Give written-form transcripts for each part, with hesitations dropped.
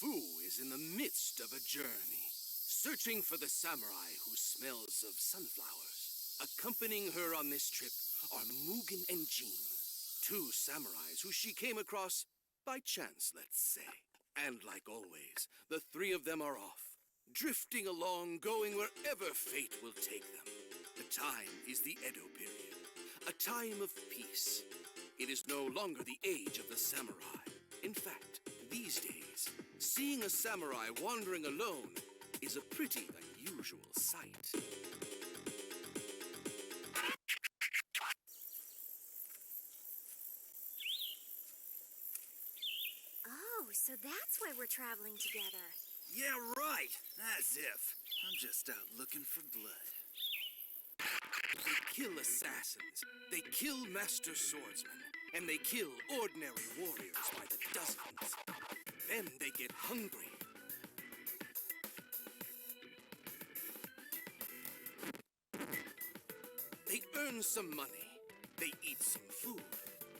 Fu is in the midst of a journey, searching for the samurai who smells of sunflowers. Accompanying her on this trip are Mugen and Jean, two samurais who she came across by chance, let's say. And like always, the three of them are off, drifting along, going wherever fate will take them. The time is the Edo period, a time of peace. It is no longer the age of the samurai. In fact, these days, seeing a samurai wandering alone is a pretty unusual sight. Oh, so that's why we're traveling together. Yeah, right. As if. I'm just out looking for blood. They kill assassins, they kill master swordsmen, and they kill ordinary warriors by the dozens. Then they get hungry. They earn some money, they eat some food.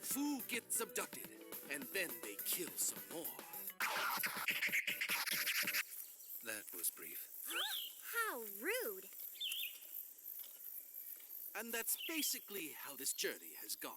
Fu gets abducted, and then they kill some more. That was brief. How rude. And that's basically how this journey has gone.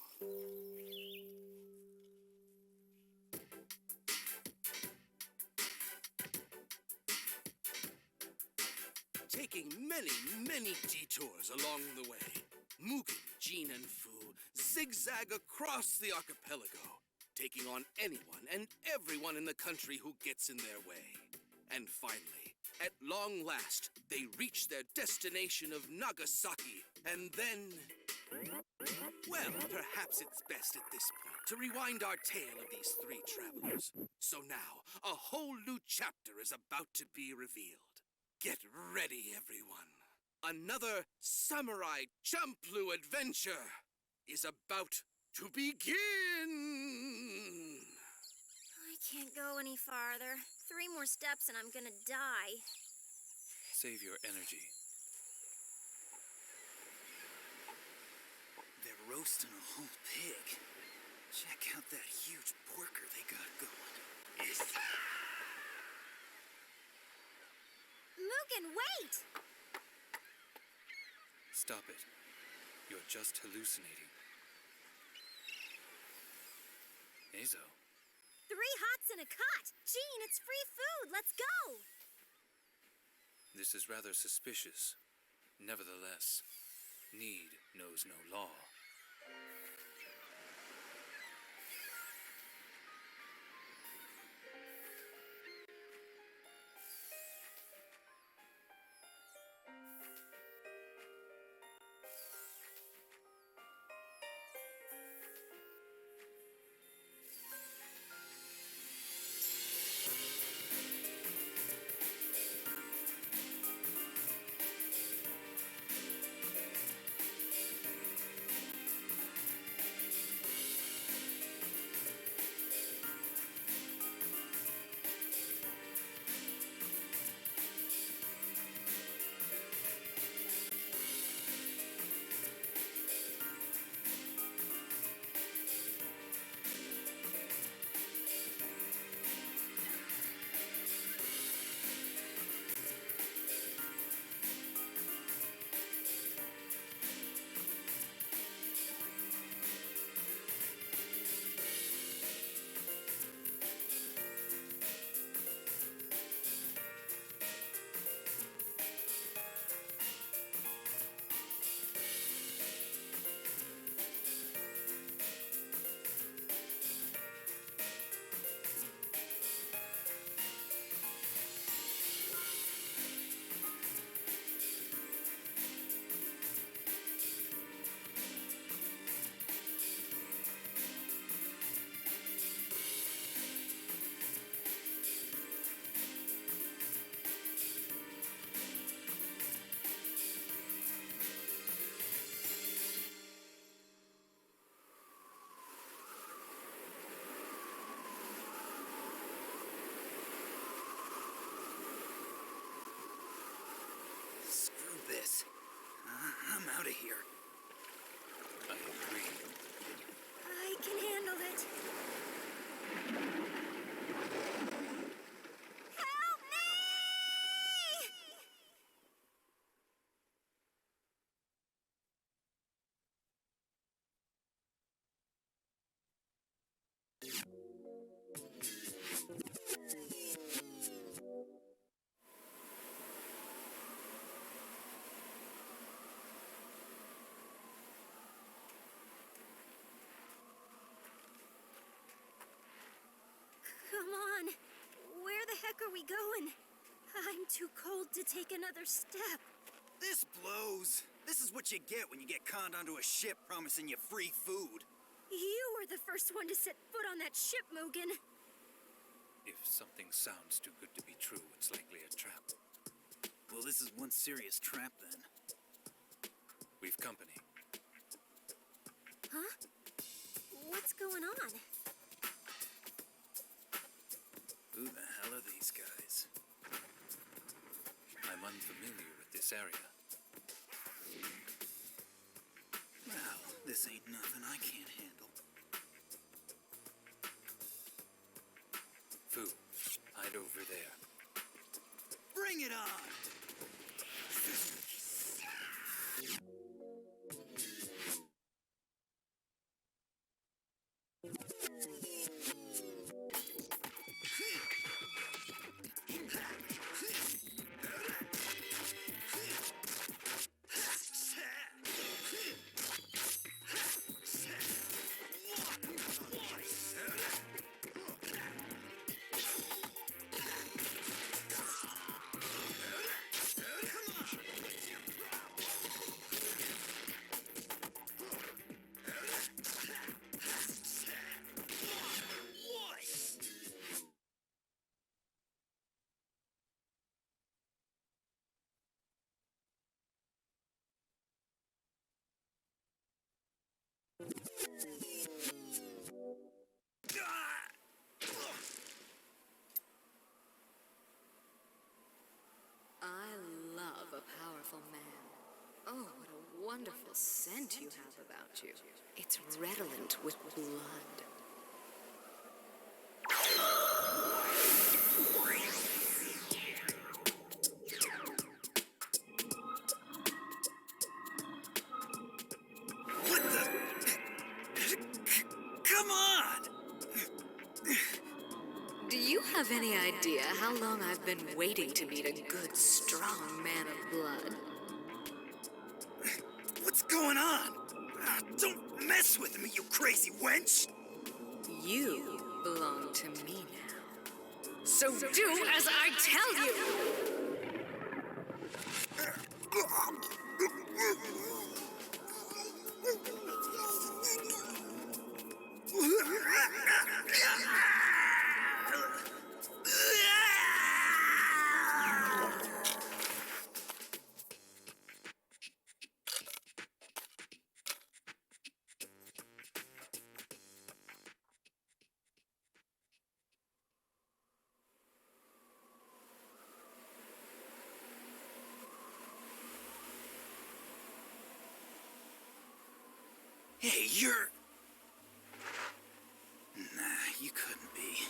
Taking many detours along the way, Mugen, Jean, and Fu zigzag across the archipelago, taking on anyone and everyone in the country who gets in their way. And finally, at long last, they reach their destination of Nagasaki, and then... Well, perhaps it's best at this point to rewind our tale of these three travelers. So now, a whole new chapter is about to be revealed. Get ready, everyone. Another Samurai Champloo adventure is about to begin! I can't go any farther. 3 more steps and I'm gonna die. Save your energy. They're roasting a whole pig. Check out that huge porker they got going. Mugen, wait! Stop it. You're just hallucinating. Azo. 3 hots in a cot! Jean, it's free food! Let's go! This is rather suspicious. Nevertheless, need knows no law. are we going? I'm too cold to take another step. This blows. This is what you get when you get conned onto a ship promising you free food. You were the first one to set foot on that ship, Mugen. If something sounds too good to be true, it's likely a trap. Well, this is one serious trap, then. We've company. Huh? What's going on? Who the hell are these guys? I'm unfamiliar with this area. Well, this ain't nothing I can't handle. Fu, hide over there. Bring it on! I love a powerful man. Oh, what a wonderful scent you have about you. It's redolent with blood. What the? Come on! Do you have any idea how long I've been waiting to meet a good, strong man of blood? What's going on? Don't mess with me, you crazy wench! You belong to me now. So do as I tell you! Hey, you're... Nah, you couldn't be.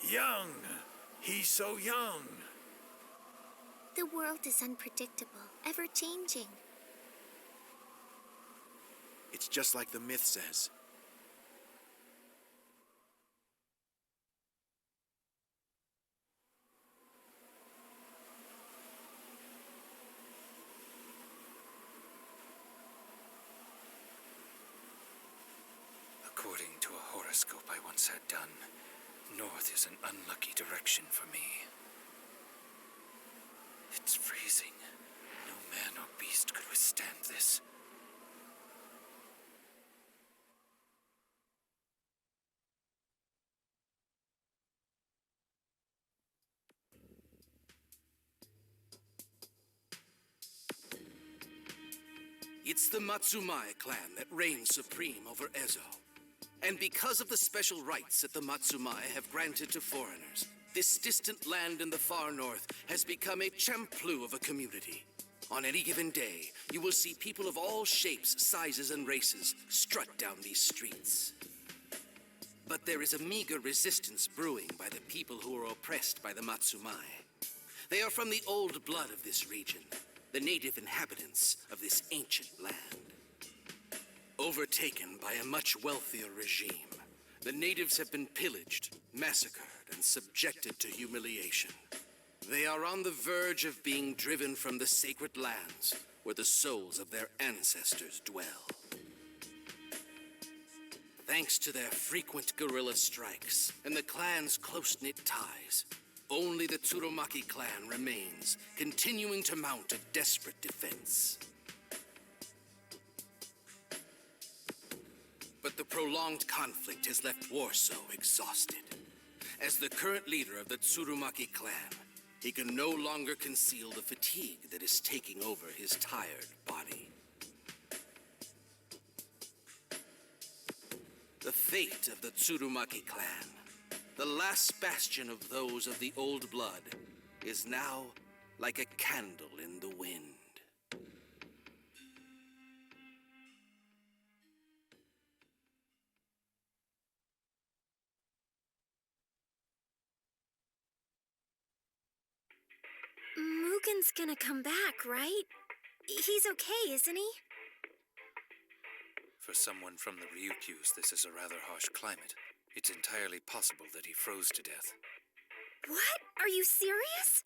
Young! He's so young! The world is unpredictable, ever changing. It's just like the myth says. According to a horoscope I once had done, north is an unlucky direction for me. It's freezing. No man or beast could withstand this. It's the Matsumai clan that reigns supreme over Ezo. And because of the special rights that the Matsumai have granted to foreigners, this distant land in the far north has become a Champloo of a community. On any given day, you will see people of all shapes, sizes, and races strut down these streets. But there is a meager resistance brewing by the people who are oppressed by the Matsumai. They are from the old blood of this region, the native inhabitants of this ancient land. Overtaken by a much wealthier regime, the natives have been pillaged, massacred, and subjected to humiliation. They are on the verge of being driven from the sacred lands where the souls of their ancestors dwell. Thanks to their frequent guerrilla strikes and the clan's close-knit ties, only the Tsurumaki clan remains, continuing to mount a desperate defense. But the prolonged conflict has left Warso exhausted. As the current leader of the Tsurumaki clan, he can no longer conceal the fatigue that is taking over his tired body. The fate of the Tsurumaki clan, the last bastion of those of the old blood, is now like a candle in the wind. Mugen's gonna come back, right? He's okay, isn't he? For someone from the Ryukyus, this is a rather harsh climate. It's entirely possible that he froze to death. What? Are you serious?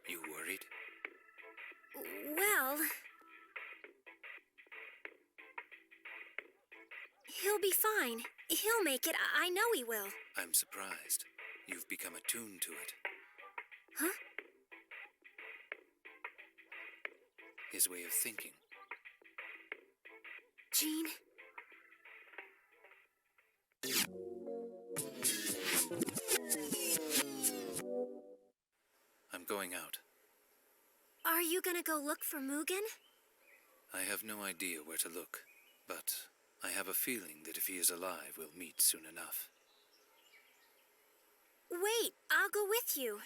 You worried? Well... he'll be fine. He'll make it. I know he will. I'm surprised. You've become attuned to it. Huh? His way of thinking. Jean? I'm going out. Are you gonna go look for Mugen? I have no idea where to look, but I have a feeling that if he is alive, we'll meet soon enough. Wait, I'll go with you.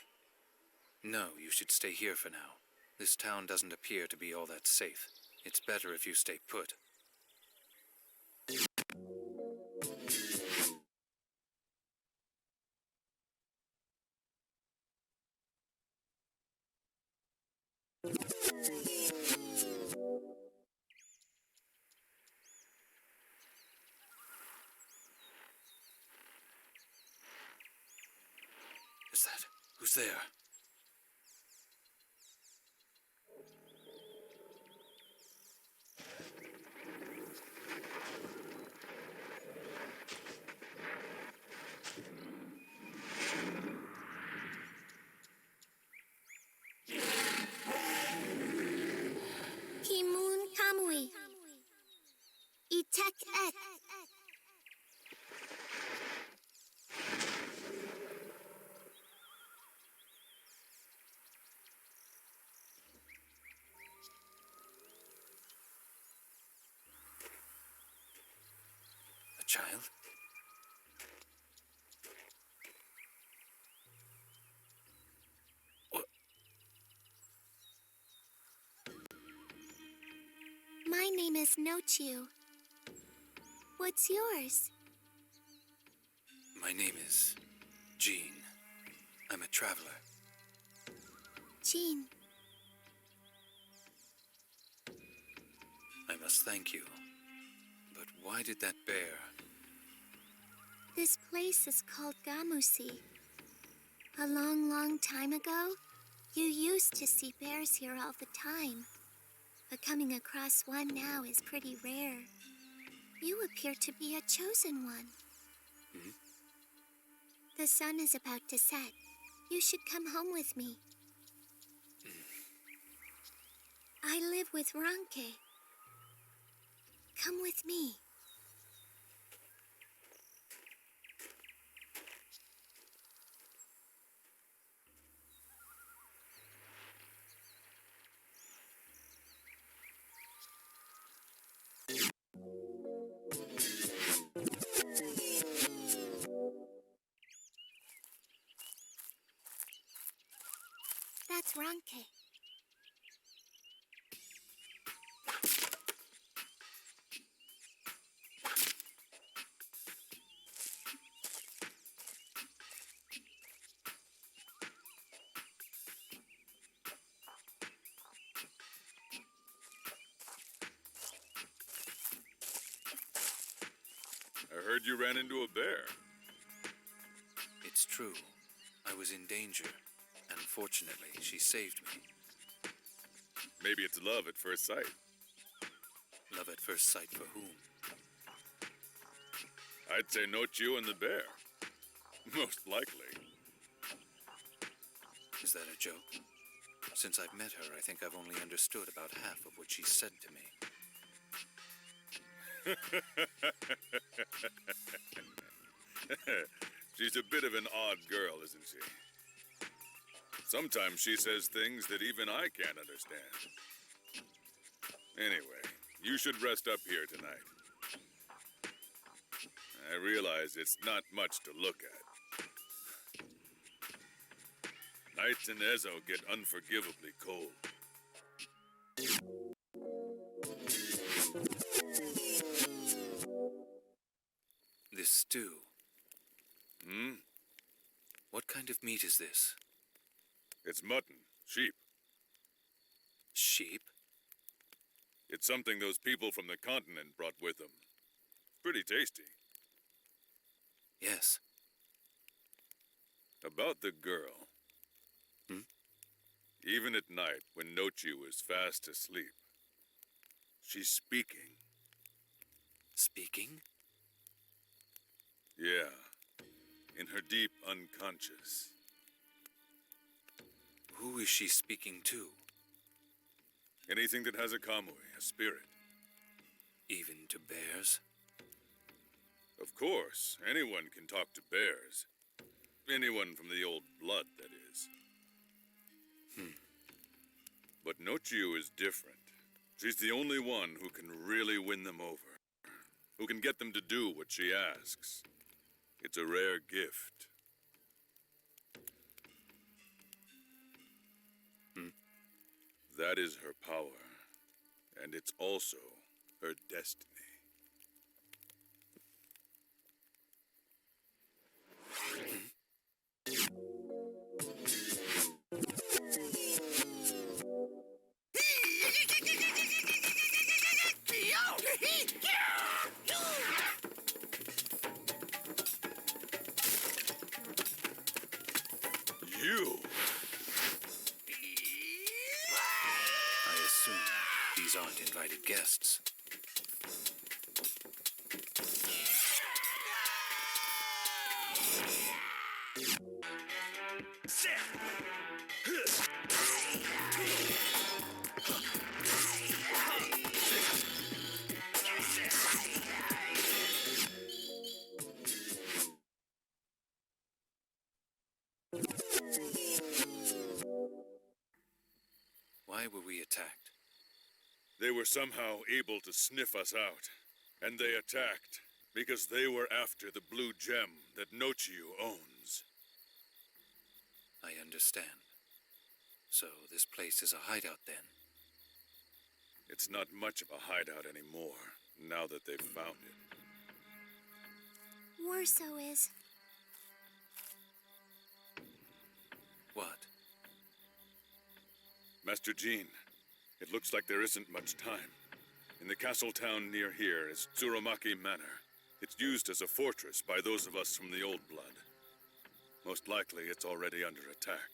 No, you should stay here for now. This town doesn't appear to be all that safe. It's better if you stay put. Is that? Who's there? Himun Kamui. Itek-et. A child? What? My name is Nochiu. What's yours? My name is Jean. I'm a traveler. Jean. I must thank you. But why did that bear? This place is called Gamusi. A long, long time ago, you used to see bears here all the time. But coming across one now is pretty rare. You appear to be a chosen one. Hmm? The sun is about to set. You should come home with me. I live with Ranke. Come with me. Franke. I heard you ran into a bear. It's true. I was in danger, and fortunately, she saved me. Maybe it's love at first sight. Love at first sight for whom? I'd say note you and the bear. Most likely. Is that a joke? Since I've met her, I think I've only understood about half of what she said to me. She's a bit of an odd girl, isn't she? Sometimes she says things that even I can't understand. Anyway, you should rest up here tonight. I realize it's not much to look at. Nights in Ezo get unforgivably cold. This stew. Hmm? What kind of meat is this? It's mutton, sheep. Sheep? It's something those people from the continent brought with them. Pretty tasty. Yes. About the girl. Hmm? Even at night, when Nochiu is fast asleep, she's speaking. Speaking? Yeah, in her deep unconscious. Who is she speaking to? Anything that has a kamui, a spirit. Even to bears? Of course, anyone can talk to bears. Anyone from the old blood, that is. But Nochiu is different. She's the only one who can really win them over. Who can get them to do what she asks. It's a rare gift. That is her power. And it's also her destiny. You! I assume these aren't invited guests. Why were we attacked? They were somehow able to sniff us out. And they attacked because they were after the blue gem that Nochiu owns. I understand. So this place is a hideout then? It's not much of a hideout anymore, now that they've found it. Warso is. What? Master Jean, it looks like there isn't much time. In the castle town near here is Tsurumaki Manor. It's used as a fortress by those of us from the old blood. Most likely it's already under attack.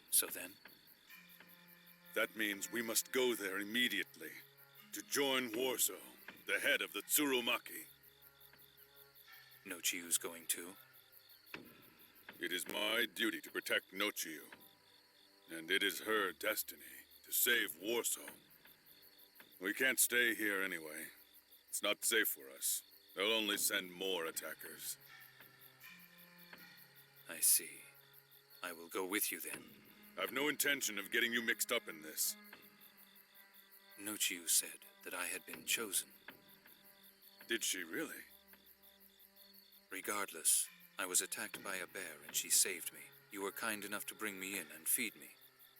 So then? That means we must go there immediately to join Warso, the head of the Tsurumaki. Nochiu's going too? It is my duty to protect Nochiu. And it is her destiny to save Warso. We can't stay here anyway. It's not safe for us. They'll only send more attackers. I see. I will go with you then. I've no intention of getting you mixed up in this. Nochiu said that I had been chosen. Did she really? Regardless, I was attacked by a bear and she saved me. You were kind enough to bring me in and feed me.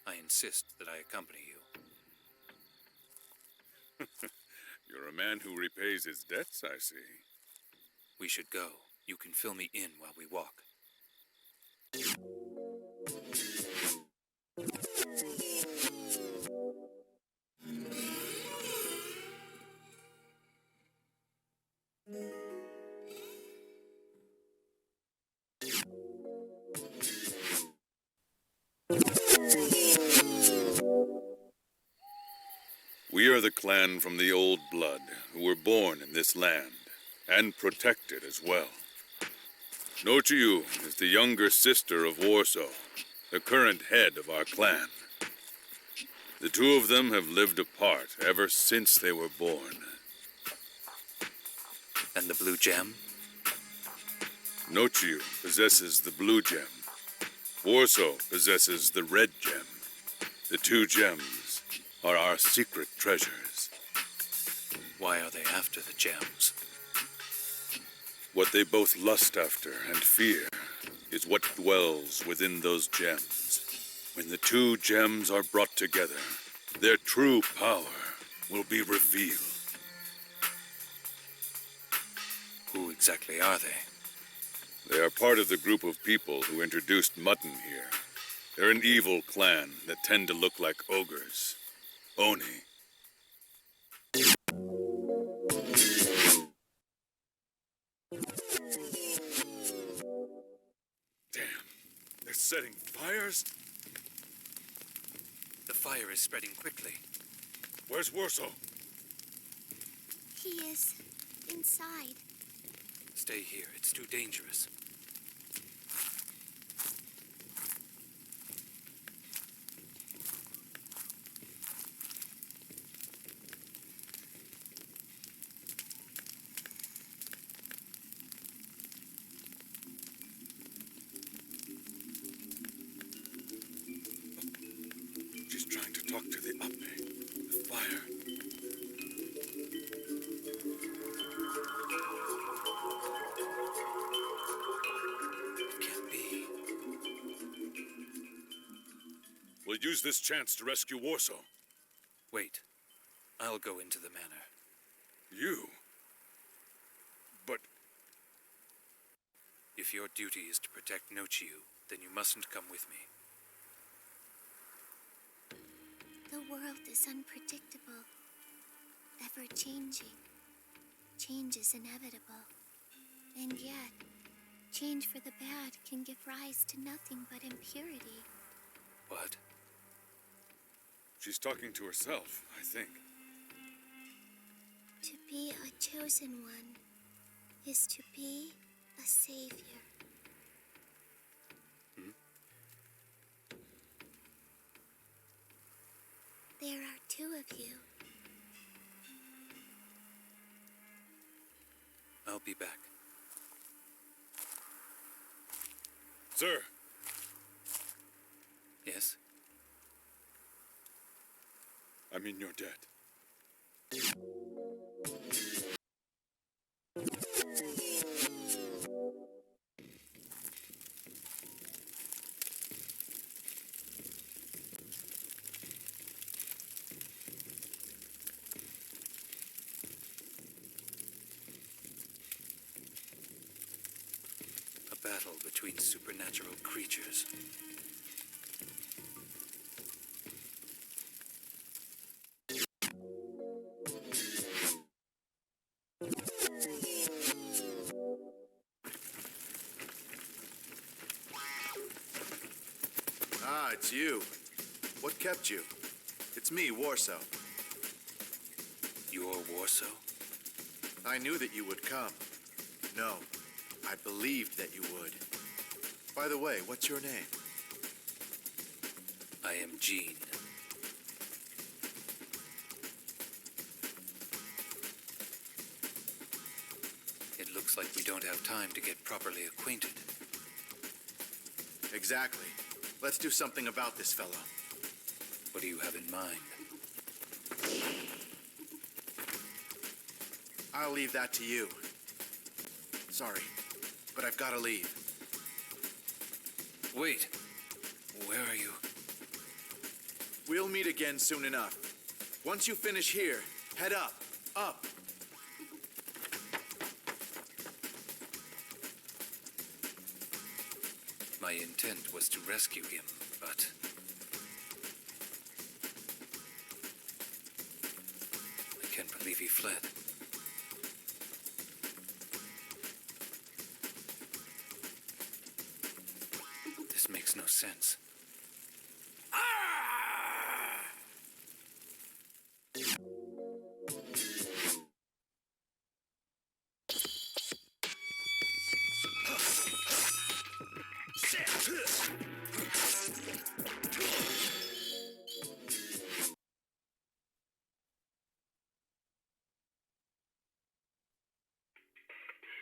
I insist that I accompany you. You're a man who repays his debts, I see. We should go. You can fill me in while we walk. We are the clan from the old blood who were born in this land and protected as well. Nochiu is the younger sister of Warsaw, the current head of our clan. The two of them have lived apart ever since they were born. And the blue gem? Nochiu possesses the blue gem. Warsaw possesses the red gem. The two gems are our secret treasures. Why are they after the gems? What they both lust after and fear is what dwells within those gems. When the two gems are brought together, their true power will be revealed. Who exactly are they? They are part of the group of people who introduced mutton here. They're an evil clan that tend to look like ogres. Oni. Damn, they're setting fires? The fire is spreading quickly. Where's Warsaw? He is inside. Stay here. It's too dangerous. She's trying to talk to the Ape. The fire. Can't be. We'll use this chance to rescue Warsaw. Wait. I'll go into the manor. You? But If your duty is to protect Nochiu, then you mustn't come with me. The world is unpredictable, ever changing. Change is inevitable. And yet, change for the bad can give rise to nothing but impurity. What? she's talking to herself, I think. To be a chosen one is to be a savior. There are two of you. I'll be back. Sir, Yes? I'm in your debt. A battle between supernatural creatures. Ah, it's you. What kept you? It's me, Warsaw. You're Warsaw? I knew that you would come. No, I believed that you would. By the way, what's your name? I am Jean. It looks like we don't have time to get properly acquainted. Exactly. Let's do something about this fellow. What do you have in mind? I'll leave that to you. Sorry, but I've got to leave. Wait! Where are you? We'll meet again soon enough. Once you finish here, head up, up. My intent was to rescue him, but... I can't believe he fled. This makes no sense.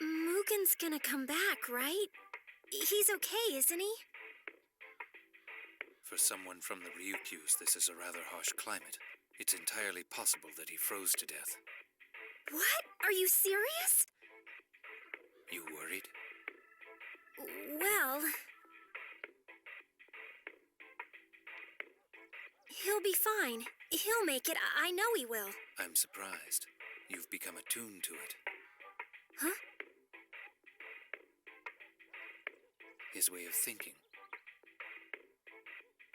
Mugen's gonna come back, right? He's okay, isn't he? For someone from the Ryukyus, this is a rather harsh climate. It's entirely possible that he froze to death. What? Are you serious? You worried? Well... He'll be fine. He'll make it. I know he will. I'm surprised. You've become attuned to it. Huh? His way of thinking.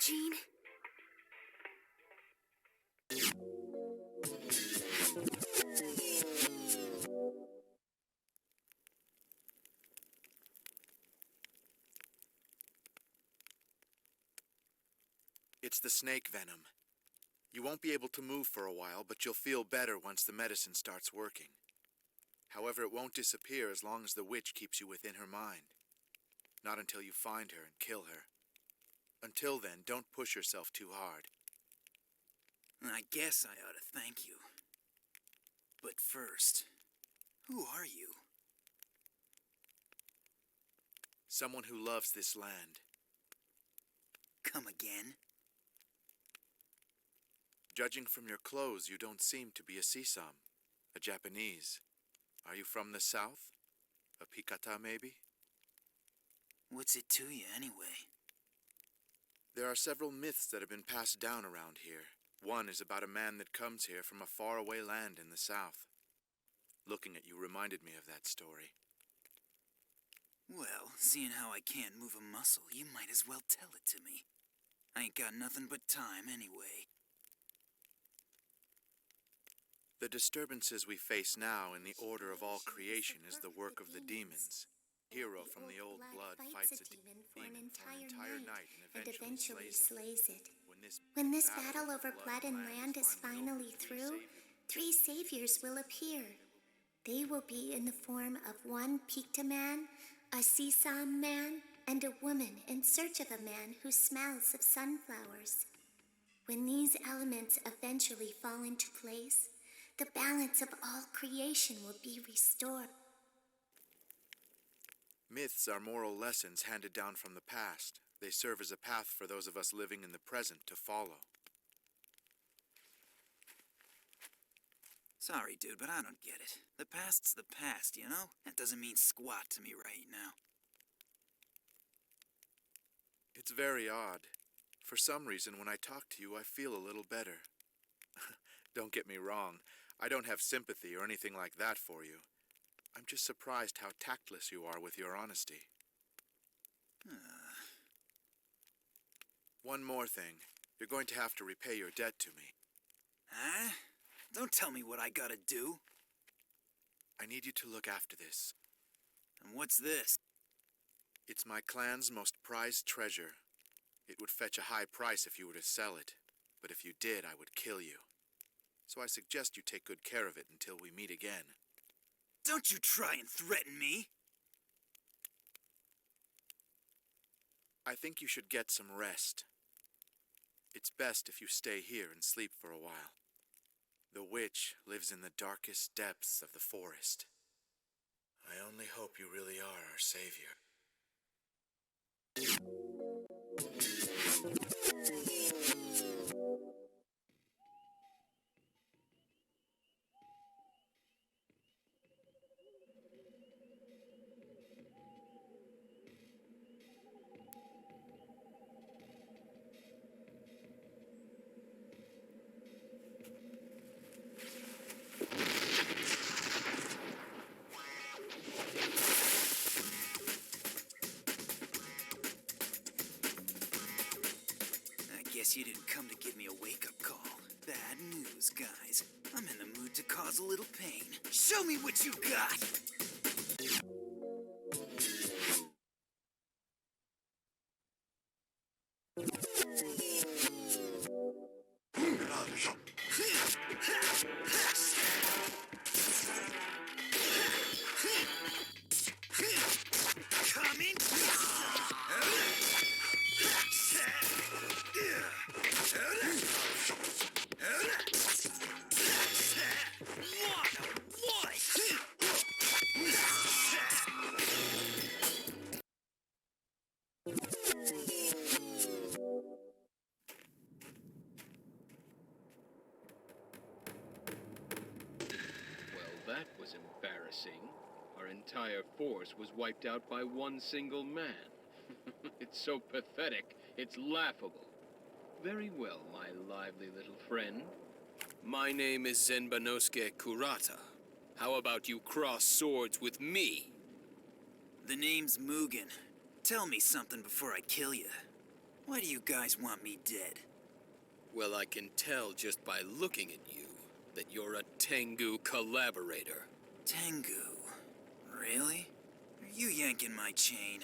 Jean? It's the snake venom. You won't be able to move for a while, but you'll feel better once the medicine starts working. However, it won't disappear as long as the witch keeps you within her mind. Not until you find her and kill her. Until then, don't push yourself too hard. I guess I ought to thank you. But first, who are you? Someone who loves this land. Come again? Judging from your clothes, you don't seem to be a Sisam, a Japanese. Are you from the south? A Pikata, maybe? What's it to you, anyway? There are several myths that have been passed down around here. One is about a man that comes here from a faraway land in the south. Looking at you reminded me of that story. Well, seeing how I can't move a muscle, you might as well tell it to me. I ain't got nothing but time, anyway. The disturbances we face now in the order of all creation is the work of the demons. A hero from the old blood fights a demon for an entire night and eventually slays it. When this battle over blood and land is finally through, 3 saviors will appear. They will be in the form of one Pikta man, a Sisam man, and a woman in search of a man who smells of sunflowers. When these elements eventually fall into place, the balance of all creation will be restored. Myths are moral lessons handed down from the past. They serve as a path for those of us living in the present to follow. Sorry, dude, but I don't get it. The past's the past, you know? That doesn't mean squat to me right now. It's very odd. For some reason, when I talk to you, I feel a little better. Don't get me wrong. I don't have sympathy or anything like that for you. I'm just surprised how tactless you are with your honesty. One more thing. You're going to have to repay your debt to me. Huh? Don't tell me what I gotta do. I need you to look after this. And what's this? It's my clan's most prized treasure. It would fetch a high price if you were to sell it, but if you did, I would kill you. So I suggest you take good care of it until we meet again. Don't you try and threaten me! I think you should get some rest. It's best if you stay here and sleep for a while. The witch lives in the darkest depths of the forest. I only hope you really are our savior. guess you didn't come to give me a wake-up call. Bad news, guys. I'm in the mood to cause a little pain. Show me what you got! Well, that was embarrassing. Our entire force was wiped out by one single man. It's so pathetic, it's laughable. Very well, my lively little friend. My name is Zenbanosuke Kurata. How about you cross swords with me? The name's Mugen. Tell me something before I kill you. Why do you guys want me dead? Well, I can tell just by looking at you that you're a Tengu collaborator. Tengu? Really? Are you yanking my chain?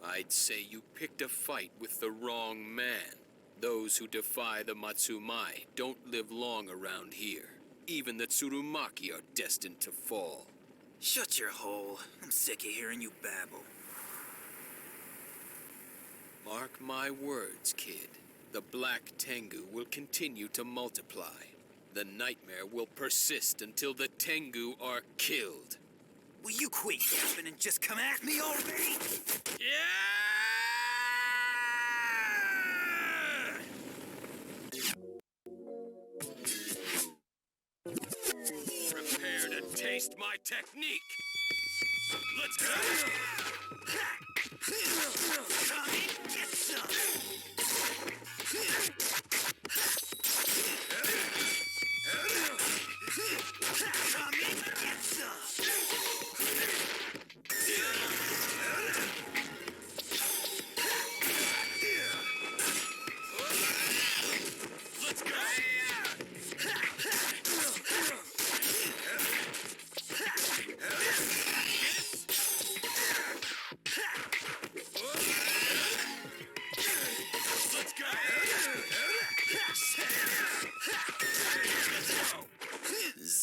I'd say you picked a fight with the wrong man. Those who defy the Matsumai don't live long around here. Even the Tsurumaki are destined to fall. Shut your hole. I'm sick of hearing you babble. Mark my words, kid. The Black Tengu will continue to multiply. The nightmare will persist until the Tengu are killed. Will you quit yapping and just come at me already? Yeah! Prepare to taste my technique. Let's go! Come in, get some! Come in, get some! Let's go!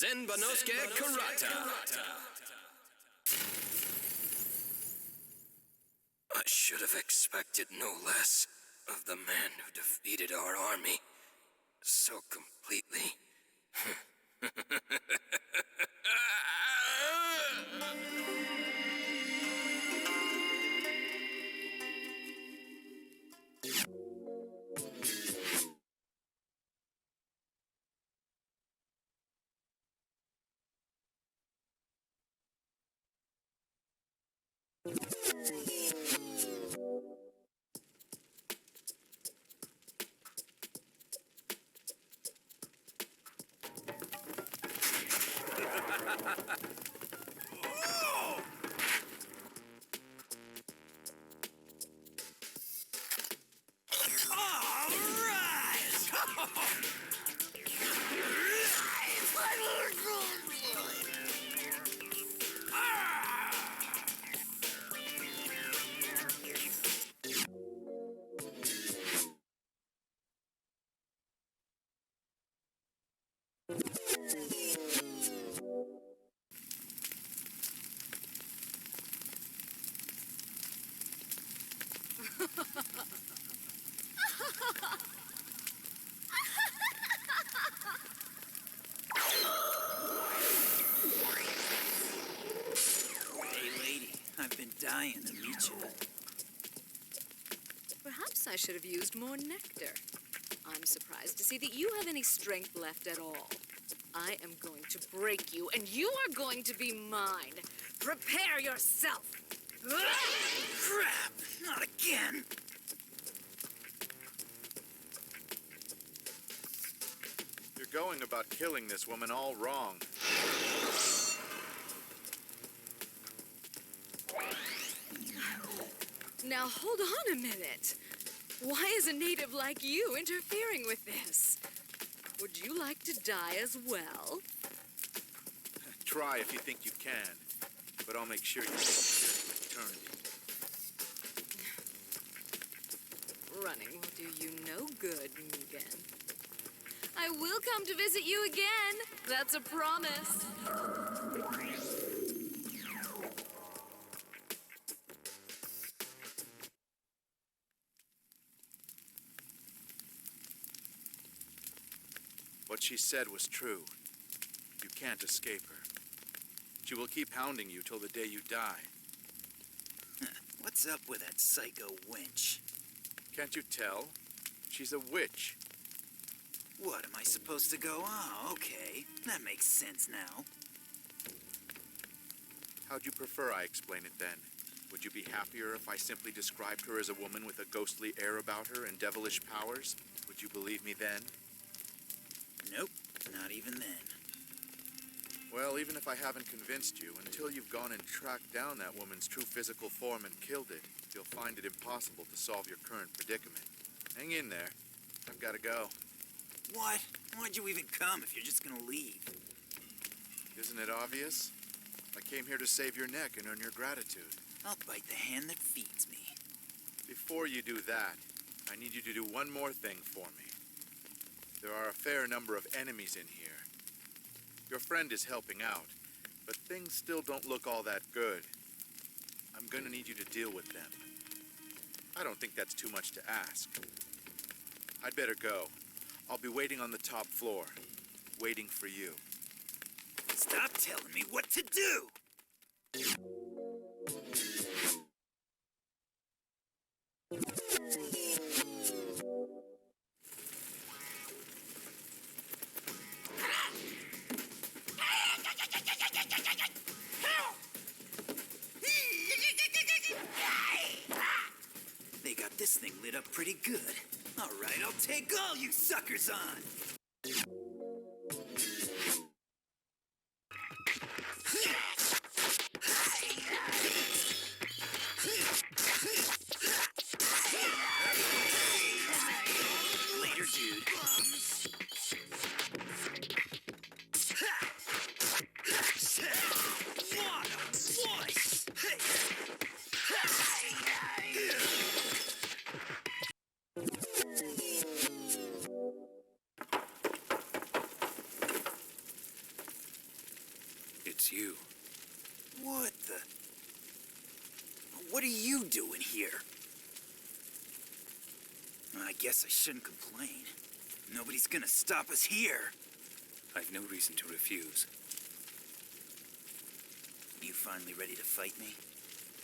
Zenbanosuke Kurata. I should have expected no less of the man who defeated our army so completely. Hey, lady, I've been dying to meet you. Perhaps I should have used more nectar. I'm surprised to see that you have any strength left at all. I am going to break you, and you are going to be mine. Prepare yourself. Crap! Not again! You're going about killing this woman all wrong. Now hold on a minute. Why is a native like you interfering with this? Would you like to die as well? Try if you think you can, but I'll make sure you disappear to eternity. Running will do you no good, Mugen. I will come to visit you again. That's a promise. What she said was true. You can't escape her. She will keep hounding you till the day you die. What's up with that psycho wench? Can't you tell? She's a witch. What, am I supposed to go? Oh, okay. That makes sense now. How'd you prefer I explain it then? Would you be happier if I simply described her as a woman with a ghostly air about her and devilish powers? Would you believe me then? Nope, not even then. Well, even if I haven't convinced you, until you've gone and tracked down that woman's true physical form and killed it, you'll find it impossible to solve your current predicament. Hang in there. I've got to go. What? Why'd you even come if you're just gonna leave? Isn't it obvious? I came here to save your neck and earn your gratitude. I'll bite the hand that feeds me. Before you do that, I need you to do one more thing for me. There are a fair number of enemies in here. Your friend is helping out, but things still don't look all that good. I'm gonna need you to deal with them. I don't think that's too much to ask. I'd better go. I'll be waiting on the top floor, waiting for you. Stop telling me what to do! They got this thing lit up pretty good. All right, I'll take all you suckers on! Later, dude. What a voice! It's you. What the? What are you doing here? I guess I shouldn't complain. Nobody's gonna stop us here. I've no reason to refuse. You finally ready to fight me?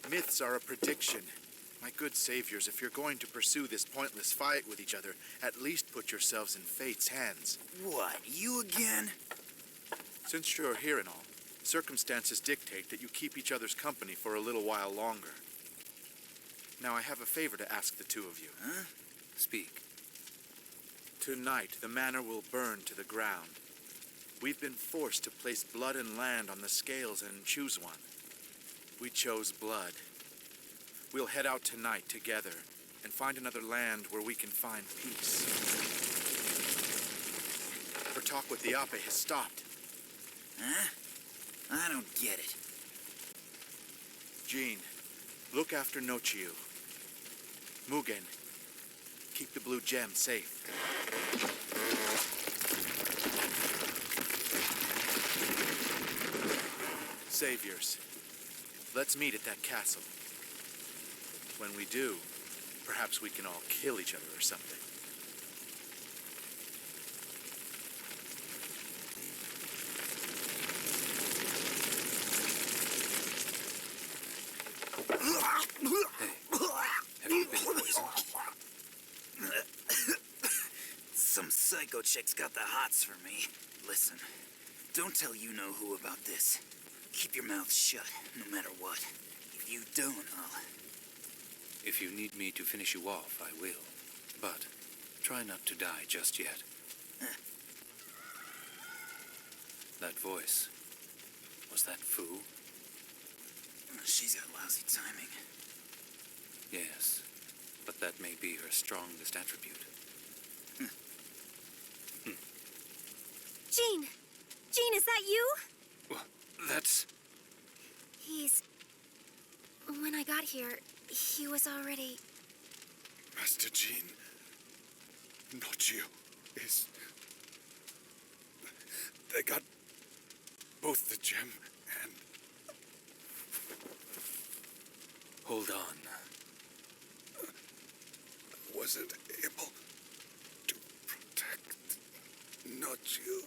Myths are a prediction. My good saviors, if you're going to pursue this pointless fight with each other, at least put yourselves in fate's hands. What, you again? Since you're here and all, circumstances dictate that you keep each other's company for a little while longer. Now, I have a favor to ask the two of you. Huh? Speak. Tonight, the manor will burn to the ground. We've been forced to place blood and land on the scales and choose one. We chose blood. We'll head out tonight together and find another land where we can find peace. Our talk with the Ape has stopped. Huh? I don't get it. Jean, look after Nochiu. Mugen, keep the blue gem safe. Saviors, let's meet at that castle. When we do, perhaps we can all kill each other or something. Have you been poisoned? Some psycho chick's got the hots for me. Listen, don't tell you-know-who about this. Keep your mouth shut, no matter what. If you don't, I'll... If you need me to finish you off, I will. But try not to die just yet. That voice, was that Fu? She's got lousy timing. Yes. But that may be her strongest attribute. Gene! Gene, is that you? Well, that's... When I got here, he was already... Master Gene, Nochio is... They got both the gem and... Hold on. I wasn't able to protect Nochio.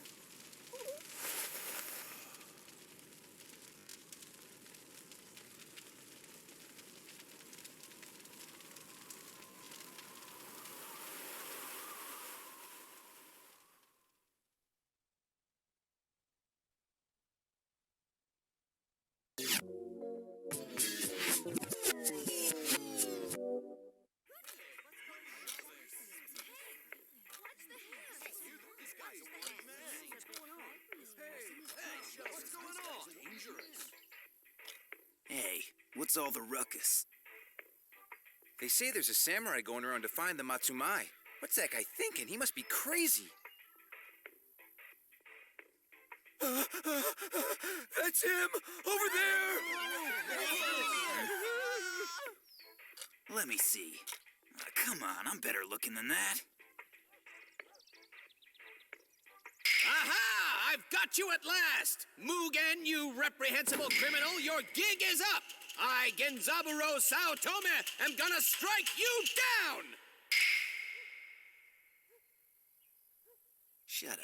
Hey, what's all the ruckus? They say there's a samurai going around to find the Matsumai. What's that guy thinking? He must be crazy. That's him! Over there! Let me see. Come on, I'm better looking than that. Aha! I've got you at last! Mugen, you reprehensible criminal, your gig is up! I, Genzaburo Saotome, am gonna strike you down! Shut up.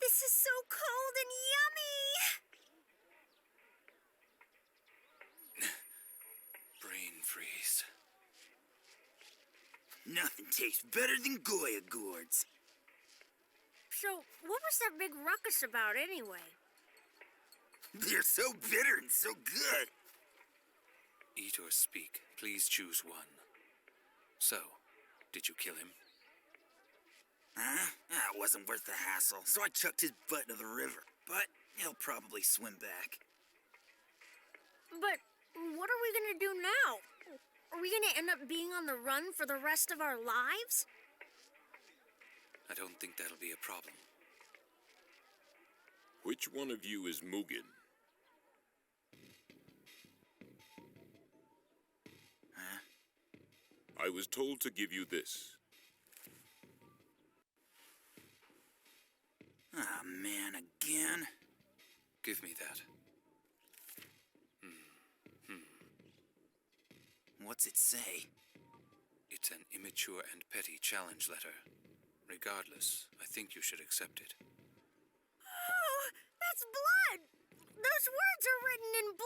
This is so cold and yummy! Brain freeze. Nothing tastes better than Goya gourds. So, what was that big ruckus about anyway? They're so bitter and so good. Eat or speak. Please choose one. So, did you kill him? Huh? It wasn't worth the hassle, so I chucked his butt into the river. But he'll probably swim back. But what are we gonna do now? Are we gonna end up being on the run for the rest of our lives? I don't think that'll be a problem. Which one of you is Mugen? Huh? I was told to give you this. Ah, man, again? Give me that. What's it say? It's an immature and petty challenge letter. Regardless, I think you should accept it. Oh, that's blood! Those words are written in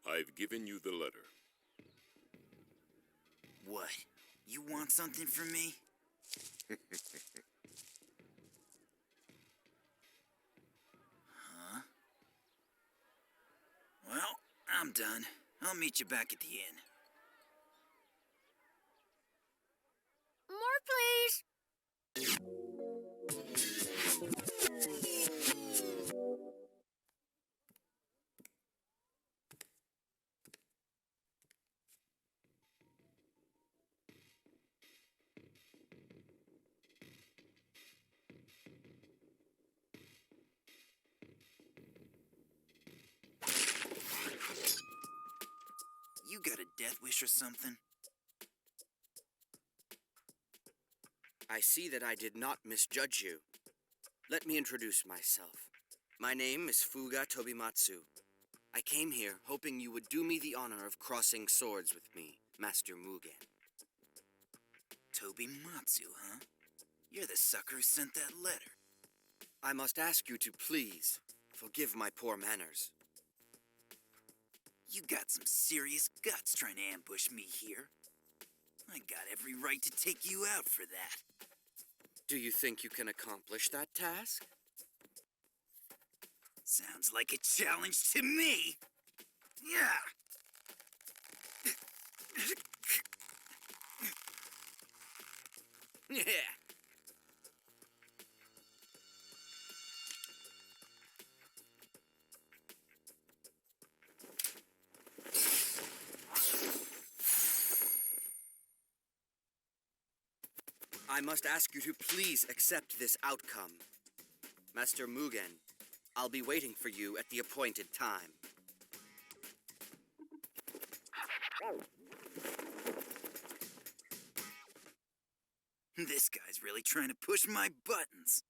blood! I've given you the letter. What? You want something from me? Huh? Well, I'm done. I'll meet you back at the inn. More, please! You got a death wish or something? I see that I did not misjudge you. Let me introduce myself. My name is Fuga Tobimatsu. I came here hoping you would do me the honor of crossing swords with me, Master Mugen. Tobimatsu, huh? You're the sucker who sent that letter. I must ask you to please forgive my poor manners. You got some serious guts trying to ambush me here. I got every right to take you out for that. Do you think you can accomplish that task? Sounds like a challenge to me. Yeah. Yeah. I must ask you to please accept this outcome. Master Mugen, I'll be waiting for you at the appointed time. This guy's really trying to push my buttons.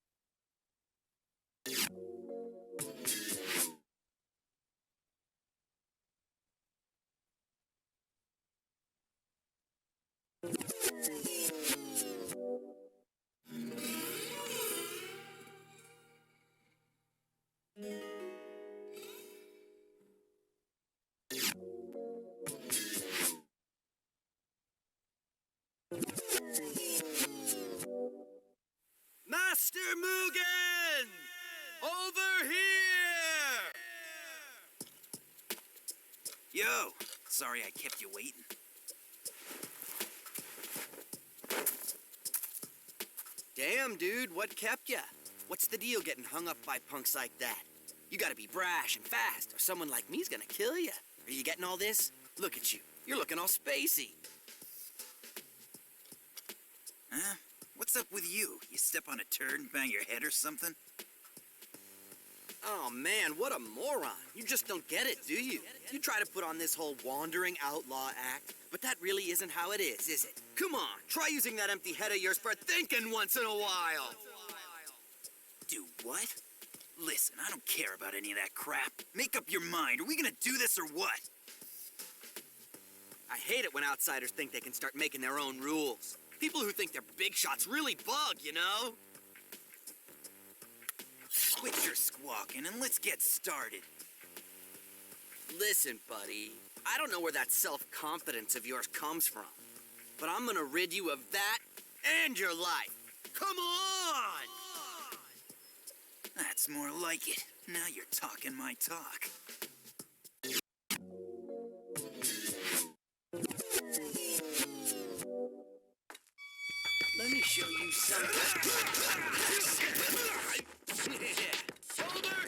Master Mugen! Over here! Yo, sorry I kept you waiting. Damn, dude, what kept ya? What's the deal getting hung up by punks like that? You gotta be brash and fast, or someone like me's gonna kill ya. Are you getting all this? Look at you. You're looking all spacey. Huh? What's up with you? You step on a turd and bang your head or something? Oh man, what a moron. You just don't get it, do you? You try to put on this whole wandering outlaw act, but that really isn't how it is it? Come on, try using that empty head of yours for thinking once in a while. Do what? Listen, I don't care about any of that crap. Make up your mind. Are we gonna do this or what? I hate it when outsiders think they can start making their own rules. People who think they're big shots really bug, you know? Quit your squawking and let's get started. Listen, buddy, I don't know where that self-confidence of yours comes from, but I'm gonna rid you of that and your life. Come on! That's more like it. Now you're talking my talk. Let me show you something. Over here! Come here! Over here!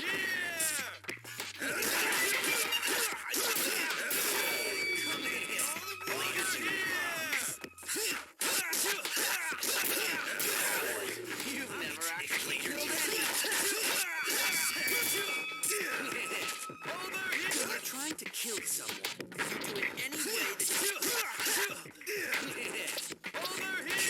You've never actually killed Over here! You're trying to kill someone. You do it any way that you... Over here!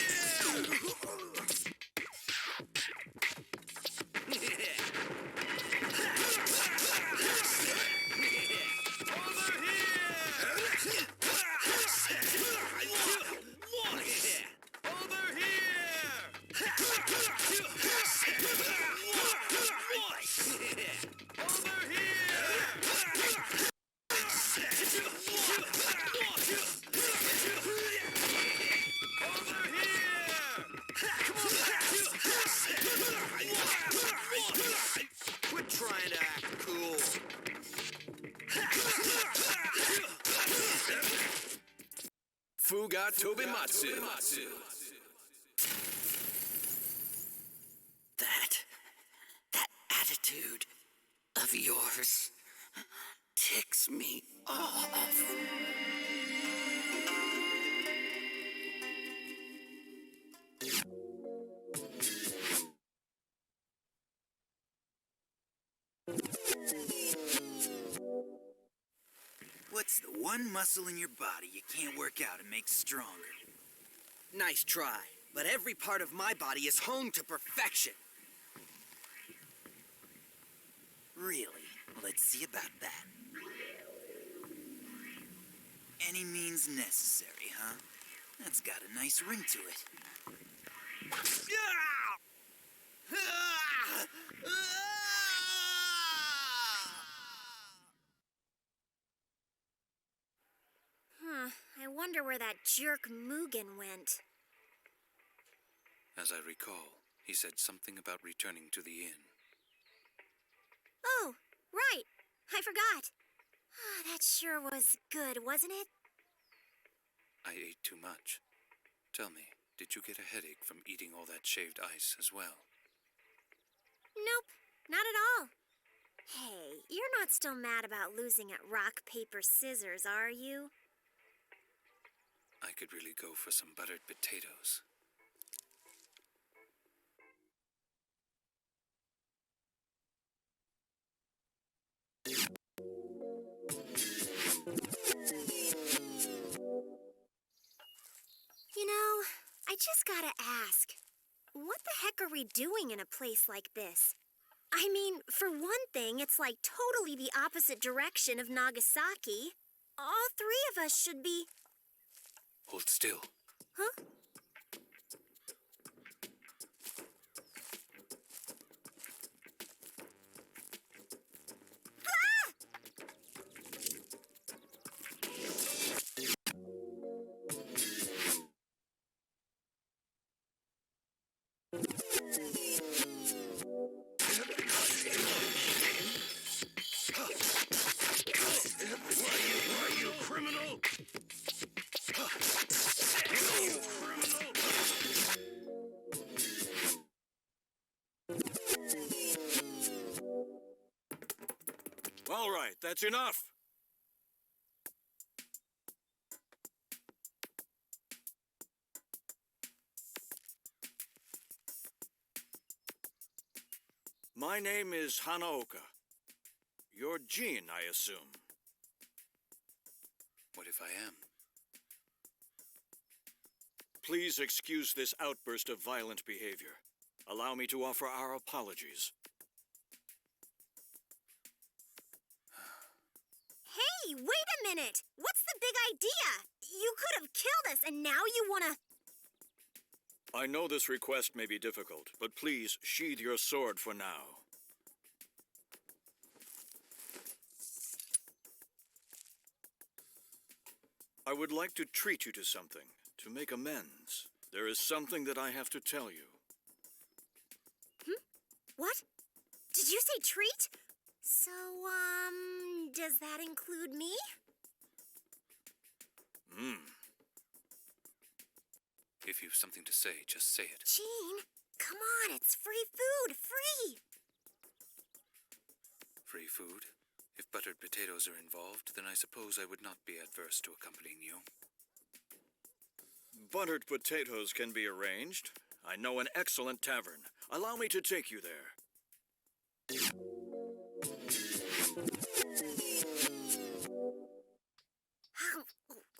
Quit trying to act cool. Fuga Tobimatsu. That attitude of yours ticks me off. What's the one muscle in your body you can't work out and make stronger? Nice try, but every part of my body is honed to perfection. Really? Let's see about that. Any means necessary, huh? That's got a nice ring to it. I wonder where that jerk Mugen went. As I recall, he said something about returning to the inn. Oh, right. I forgot. That sure was good, wasn't it? I ate too much. Tell me, Did you get a headache from eating all that shaved ice as well? Nope, not at all. Hey, you're not still mad about losing at rock, paper, scissors, are you? I could really go for some buttered potatoes. You know, I just gotta ask, what the heck are we doing in a place like this? I mean, for one thing, it's like totally the opposite direction of Nagasaki. All three of us should be... Hold still. Huh? All right, that's enough. My name is Hanaoka. You're Jean, I assume. What if I am? Please excuse this outburst of violent behavior. Allow me to offer our apologies. Hey, wait a minute! What's the big idea? You could have killed us, and now you wanna... I know this request may be difficult, but please sheathe your sword for now. I would like to treat you to something, to make amends. There is something that I have to tell you. What? Did you say treat? So, does that include me? If you've something to say, just say it. Jean, come on, it's free food, free! Free food? If buttered potatoes are involved, then I suppose I would not be adverse to accompanying you. Buttered potatoes can be arranged. I know an excellent tavern. Allow me to take you there. Ow!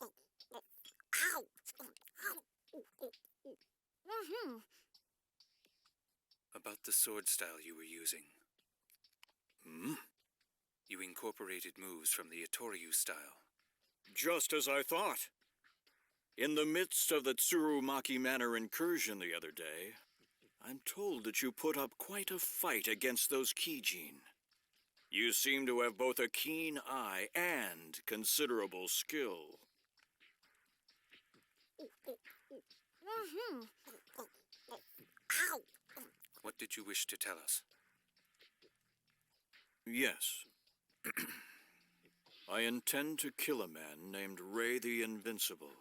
Ow! Mm-hmm. About the sword style you were using. You incorporated moves from the Itoryu style. Just as I thought. In the midst of the Tsurumaki Manor incursion the other day, I'm told that you put up quite a fight against those Kijin. You seem to have both a keen eye and considerable skill. Mm-hmm. Ow! What did you wish to tell us? Yes. I intend to kill a man named Ray the Invincible.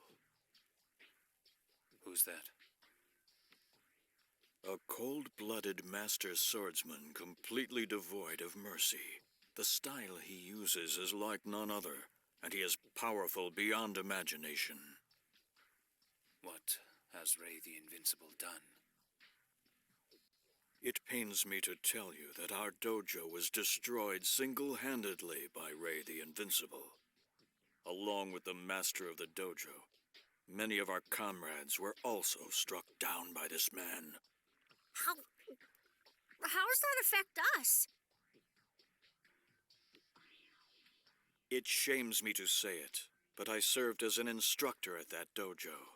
Who's that? A cold-blooded master swordsman completely devoid of mercy. The style he uses is like none other, and he is powerful beyond imagination. What has Ray the Invincible done? It pains me to tell you that our dojo was destroyed single-handedly by Ray the Invincible. Along with the master of the dojo, many of our comrades were also struck down by this man. How does that affect us? It shames me to say it, but I served as an instructor at that dojo.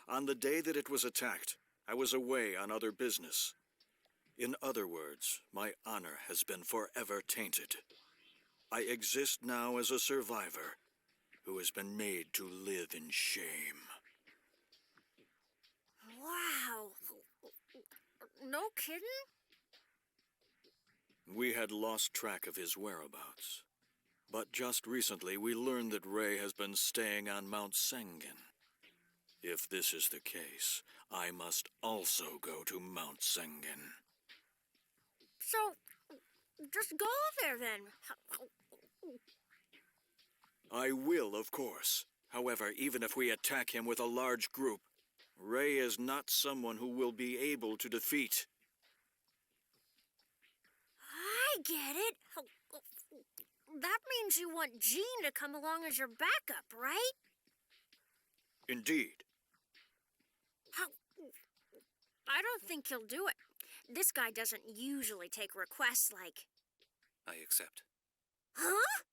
On the day that it was attacked, I was away on other business. In other words, my honor has been forever tainted. I exist now as a survivor who has been made to live in shame. Wow. No kidding? We had lost track of his whereabouts. But just recently we learned that Ray has been staying on Mount Sengen. If this is the case, I must also go to Mount Sengen. So, just go there then. I will, of course. However, even if we attack him with a large group, Ray is not someone who will be able to defeat. I get it. That means you want Jean to come along as your backup, right? Indeed. I don't think he'll do it. This guy doesn't usually take requests like... I accept. Huh?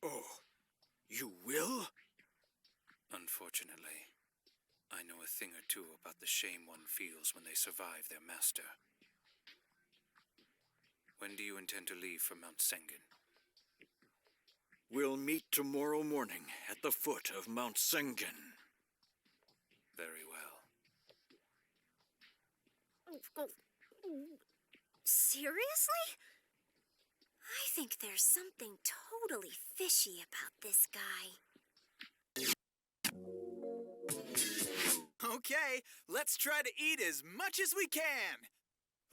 Oh, you will? Unfortunately, I know a thing or two about the shame one feels when they survive their master. When do you intend to leave for Mount Sengen? We'll meet tomorrow morning at the foot of Mount Sengen. Very well. Seriously? I think there's something totally fishy about this guy. Okay, let's try to eat as much as we can.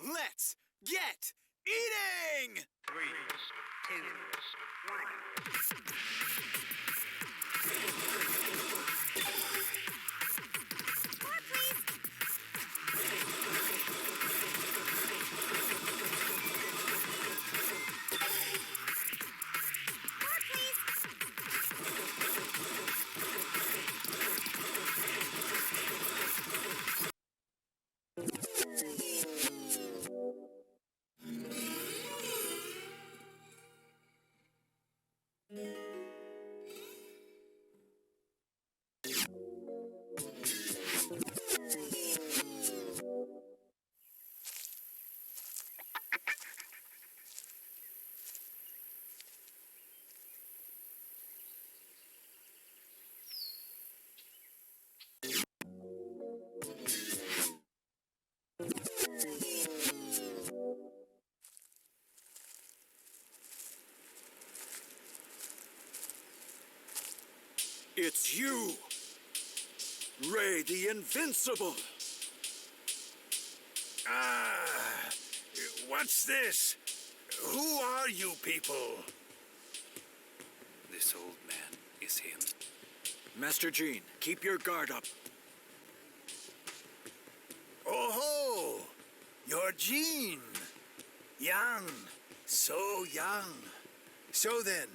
Let's get eating! 3, 2, 1. More, please. More, please. It's you! Ray the Invincible! Ah! What's this? Who are you people? This old man is him. Master Jean, keep your guard up. Oh-ho! You're Jean. Young. So young. So then,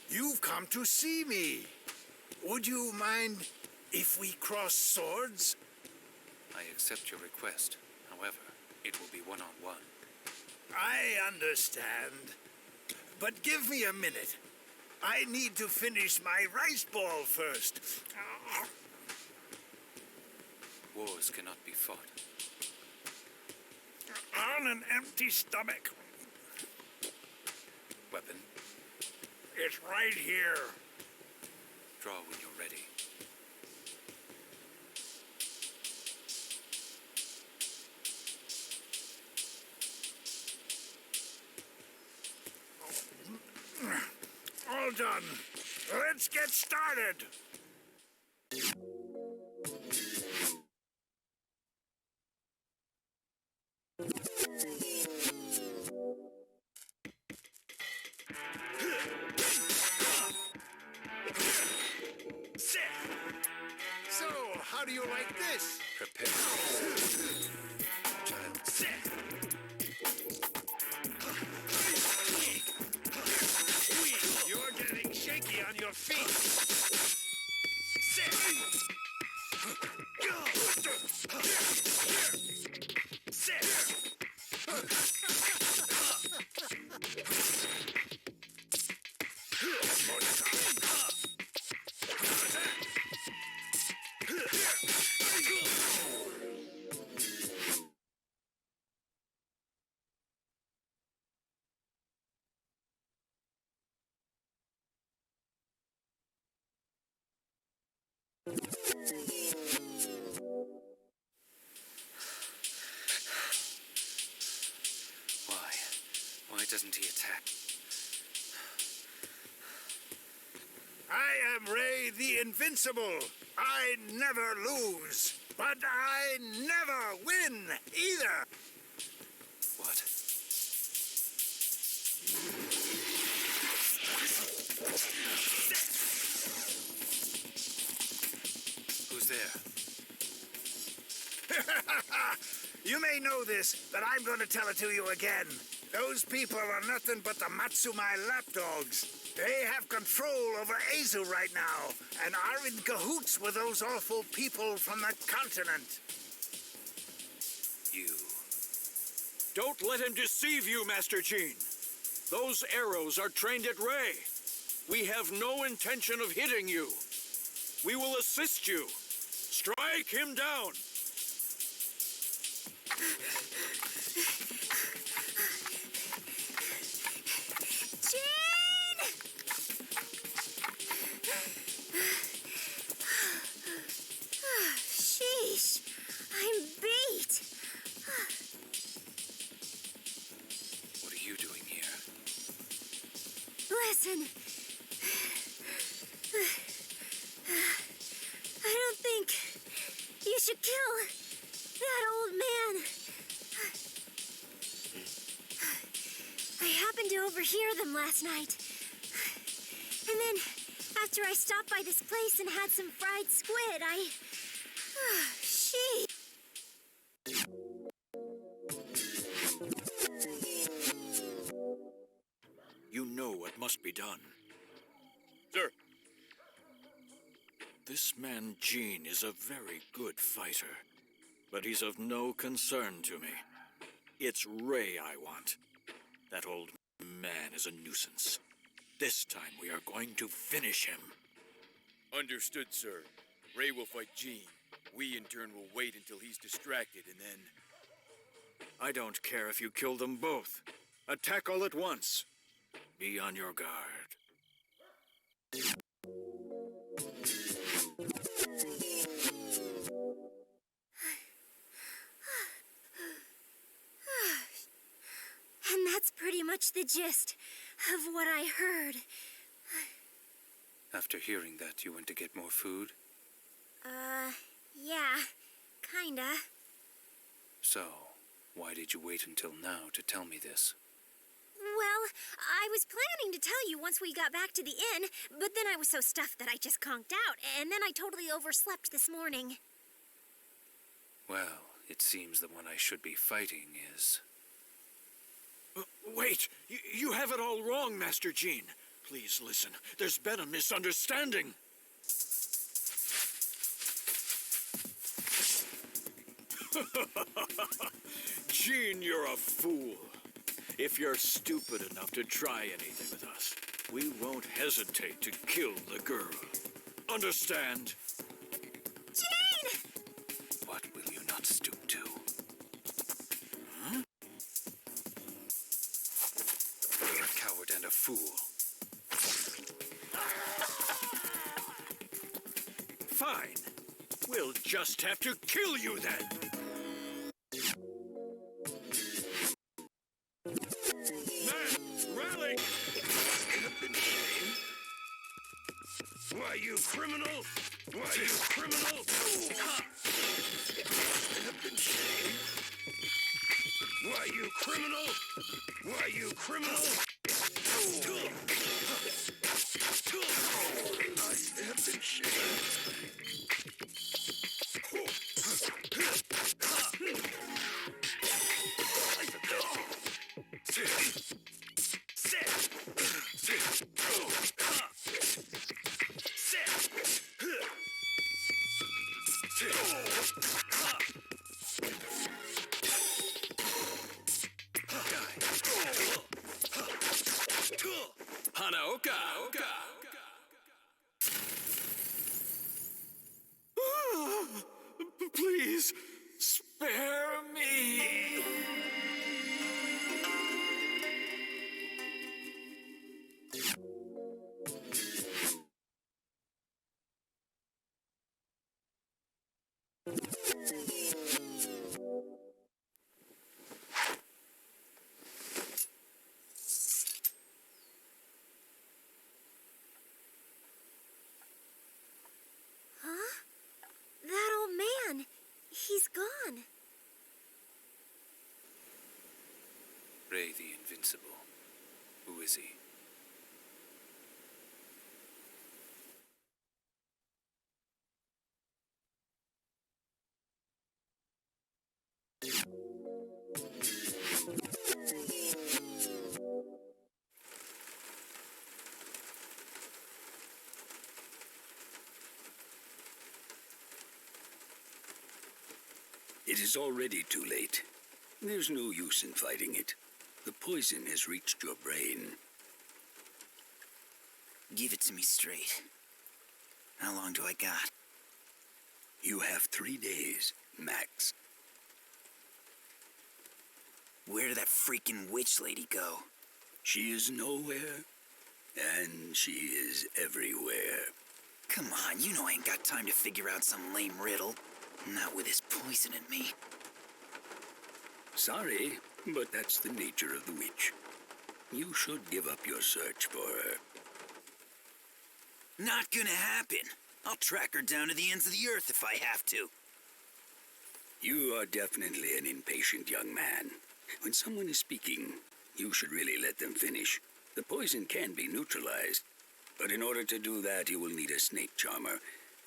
you've come to see me. Would you mind if we cross swords? I accept your request. However, it will be one-on-one. I understand. But give me a minute. I need to finish my rice ball first. Wars cannot be fought. On an empty stomach. Weapon? It's right here. Draw when you're ready. All done. Let's get started. So, how do you like this? Prepare. You're getting shaky on your feet. Why doesn't he attack? I am Ray the Invincible. I never lose, but I never win either. What? Who's there? You may know this, but I'm going to tell it to you again. Those people are nothing but the Matsumai lapdogs. They have control over Azu right now, and are in cahoots with those awful people from the continent. You. Don't let him deceive you, Master Gene. Those arrows are trained at Ray. We have no intention of hitting you. We will assist you. Strike him down. Gene! Sheesh, I'm beat. What are you doing here? Listen. I don't think you should kill that old man. I happened to overhear them last night. And then, after I stopped by this place and had some fried squid, she... You know what must be done. Sir. This man Gene is a very good fighter, but he's of no concern to me. It's Ray I want. That old man is a nuisance. This time we are going to finish him. Understood, sir. Ray will fight Gene. We, in turn, will wait until he's distracted, and then... I don't care if you kill them both. Attack all at once. Be on your guard. And that's pretty much the gist of what I heard. After hearing that, you went to get more food? Yeah, kinda. So, why did you wait until now to tell me this? Well, I was planning to tell you once we got back to the inn, but then I was so stuffed that I just conked out, and then I totally overslept this morning. Well, it seems the one I should be fighting is... Wait! You have it all wrong, Master Gene. Please listen. There's been a misunderstanding. Gene, you're a fool. If you're stupid enough to try anything with us, we won't hesitate to kill the girl. Understand? Gene! What will you not stoop to? Huh? You're a coward and a fool. Fine. We'll just have to kill you then. Why, you criminal! Why, you criminal! Why, you criminal! Why, you criminal! I have been shamed. say the invincible. Who is he? It is already too late. There's no use in fighting it. The poison has reached your brain. Give it to me straight. How long do I got? You have 3 days, max. Where did that freaking witch lady go? She is nowhere, and she is everywhere. Come on, you know I ain't got time to figure out some lame riddle. Not with this poison in me. Sorry, but that's the nature of the witch. You should give up your search for her. Not gonna happen. I'll track her down to the ends of the earth if I have to. You are definitely an impatient young man. When someone is speaking, you should really let them finish. The poison can be neutralized, but in order to do that, you will need a snake charmer.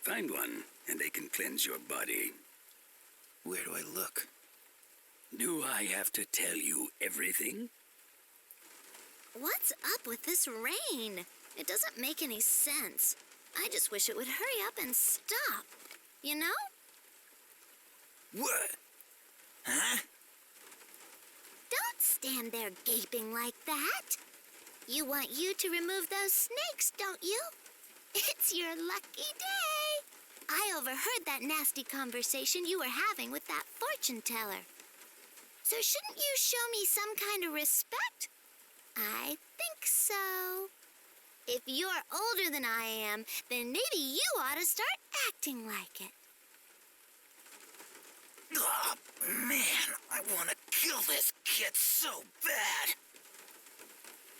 Find one, and they can cleanse your body. Where do I look? Do I have to tell you everything? What's up with this rain? It doesn't make any sense. I just wish it would hurry up and stop. You know? What? Huh? Don't stand there gaping like that. You want you to remove those snakes, don't you? It's your lucky day. I overheard that nasty conversation you were having with that fortune teller. So shouldn't you show me some kind of respect? I think so. If you're older than I am, then maybe you ought to start acting like it. Oh, man, I want to kill this kid so bad.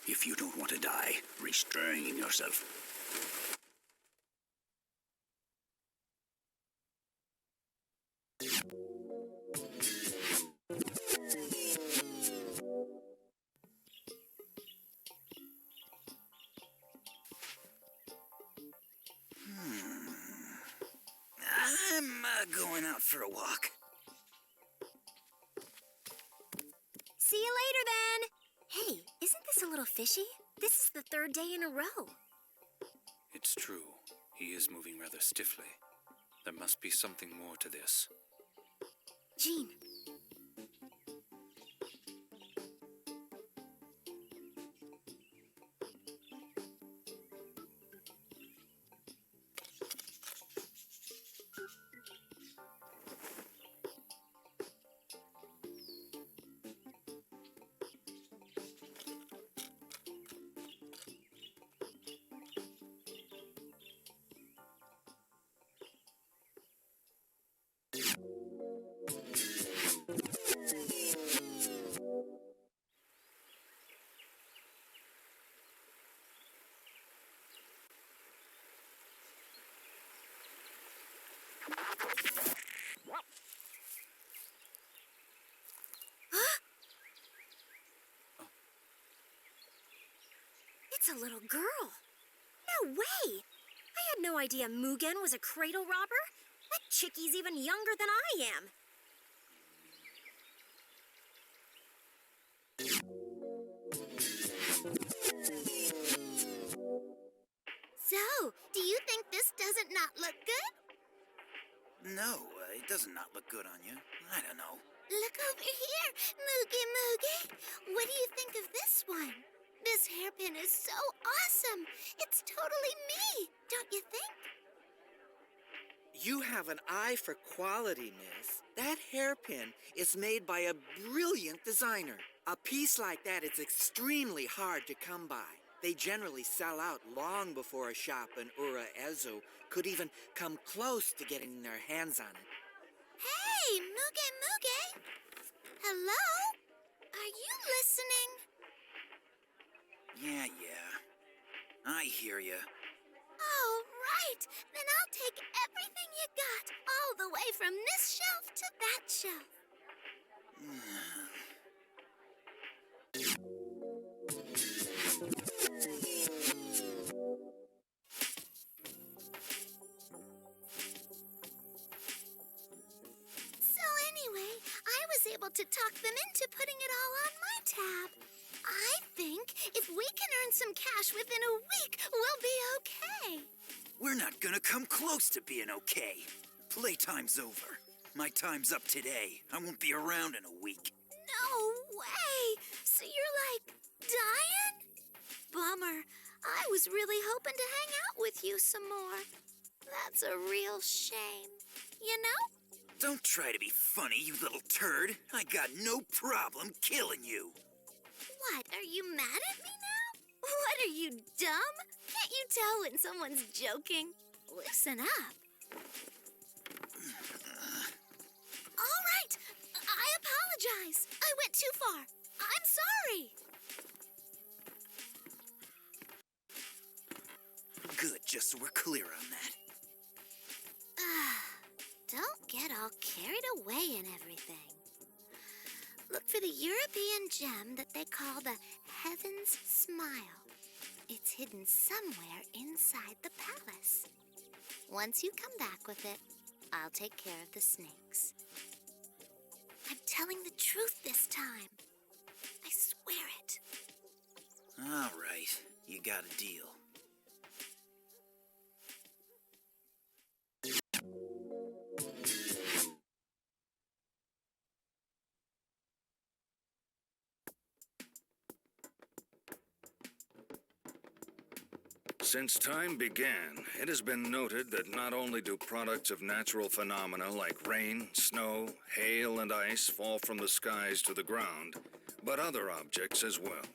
If you don't want to die, restrain yourself. I'm going out for a walk. See you later, then. Hey, isn't this a little fishy? This is the 3rd day in a row. It's true. He is moving rather stiffly. There must be something more to this. Jean. It's a little girl. No way! I had no idea Mugen was a cradle robber. That chickie's even younger than I am. So, do you think this doesn't not look good? No, it does not look good on you. I don't know. Look over here, Mugen. What do you think of this one? This hairpin is so awesome. It's totally me, don't you think? You have an eye for quality, miss. That hairpin is made by a brilliant designer. A piece like that is extremely hard to come by. They generally sell out long before a shop in Ura Ezo could even come close to getting their hands on it. Hey, Mugen. Hello? Are you listening? Yeah. I hear you. Oh, right. Then I'll take everything you got, all the way from this shelf to that shelf. to talk them into putting it all on my tab. I think if we can earn some cash within a week, we'll be okay. We're not gonna come close to being okay. Playtime's over. My time's up today. I won't be around in a week. No way! So you're like dying? Bummer. I was really hoping to hang out with you some more. That's a real shame. You know? Don't try to be funny, you little turd. I got no problem killing you. What, are you mad at me now? What, are you dumb? Can't you tell when someone's joking? Listen up. All right, I apologize. I went too far. I'm sorry. Good, just so we're clear on that. Don't get all carried away and everything. Look for the European gem that they call the Heaven's Smile. It's hidden somewhere inside the palace. Once you come back with it, I'll take care of the snakes. I'm telling the truth this time. I swear it. All right, you got a deal. Since time began, it has been noted that not only do products of natural phenomena like rain, snow, hail, and ice fall from the skies to the ground, but other objects as well.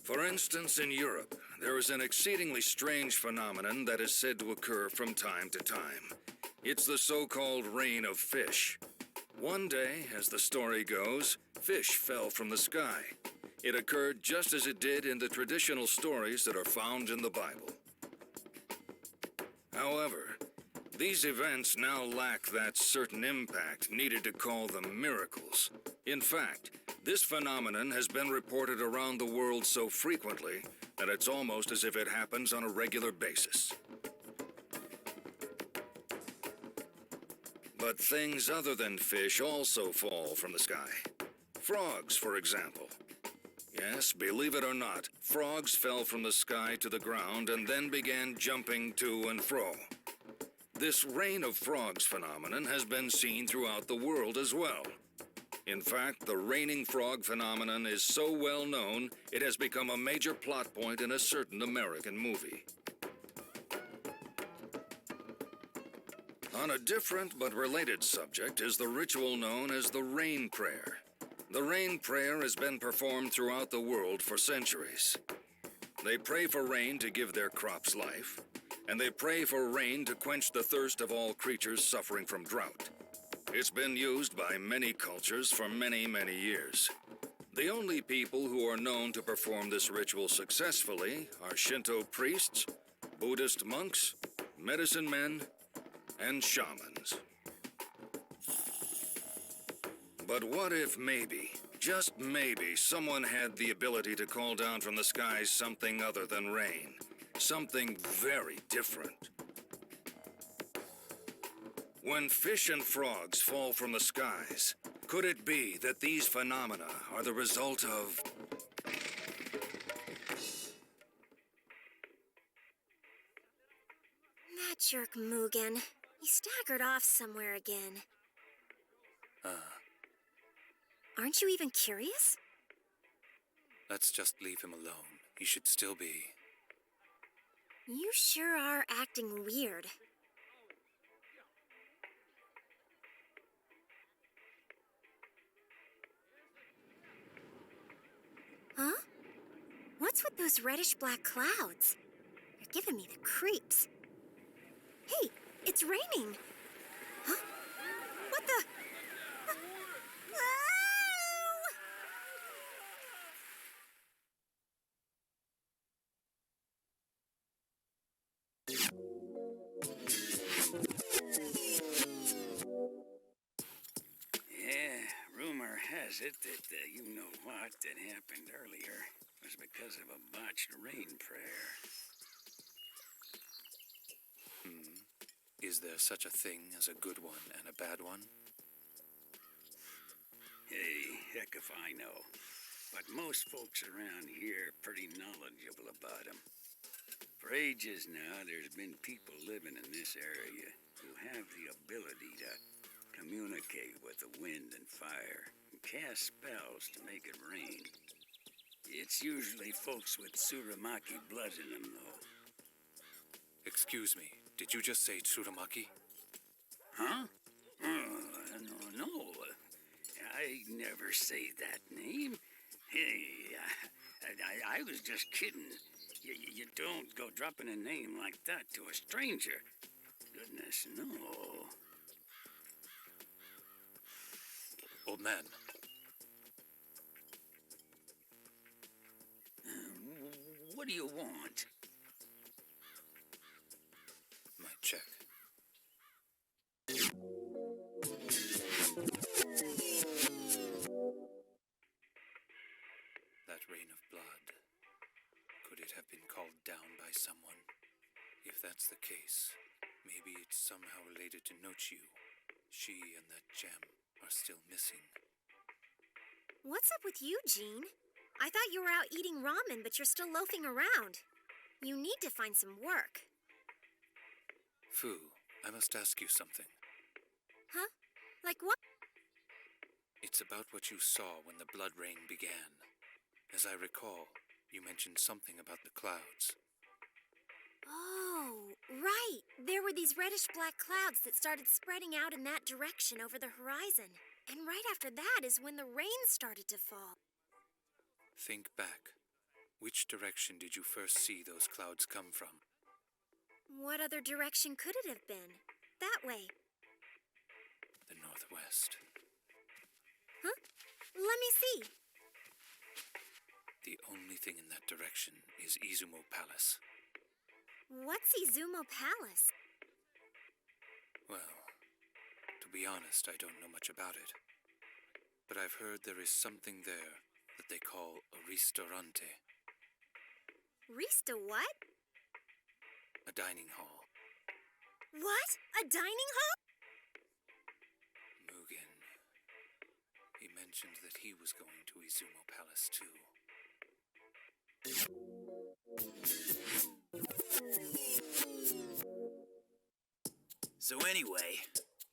For instance, in Europe, there is an exceedingly strange phenomenon that is said to occur from time to time. It's the so-called rain of fish. One day, as the story goes, fish fell from the sky. It occurred just as it did in the traditional stories that are found in the Bible. However, these events now lack that certain impact needed to call them miracles. In fact, this phenomenon has been reported around the world so frequently that it's almost as if it happens on a regular basis. But things other than fish also fall from the sky. Frogs, for example. Yes, believe it or not, frogs fell from the sky to the ground and then began jumping to and fro. This rain of frogs phenomenon has been seen throughout the world as well. In fact, the raining frog phenomenon is so well known, it has become a major plot point in a certain American movie. On a different but related subject is the ritual known as the rain prayer. The rain prayer has been performed throughout the world for centuries. They pray for rain to give their crops life, and they pray for rain to quench the thirst of all creatures suffering from drought. It's been used by many cultures for many, many years. The only people who are known to perform this ritual successfully are Shinto priests, Buddhist monks, medicine men, and shamans. But what if maybe, just maybe, someone had the ability to call down from the skies something other than rain? Something very different. When fish and frogs fall from the skies, could it be that these phenomena are the result of... That jerk Mugen. He staggered off somewhere again. Aren't you even curious? Let's just leave him alone. He should still be... You sure are acting weird. Huh? What's with those reddish-black clouds? They're giving me the creeps. Hey, it's raining. Huh? What the... Yeah, rumor has it that you-know-what that happened earlier was because of a botched rain prayer. Is there such a thing as a good one and a bad one? Hey, heck if I know. But most folks around here are pretty knowledgeable about them. For ages now, there's been people living in this area who have the ability to communicate with the wind and fire and cast spells to make it rain. It's usually folks with Tsuramaki blood in them, though. Excuse me, did you just say Tsuramaki? Huh? No. I never say that name. Hey, I was just kidding. You don't go dropping a name like that to a stranger. Goodness, no. Old man. What do you want? My check. That rain of blood. Could it have been called down by someone? If that's the case, maybe it's somehow related to Nochiu. She and that gem are still missing. What's up with you, Jean? I thought you were out eating ramen, but you're still loafing around. You need to find some work. Fu, I must ask you something. Huh? Like what? It's about what you saw when the blood rain began. As I recall, you mentioned something about the clouds. Oh, right. There were these reddish-black clouds that started spreading out in that direction over the horizon. And right after that is when the rain started to fall. Think back. Which direction did you first see those clouds come from? What other direction could it have been? That way. The northwest. Huh? Let me see. The only thing in that direction is Izumo Palace. What's Izumo Palace? Well, to be honest, I don't know much about it. But I've heard there is something there that they call a ristorante. Rista what? A dining hall. What? A dining hall? Mugen. He mentioned that he was going to Izumo Palace too. So anyway,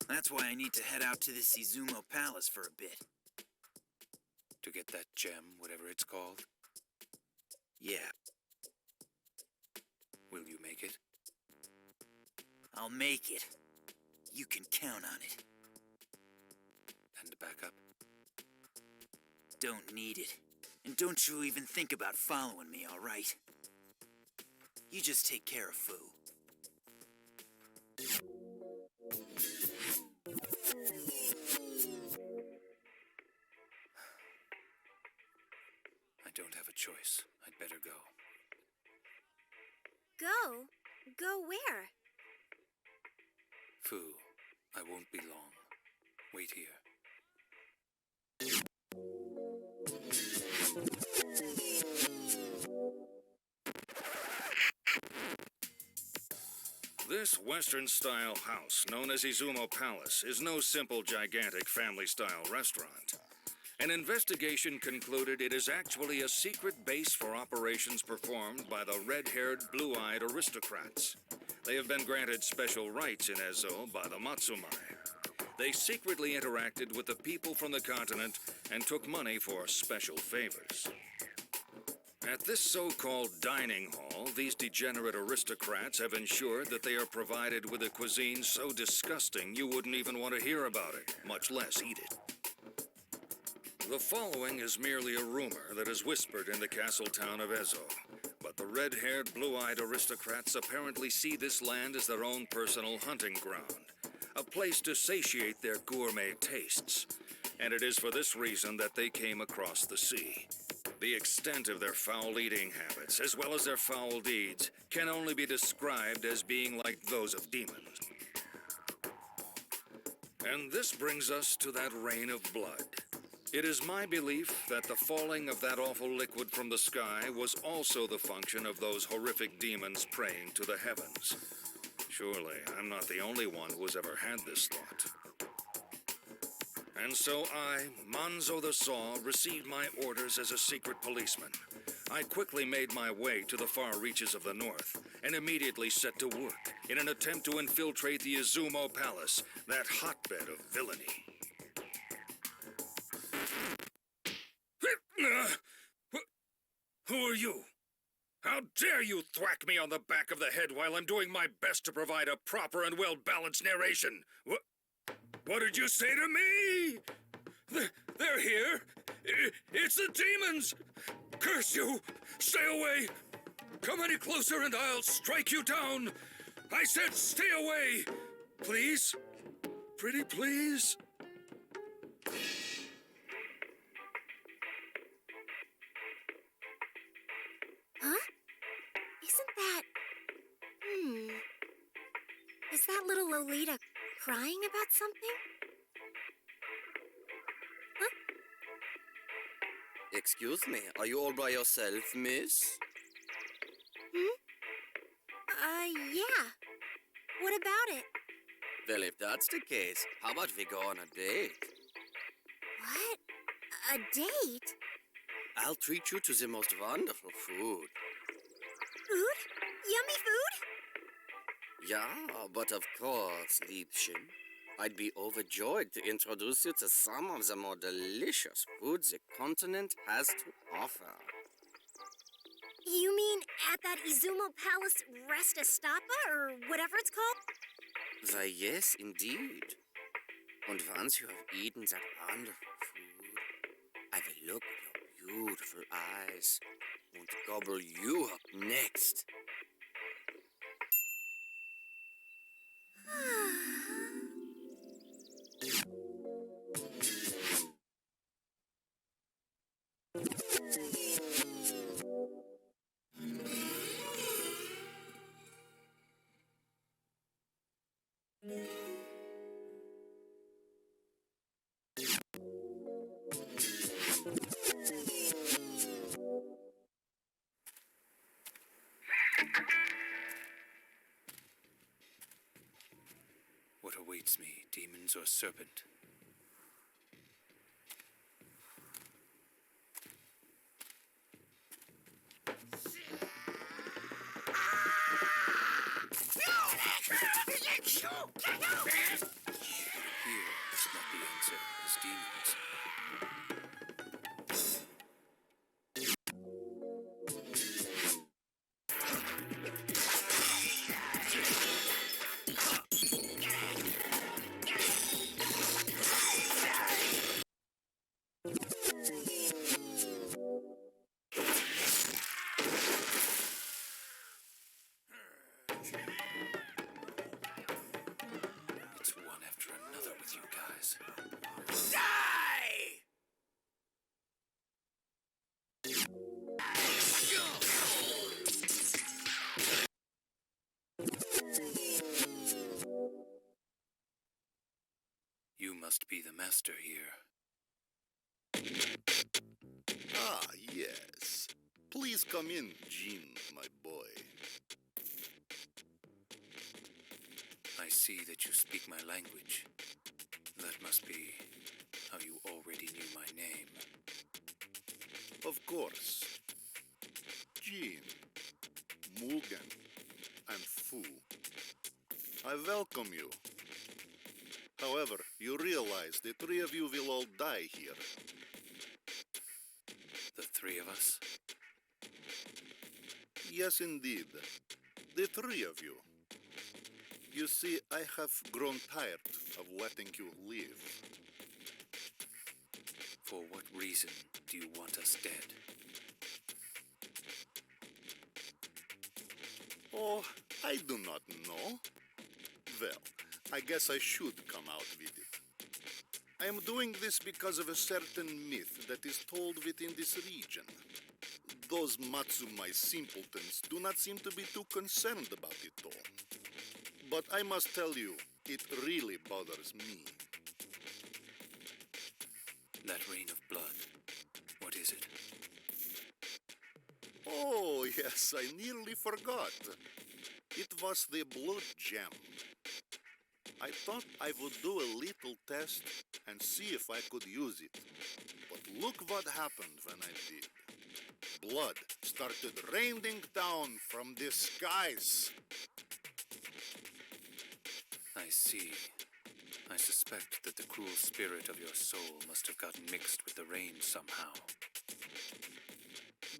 that's why I need to head out to this Izumo Palace for a bit. To get that gem, whatever it's called? Yeah. Will you make it? I'll make it. You can count on it. And backup? Don't need it. And don't you even think about following me, all right? You just take care of Fu. I don't have a choice. I'd better go. Go? Go where? Fu, I won't be long. Wait here. This Western-style house, known as Izumo Palace, is no simple, gigantic, family-style restaurant. An investigation concluded it is actually a secret base for operations performed by the red-haired, blue-eyed aristocrats. They have been granted special rights in Ezo by the Matsumai. They secretly interacted with the people from the continent and took money for special favors. At this so-called dining hall, these degenerate aristocrats have ensured that they are provided with a cuisine so disgusting you wouldn't even want to hear about it, much less eat it. The following is merely a rumor that is whispered in the castle town of Ezo, but the red-haired, blue-eyed aristocrats apparently see this land as their own personal hunting ground, a place to satiate their gourmet tastes, and it is for this reason that they came across the sea. The extent of their foul eating habits, as well as their foul deeds, can only be described as being like those of demons. And this brings us to that rain of blood. It is my belief that the falling of that awful liquid from the sky was also the function of those horrific demons praying to the heavens. Surely, I'm not the only one who has ever had this thought. And so I, Manzo the Saw, received my orders as a secret policeman. I quickly made my way to the far reaches of the north and immediately set to work in an attempt to infiltrate the Izumo Palace, that hotbed of villainy. Who are you? How dare you thwack me on the back of the head while I'm doing my best to provide a proper and well-balanced narration? What did you say to me? They're here. It's the demons. Curse you. Stay away. Come any closer and I'll strike you down. I said stay away. Please? Pretty please? Huh? Isn't that... Is that little Lolita crying about something? Huh? Excuse me, are you all by yourself, miss? Yeah. What about it? Well, if that's the case, how about we go on a date? What? A date? I'll treat you to the most wonderful food. Food? Yummy food? Yeah, but of course, Liebchen, I'd be overjoyed to introduce you to some of the more delicious foods the continent has to offer. You mean at that Izumo Palace Rest Estapa, or whatever it's called? Why, yes, indeed. And once you have eaten that wonderful food, I will look at your beautiful eyes and gobble you up next. What awaits me, demons or serpent? Here is not the answer, as demons. It's one after another with you guys. Die! You must be the master here. Ah, yes. Please come in, Jean, my boy. I see that you speak my language. That must be how you already knew my name. Of course. Jean, Mugen, and Fu. I welcome you. However, you realize the three of you will all die here. The three of us? Yes, indeed. The three of you. You see, I have grown tired of letting you live. For what reason do you want us dead? Oh, I do not know. Well, I guess I should come out with it. I am doing this because of a certain myth that is told within this region. Those Matsumai simpletons do not seem to be too concerned about it all. But I must tell you, it really bothers me. That rain of blood. What is it? Oh, yes, I nearly forgot. It was the blood gem. I thought I would do a little test and see if I could use it. But look what happened when I did. Blood started raining down from the skies. I see. I suspect that the cruel spirit of your soul must have gotten mixed with the rain somehow.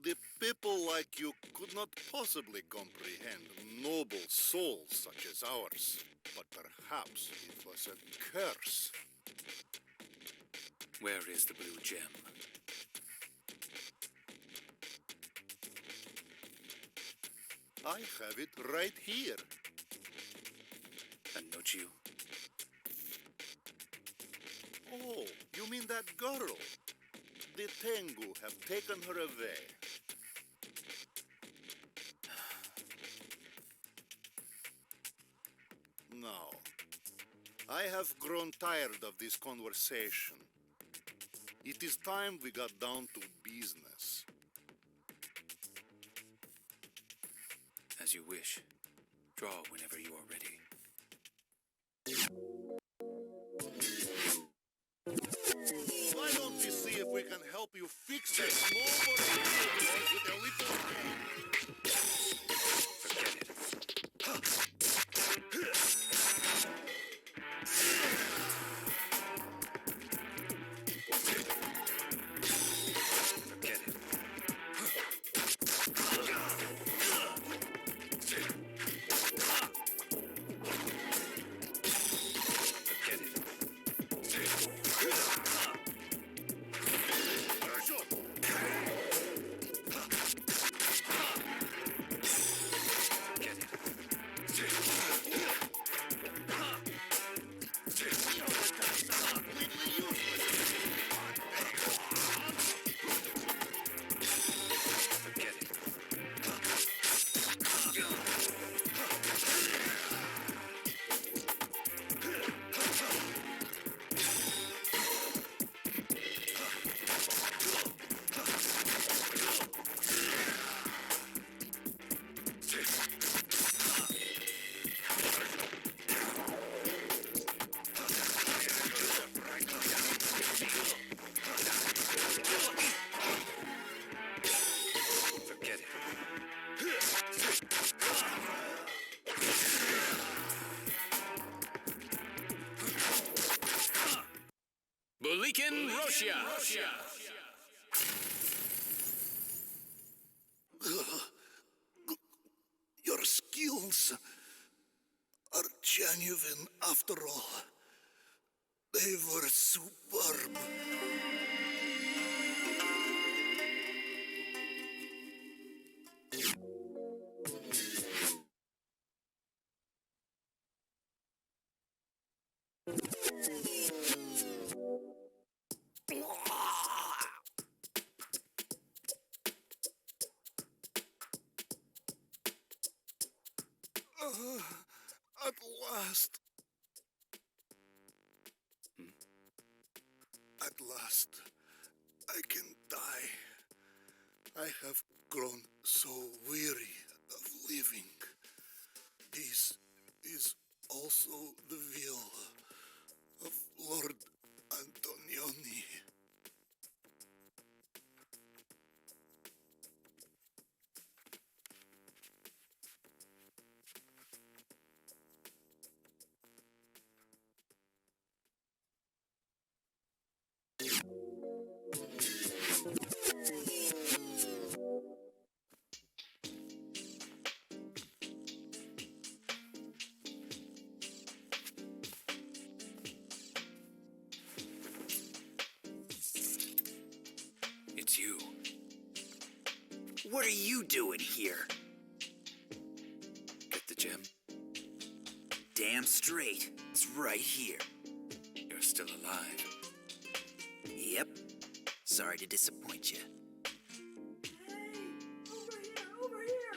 The people like you could not possibly comprehend noble souls such as ours. But perhaps it was a curse. Where is the blue gem? I have it right here. And Nochiu? Oh, you mean that girl? The Tengu have taken her away. Now, I have grown tired of this conversation. It is time we got down to business. As you wish. Draw whenever you are ready. Why don't we see if we can help you fix that small volcano with a little game? Forget it. Bulikin Roshia! Your skills are genuine after all. They were superb. At last. At last, I can die. I have grown so weary of living. This is also the will of Lord Antonioni. It's you. What are you doing here? Get the gem? Damn straight. It's right here. You're still alive. Yep. Sorry to disappoint you. Over here!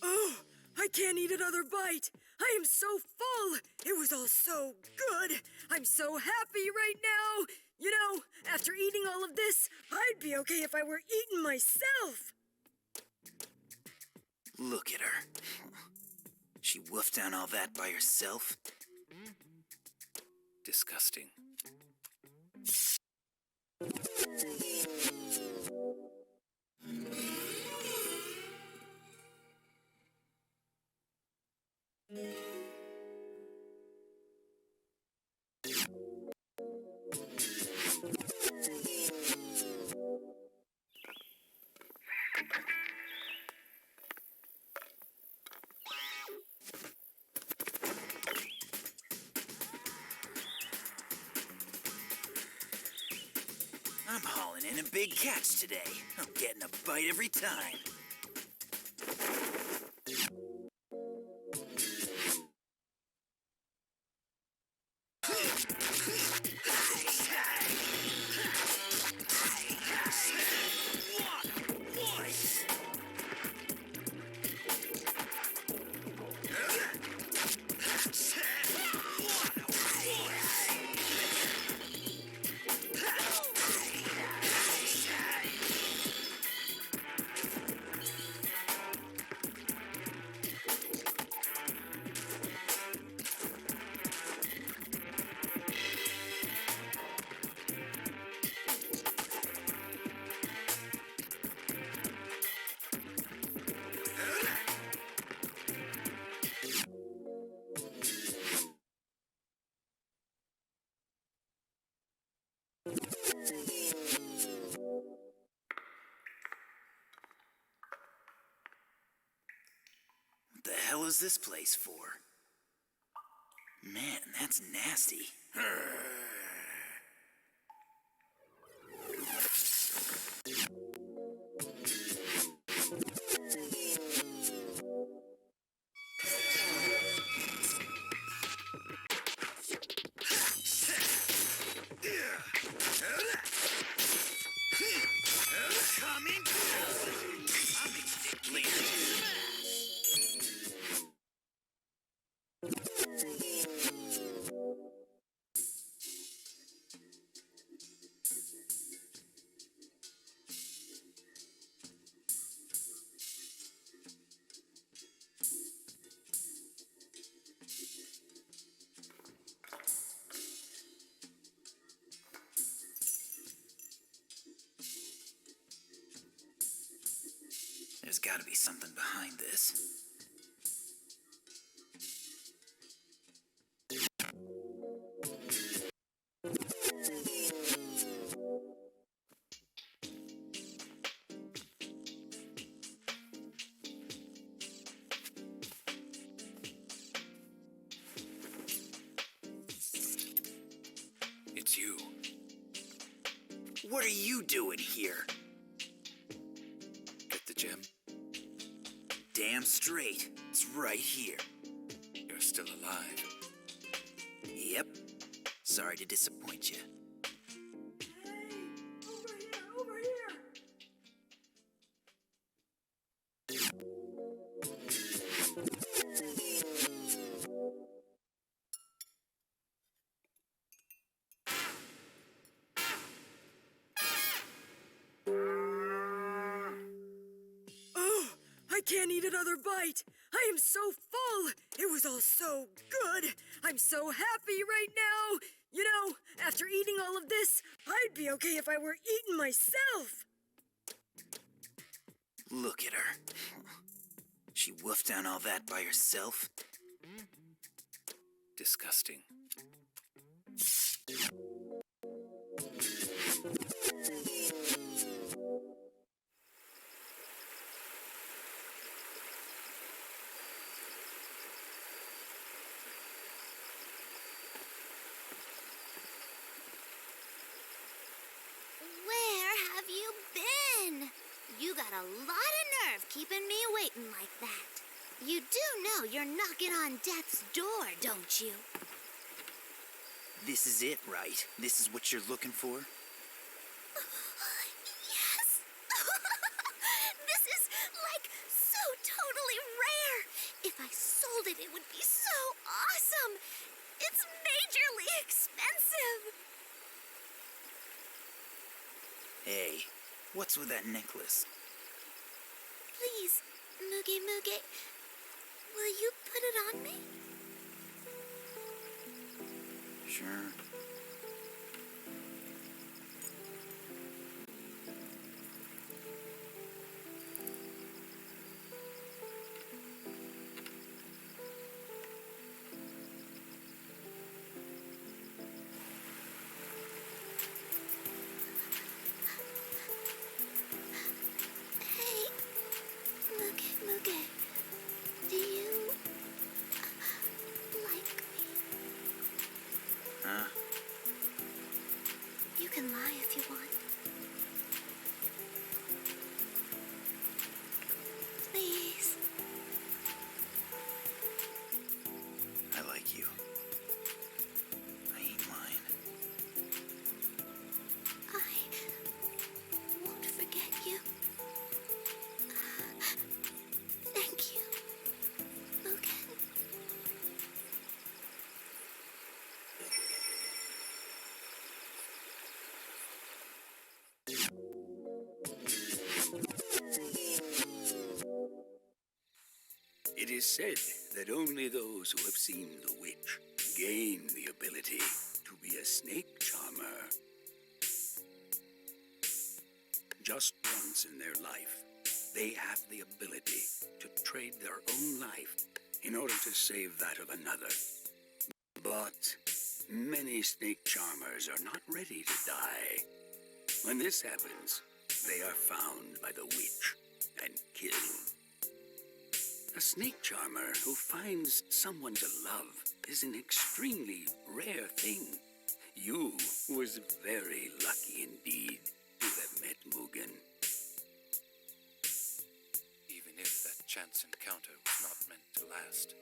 Oh, I can't eat another bite. I am so full. It was all so good. I'm so happy right now. You know, after eating all of this, I'd be okay if I were eating myself. Look at her. She wolfed down all that by herself? Disgusting. I'm hauling in a big catch today. I'm getting a bite every time. What the hell is this place for? Man, that's nasty. There's gotta be something behind this. It's you. What are you doing here? Get the gem? Damn straight. It's right here. You're still alive. Yep. Sorry to disappoint you. Over here. Oh, I can't eat another bite. I am so full. It was all so good. I'm so happy right now. You know, after eating all of this, I'd be okay if I were eating myself. Look at her. She wolfed down all that by herself? Disgusting. Where have you been? You got a lot of nerve keeping me waiting like that. You do know you're knocking on death's door, don't you? This is it, right? This is what you're looking for? Yes! This is, like, so totally rare. If I I sold it, it would be so awesome. It's majorly expensive. Hey, what's with that necklace? Please, Muge Muge, will you put it on me? Sure. Hey, Muge Muge, do you like me? Huh? You can lie if you want. Please. I like you. I ain't lying. I won't forget you. Thank you, Mugen. It is said that only those who have seen the witch gain the ability to be a snake charmer. Just once in their life, they have the ability to trade their own life in order to save that of another. But many snake charmers are not ready to die. When this happens, they are found by the witch and killed. A snake charmer who finds someone to love is an extremely rare thing. You was very lucky indeed to have met Mugen. Even if that chance encounter was not meant to last.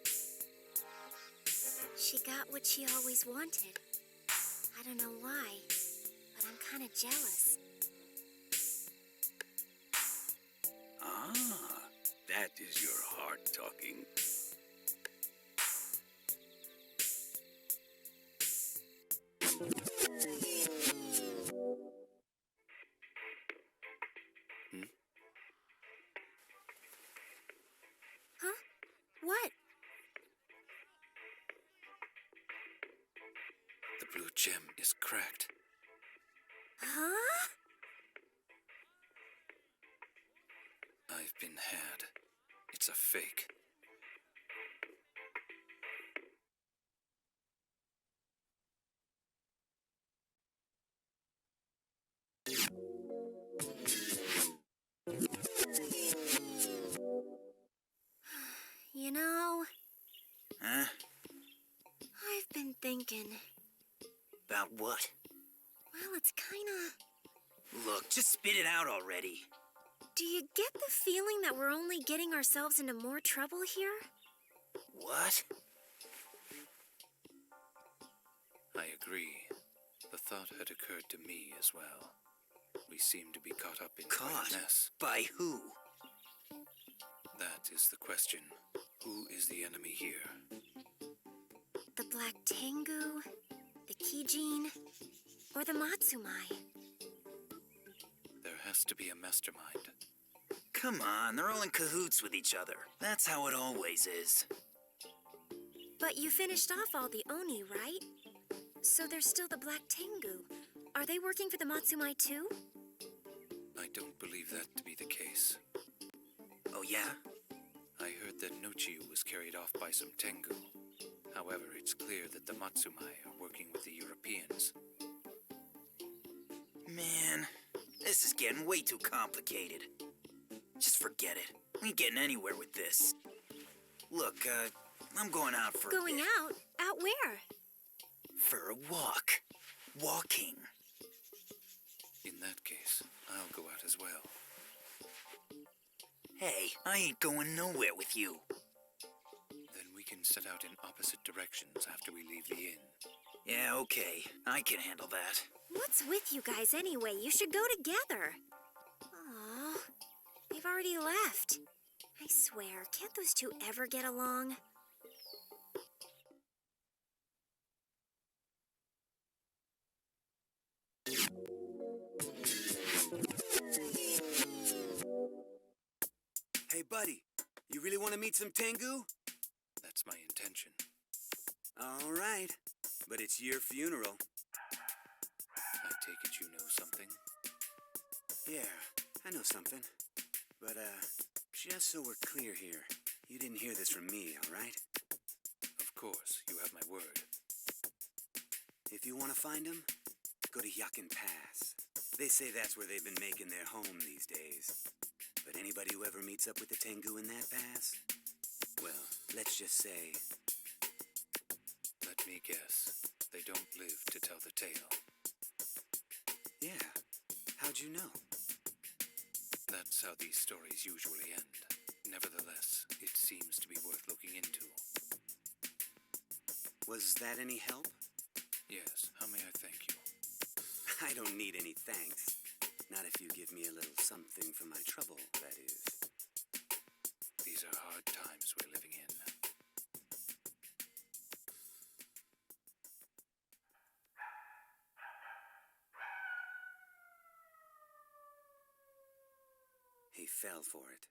She got what she always wanted. I don't know why, but I'm kind of jealous. Ah, that is your heart talking. Huh? What? The blue gem is cracked. Huh? I've been had. It's a fake. You know, Huh? I've been thinking. About what? Well, it's kinda... Look, just spit it out already. Do you get the feeling that we're only getting ourselves into more trouble here? What? I agree. The thought had occurred to me as well. We seem to be caught up in quite a mess. By who? That is the question. Who is the enemy here? The Black Tengu, the Kijin, or the Matsumai? There has to be a mastermind. Come on, they're all in cahoots with each other. That's how it always is. But you finished off all the Oni, right? So there's still the Black Tengu. Are they working for the Matsumai too? I don't believe that to be the case. Oh, yeah? I heard that Nochiu was carried off by some Tengu. However, it's clear that the Matsumai are working with the Europeans. Man, this is getting way too complicated. Just forget it. We ain't getting anywhere with this. Look, I'm going out for Going a bit. out? Out where? For a walk. Walking. In that case, I'll go out as well. Hey, I ain't going nowhere with you. Then we can set out in opposite directions after we leave the inn. Yeah, okay. I can handle that. What's with you guys anyway? You should go together. Aw, they've already left. I swear, can't those two ever get along? Hey, buddy, you really want to meet some Tengu? That's my intention. All right, but it's your funeral. I take it you know something? Yeah, I know something. But, just so we're clear here, you didn't hear this from me, all right? Of course, you have my word. If you want to find him, go to Yakin Pass. They say that's where they've been making their home these days. But anybody who ever meets up with the Tengu in that pass, well, let's just say... Let me guess. They don't live to tell the tale. Yeah. How'd you know? That's how these stories usually end. Nevertheless, it seems to be worth looking into. Was that any help? Yes. How may I thank you? I don't need any thanks. Not if you give me a little something for my trouble, that is. These are hard times we're living in. He fell for it.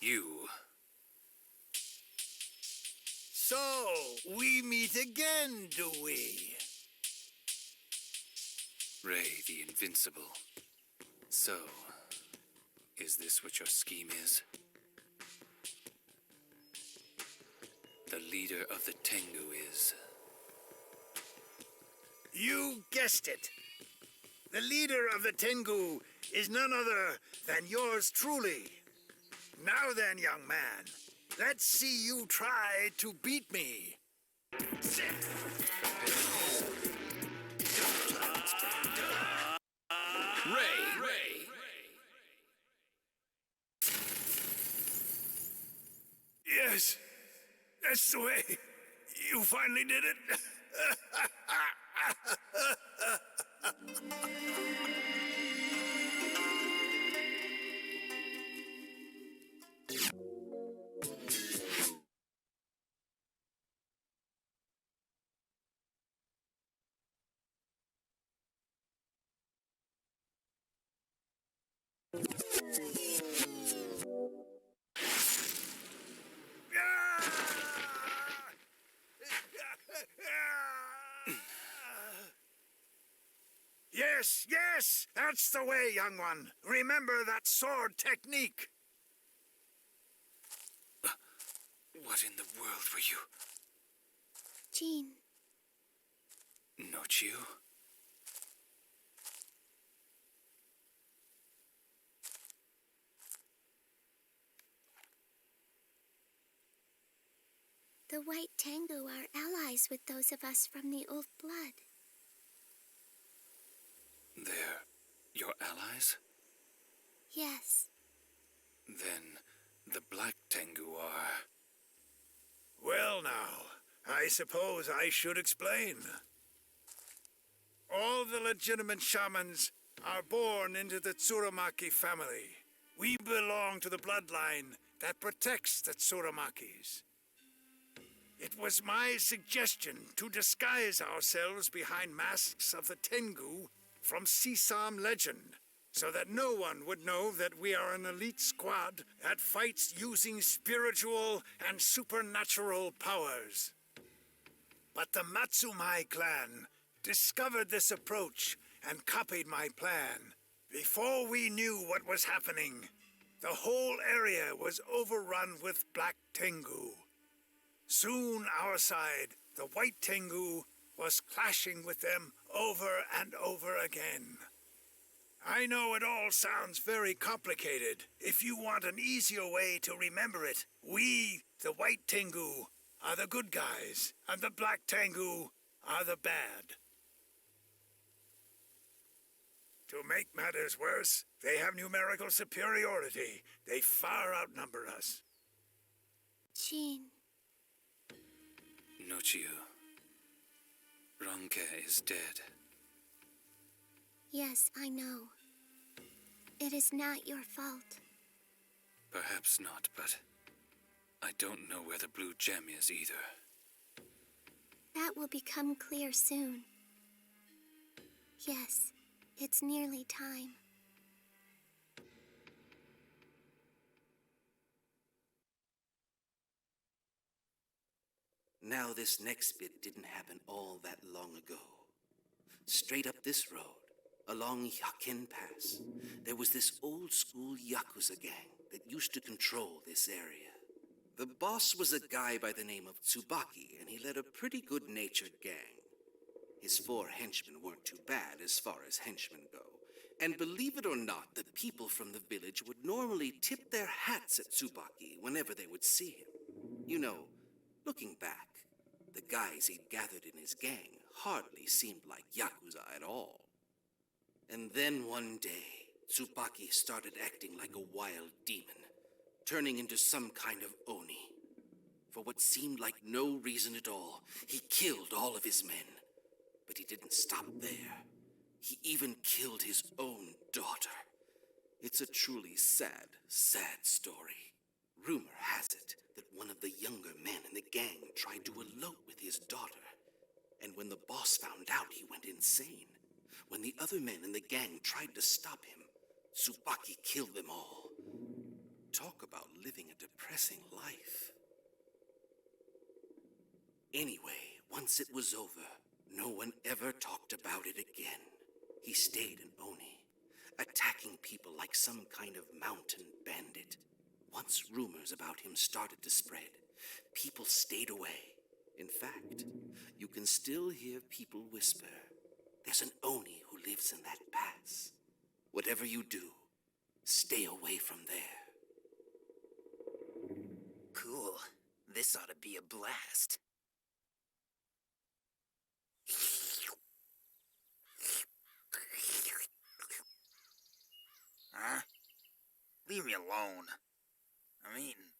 You. So, we meet again, do we? Ray the Invincible. So, is this what your scheme is? The leader of the Tengu is... You guessed it. The leader of the Tengu is none other than yours truly. Now then, young man, let's see you try to beat me. Ray! Yes, that's the way. You finally did it. Yes, yes, that's the way, young one. Remember that sword technique. What in the world were you? Jean. Nochiu? The White Tengu are allies with those of us from the Old Blood. They're your allies? Yes. Then the Black Tengu are... Well now, I suppose I should explain. All the legitimate shamans are born into the Tsuramaki family. We belong to the bloodline that protects the Tsuраmakis. It was my suggestion to disguise ourselves behind masks of the Tengu from Sesam legend, so that no one would know that we are an elite squad that fights using spiritual and supernatural powers. But the Matsumai clan discovered this approach and copied my plan. Before we knew what was happening, the whole area was overrun with Black Tengu. Soon our side, the White Tengu, was clashing with them over and over again. I know it all sounds very complicated. If you want an easier way to remember it, we, the White Tengu, are the good guys, and the Black Tengu are the bad. To make matters worse, they have numerical superiority. They far outnumber us. Jean. Nochiu. Ronke is dead. Yes, I know. It is not your fault. Perhaps not, but I don't know where the blue gem is either. That will become clear soon. Yes, it's nearly time. Now, this next bit didn't happen all that long ago. Straight up this road, along Yakin Pass, there was this old-school Yakuza gang that used to control this area. The boss was a guy by the name of Tsubaki, and he led a pretty good-natured gang. His 4 henchmen weren't too bad as far as henchmen go. And believe it or not, the people from the village would normally tip their hats at Tsubaki whenever they would see him. You know, looking back, the guys he'd gathered in his gang hardly seemed like Yakuza at all. And then one day, Tsubaki started acting like a wild demon, turning into some kind of Oni. For what seemed like no reason at all, he killed all of his men. But he didn't stop there. He even killed his own daughter. It's a truly sad, sad story. Rumor has it that one of the younger men in the gang tried to elope with his daughter. And when the boss found out, he went insane. When the other men in the gang tried to stop him, Tsubaki killed them all. Talk about living a depressing life. Anyway, once it was over, no one ever talked about it again. He stayed an Oni, attacking people like some kind of mountain bandit. Once rumors about him started to spread, people stayed away. In fact, you can still hear people whisper, "There's an Oni who lives in that pass." Whatever you do, stay away from there. Cool. This ought to be a blast. Huh? Leave me alone. I'm eating.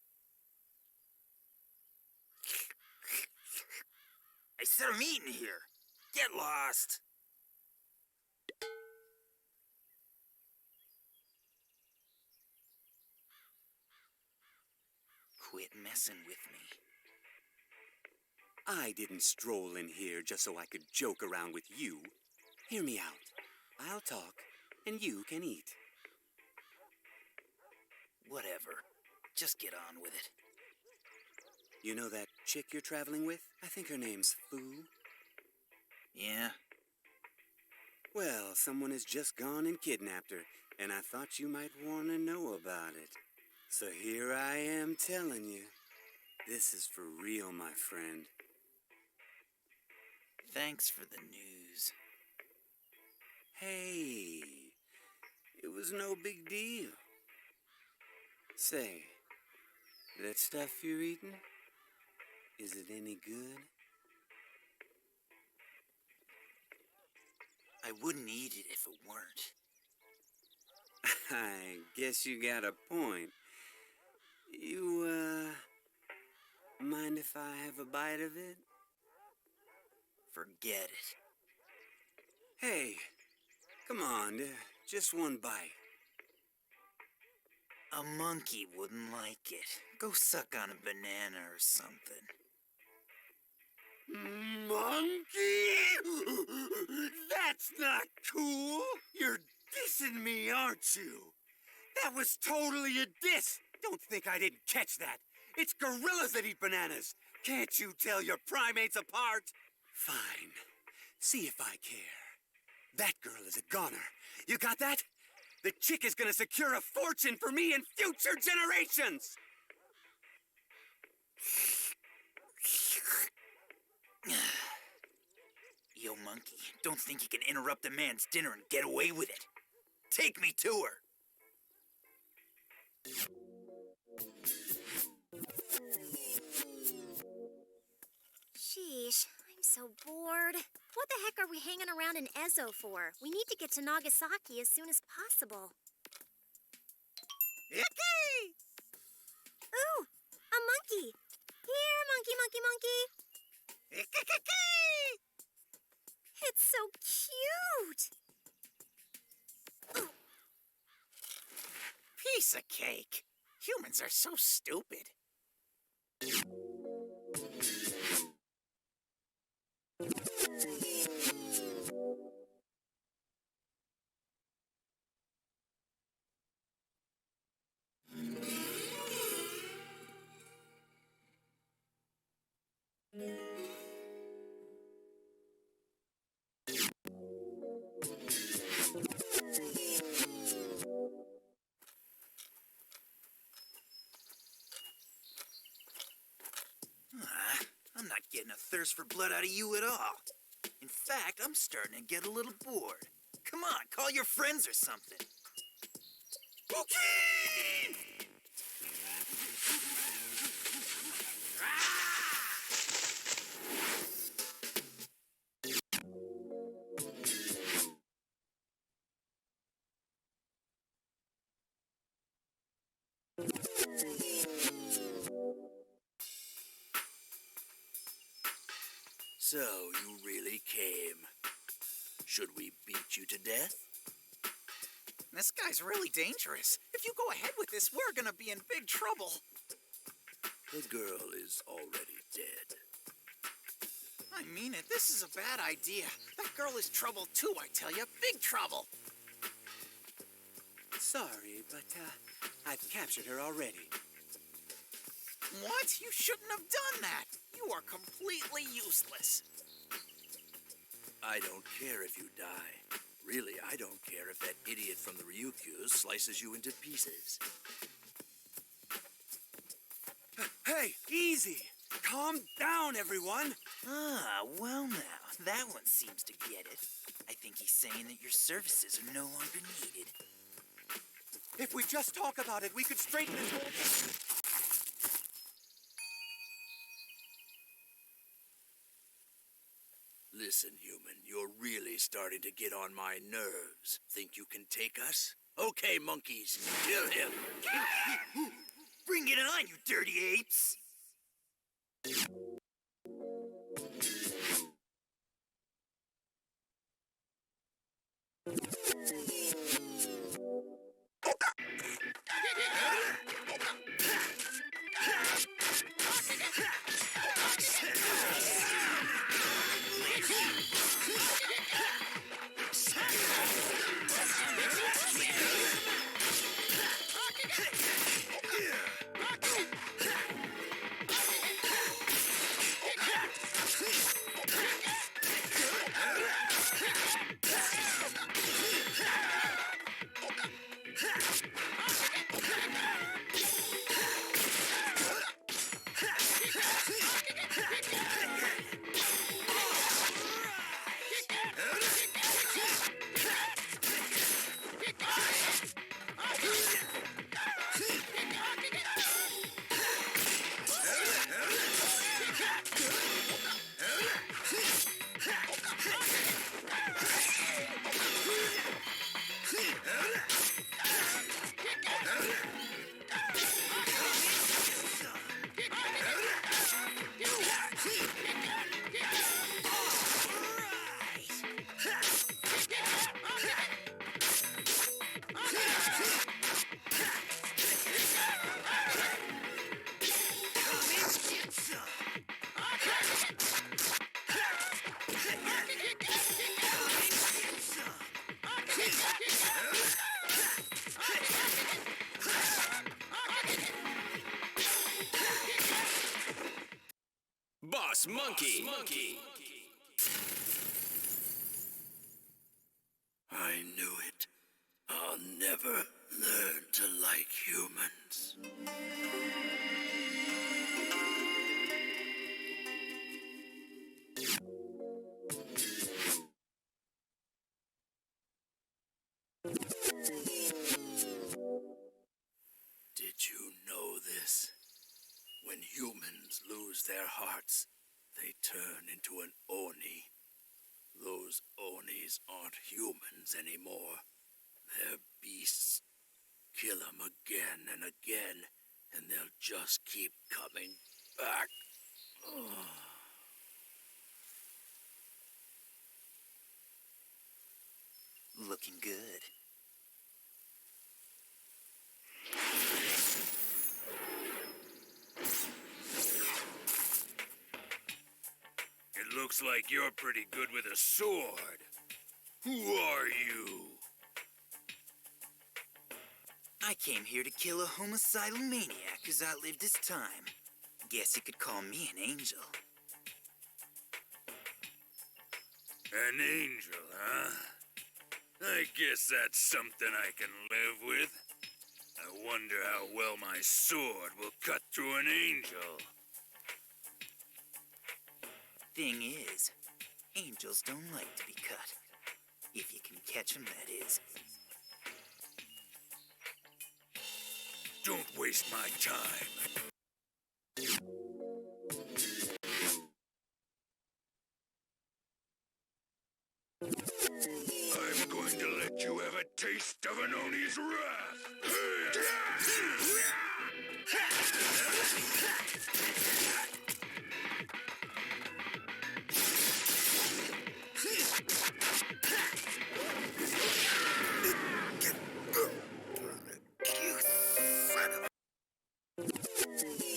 I said I'm eating here. Get lost. Quit messing with me. I didn't stroll in here just so I could joke around with you. Hear me out. I'll talk, and you can eat. Whatever. Just get on with it. You know that chick you're traveling with? I think her name's Fu. Yeah? Well, someone has just gone and kidnapped her, and I thought you might want to know about it. So here I am telling you. This is for real, my friend. Thanks for the news. Hey, it was no big deal. Say, that stuff you're eating, is it any good? I wouldn't eat it if it weren't. I guess you got a point. You, mind if I have a bite of it? Forget it. Hey, come on, just one bite. A monkey wouldn't like it. Go suck on a banana or something. Monkey? That's not cool. You're dissing me, aren't you? That was totally a diss. Don't think I didn't catch that. It's gorillas that eat bananas. Can't you tell your primates apart? Fine. See if I care. That girl is a goner. You got that? The chick is gonna secure a fortune for me and future generations! Yo, monkey, don't think you can interrupt a man's dinner and get away with it. Take me to her. Sheesh, I'm so bored. What the heck are we hanging around in Ezo for? We need to get to Nagasaki as soon as possible. Yippee! Ooh, a monkey. Here, monkey, monkey, monkey. It's so cute. Piece of cake. Humans are so stupid. I'm not getting a thirst for blood out of you at all. In fact, I'm starting to get a little bored. Come on, call your friends or something. Okay! So, you really came. Should we beat you to death? This guy's really dangerous. If you go ahead with this, we're gonna be in big trouble. The girl is already dead. I mean it. This is a bad idea. That girl is trouble too, I tell you. Big trouble. Sorry, but, I've captured her already. What? You shouldn't have done that. You are completely useless. I don't care if you die. Really, I don't care if that idiot from the Ryukyus slices you into pieces. Hey, easy! Calm down, everyone! Ah, well now, that one seems to get it. I think he's saying that your services are no longer needed. If we just talk about it, we could straighten this whole thing. Listen, human, you're really starting to get on my nerves. Think you can take us? Okay, monkeys, kill him! Bring it on, you dirty apes! Boss Monkey! I knew it. I'll never learn to like humans. lose their hearts, they turn into an Oni. Those Onis aren't humans anymore. They're beasts. Kill them again and again, and they'll just keep coming back. Looking good. It looks like you're pretty good with a sword. Who are you? I came here to kill a homicidal maniac who's outlived his time. Guess you could call me an angel. An angel, huh? I guess that's something I can live with. I wonder how well my sword will cut through an angel. Thing is, angels don't like to be cut. If you can catch them, that is. Don't waste my time. I'm going to let you have a taste of an Oni's wrath.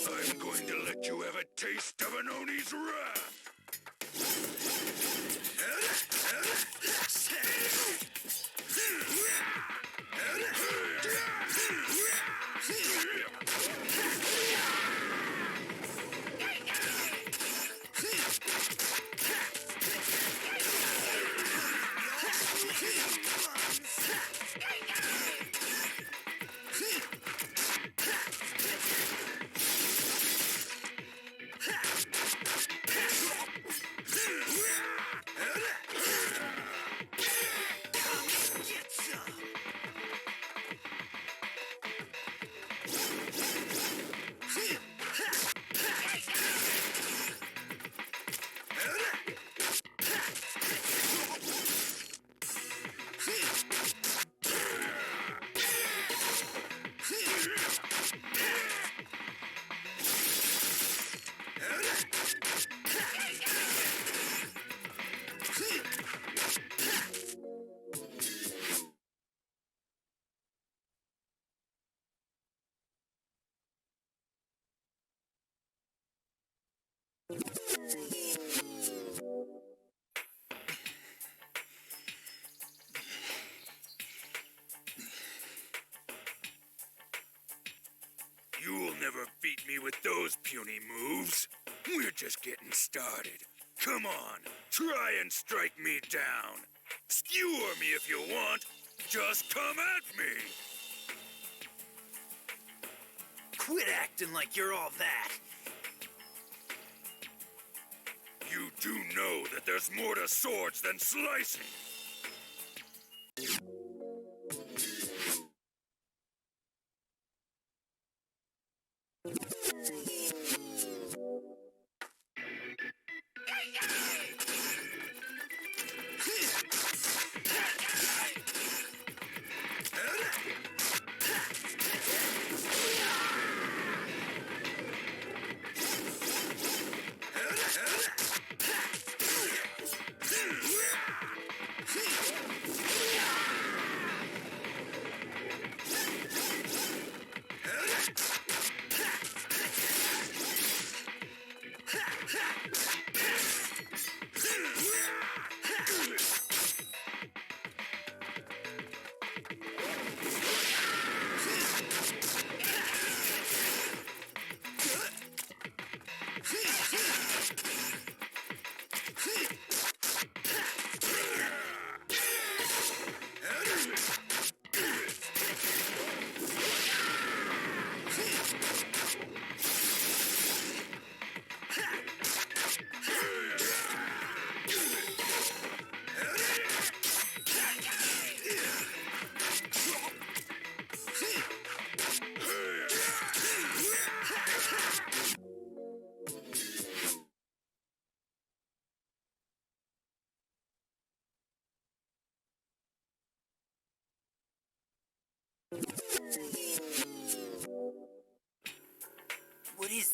I'm going to let you have a taste of an Oni's wrath. You'll never beat me with those puny moves. We're just getting started. Come on, try and strike me down. Skewer me if you want. Just come at me. Quit acting like you're all that. You do know that there's more to swords than slicing.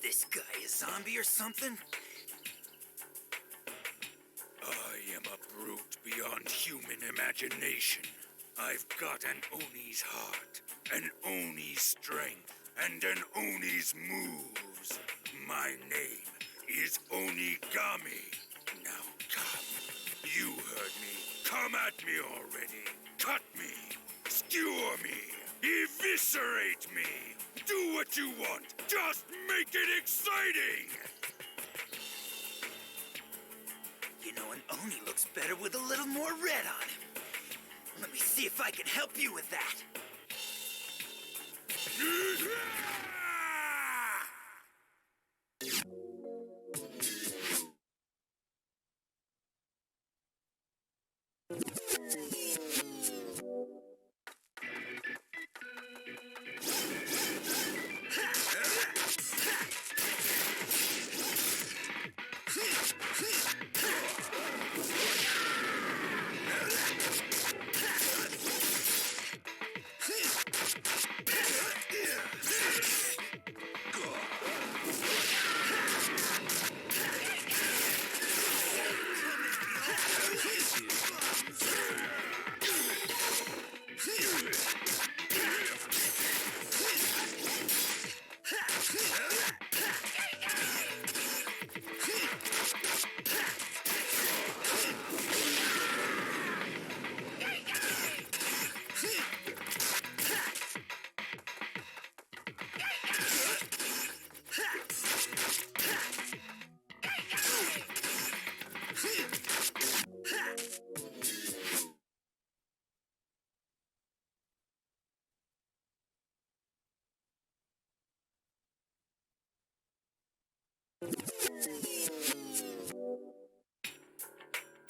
this guy, a zombie or something? I am a brute beyond human imagination. I've got an Oni's heart, an Oni's strength, and an Oni's moves. My name is Onigami. Now come. You heard me. Come at me already. Cut me. Skewer me. Eviscerate me. Do what you want. Just make it exciting. You know, an Oni looks better with a little more red on him. Let me see if I can help you with that.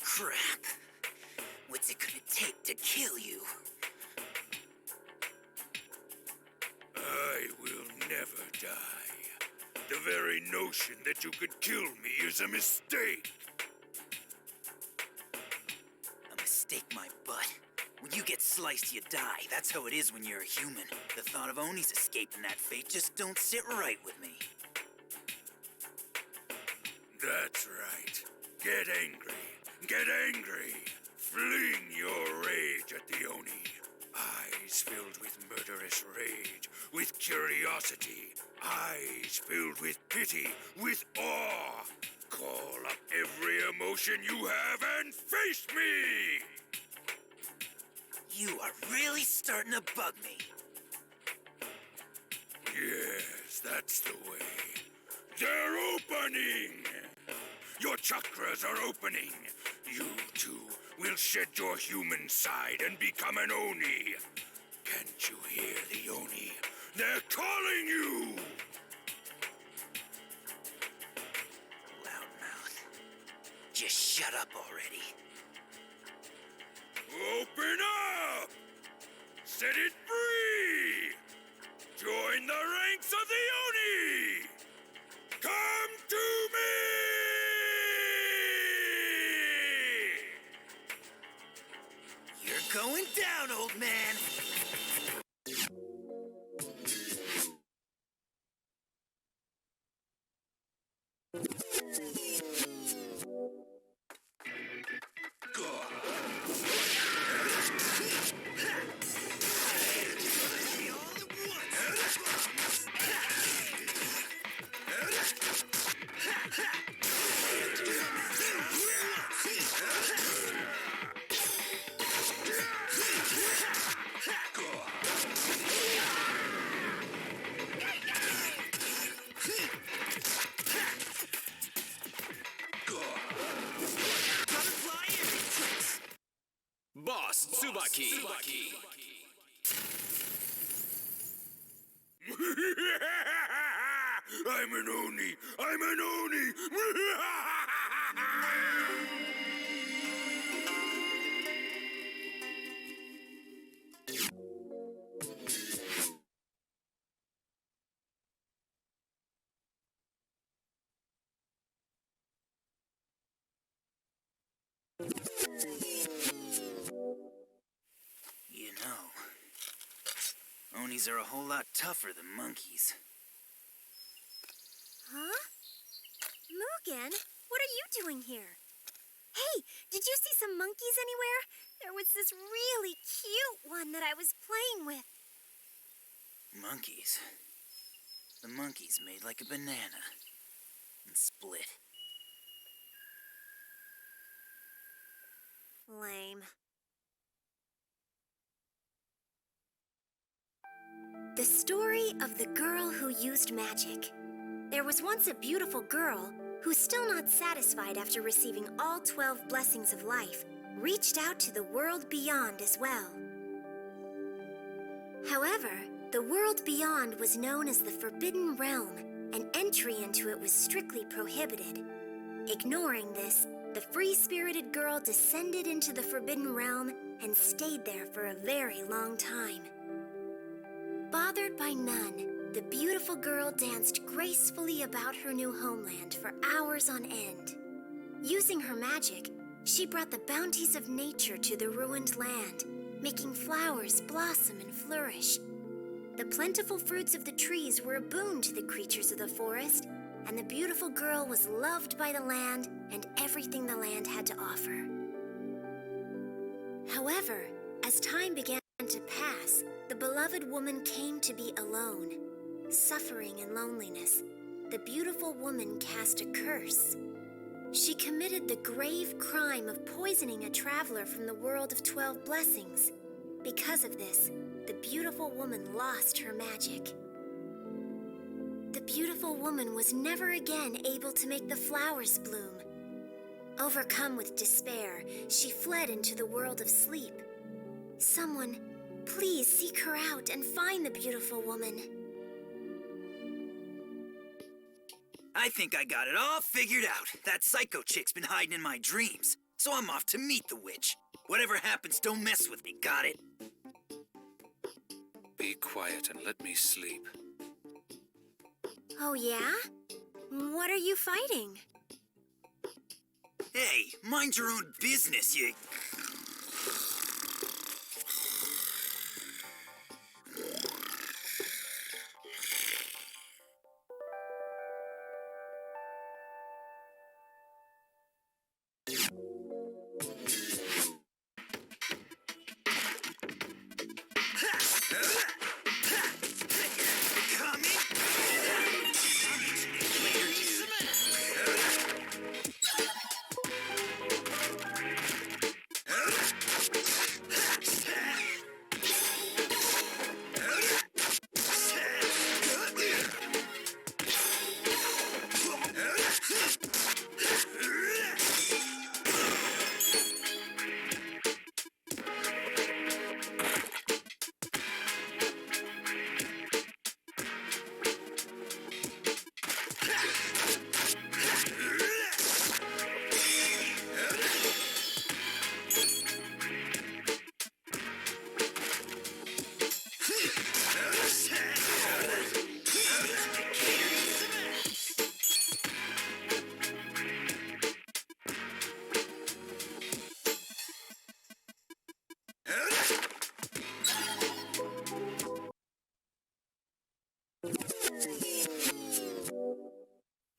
Crap. What's it gonna take to kill you? I will never die. The very notion that you could kill me is a mistake. A mistake, my butt. When you get sliced, you die. That's how it is when you're a human. The thought of Onis escaping that fate just don't sit right with me. That's right. Get angry. Get angry. Fling your rage at the Oni. Eyes filled with murderous rage, with curiosity. Eyes filled with pity, with awe. Call up every emotion you have and face me! You are really starting to bug me. Yes, that's the way. They're opening! Your chakras are opening. You too will shed your human side and become an Oni. Can't you hear the Oni? They're calling you! Loudmouth. Just shut up already. Open up! Set it free! Join the ranks of the Oni! Come to me! You're going down, old man! Boss Tsubaki. I'm an Oni! I'm an Oni! You know, Onis are a whole lot tougher than monkeys. Huh? Mugen, what are you doing here? Hey, did you see some monkeys anywhere? There was this really cute one that I was playing with. Monkeys. The monkeys made like a banana and split. Lame. The story of the girl who used magic. There was once a beautiful girl who, still not satisfied after receiving all 12 blessings of life, reached out to the world beyond as well. However, the world beyond was known as the Forbidden Realm, and entry into it was strictly prohibited. Ignoring this, the free-spirited girl descended into the Forbidden Realm and stayed there for a very long time. Bothered by none, the beautiful girl danced gracefully about her new homeland for hours on end. Using her magic, she brought the bounties of nature to the ruined land, making flowers blossom and flourish. The plentiful fruits of the trees were a boon to the creatures of the forest, and the beautiful girl was loved by the land and everything the land had to offer. However, as time began to pass, the beloved woman came to be alone. Suffering in loneliness, the beautiful woman cast a curse. She committed the grave crime of poisoning a traveler from the world of 12 blessings. Because of this, the beautiful woman lost her magic. The beautiful woman was never again able to make the flowers bloom. Overcome with despair, she fled into the world of sleep. Someone, please seek her out and find the beautiful woman. I think I got it all figured out. That psycho chick's been hiding in my dreams, so I'm off to meet the witch. Whatever happens, don't mess with me, got it? Be quiet and let me sleep. Oh, yeah? What are you fighting? Hey, mind your own business, you...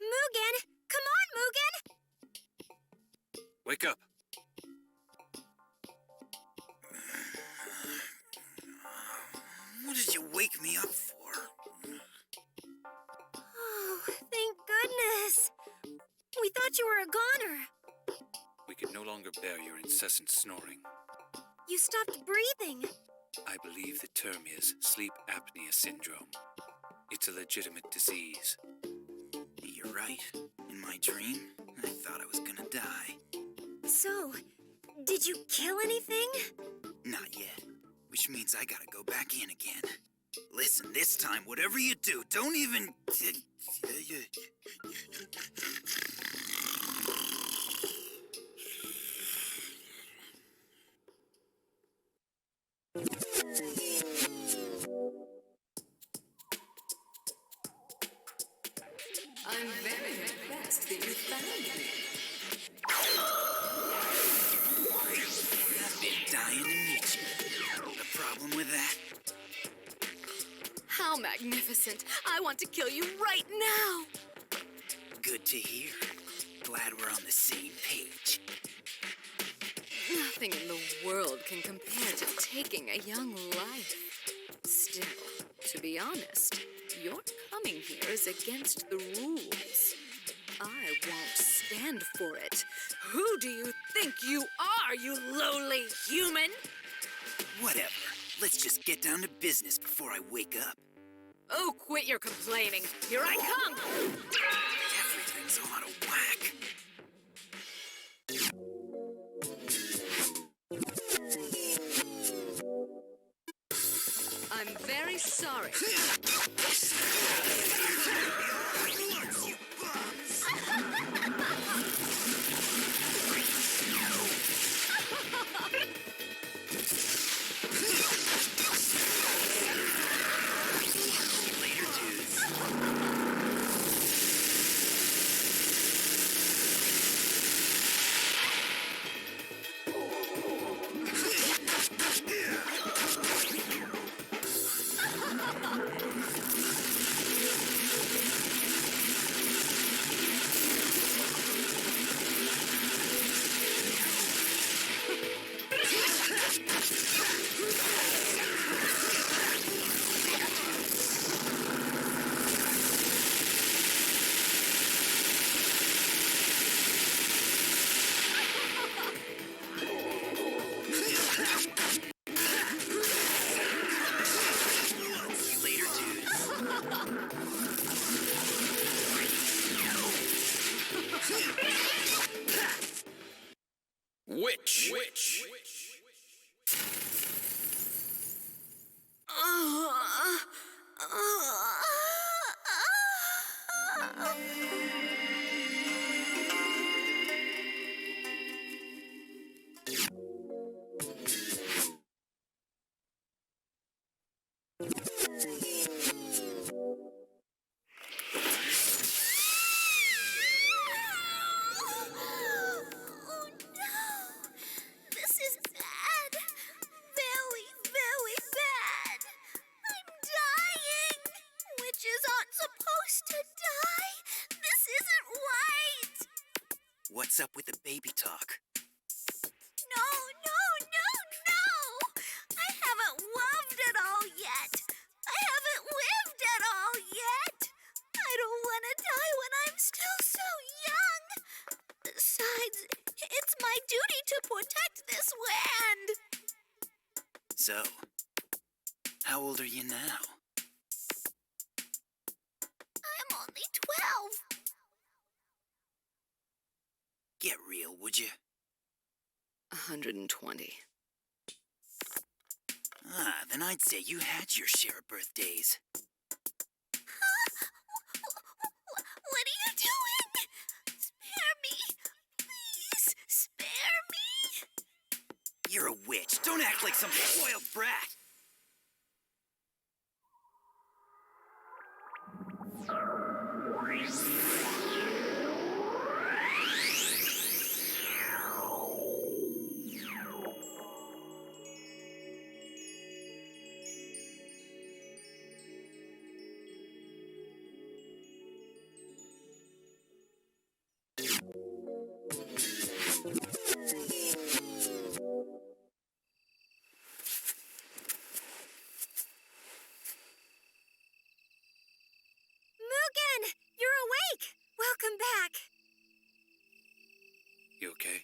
Mugen! Come on, Mugen! Wake up. What did you wake me up for? Oh, thank goodness. We thought you were a goner. We can no longer bear your incessant snoring. You stopped breathing. I believe the term is sleep apnea syndrome. It's a legitimate disease. You're right. In my dream, I thought I was gonna die. So, did you kill anything? Not yet. Which means I gotta go back in again. Listen, this time, whatever you do, don't even... I'm very impressed that you found me. I've been dying to meet you. A problem with that? How magnificent! I want to kill you right now! to hear. Glad we're on the same page. Nothing in the world can compare to taking a young life. Still, to be honest, your coming here is against the rules. I won't stand for it. Who do you think you are, you lowly human? Whatever. Let's just get down to business before I wake up. Oh, quit your complaining. Here I come! Everything's all out of whack. I'm very sorry. Later, dudes. Later, dudes. Witch! Oh no! This is bad. Very, very bad. I'm dying. Witches aren't supposed to die. This isn't right. What's up with the baby talk? No, no, no, no. I haven't loved it all yet. I haven't lived at all yet. I don't want to die when I'm still so young. Besides, it's my duty to protect this land. So, how old are you now? I'm only 12. Get real, would you? 120. Ah, then I'd say you had your share of birthdays. What are you doing? Spare me. Please, spare me. You're a witch. Don't act like some spoiled brat. Mugen, you're awake. Welcome back. You okay?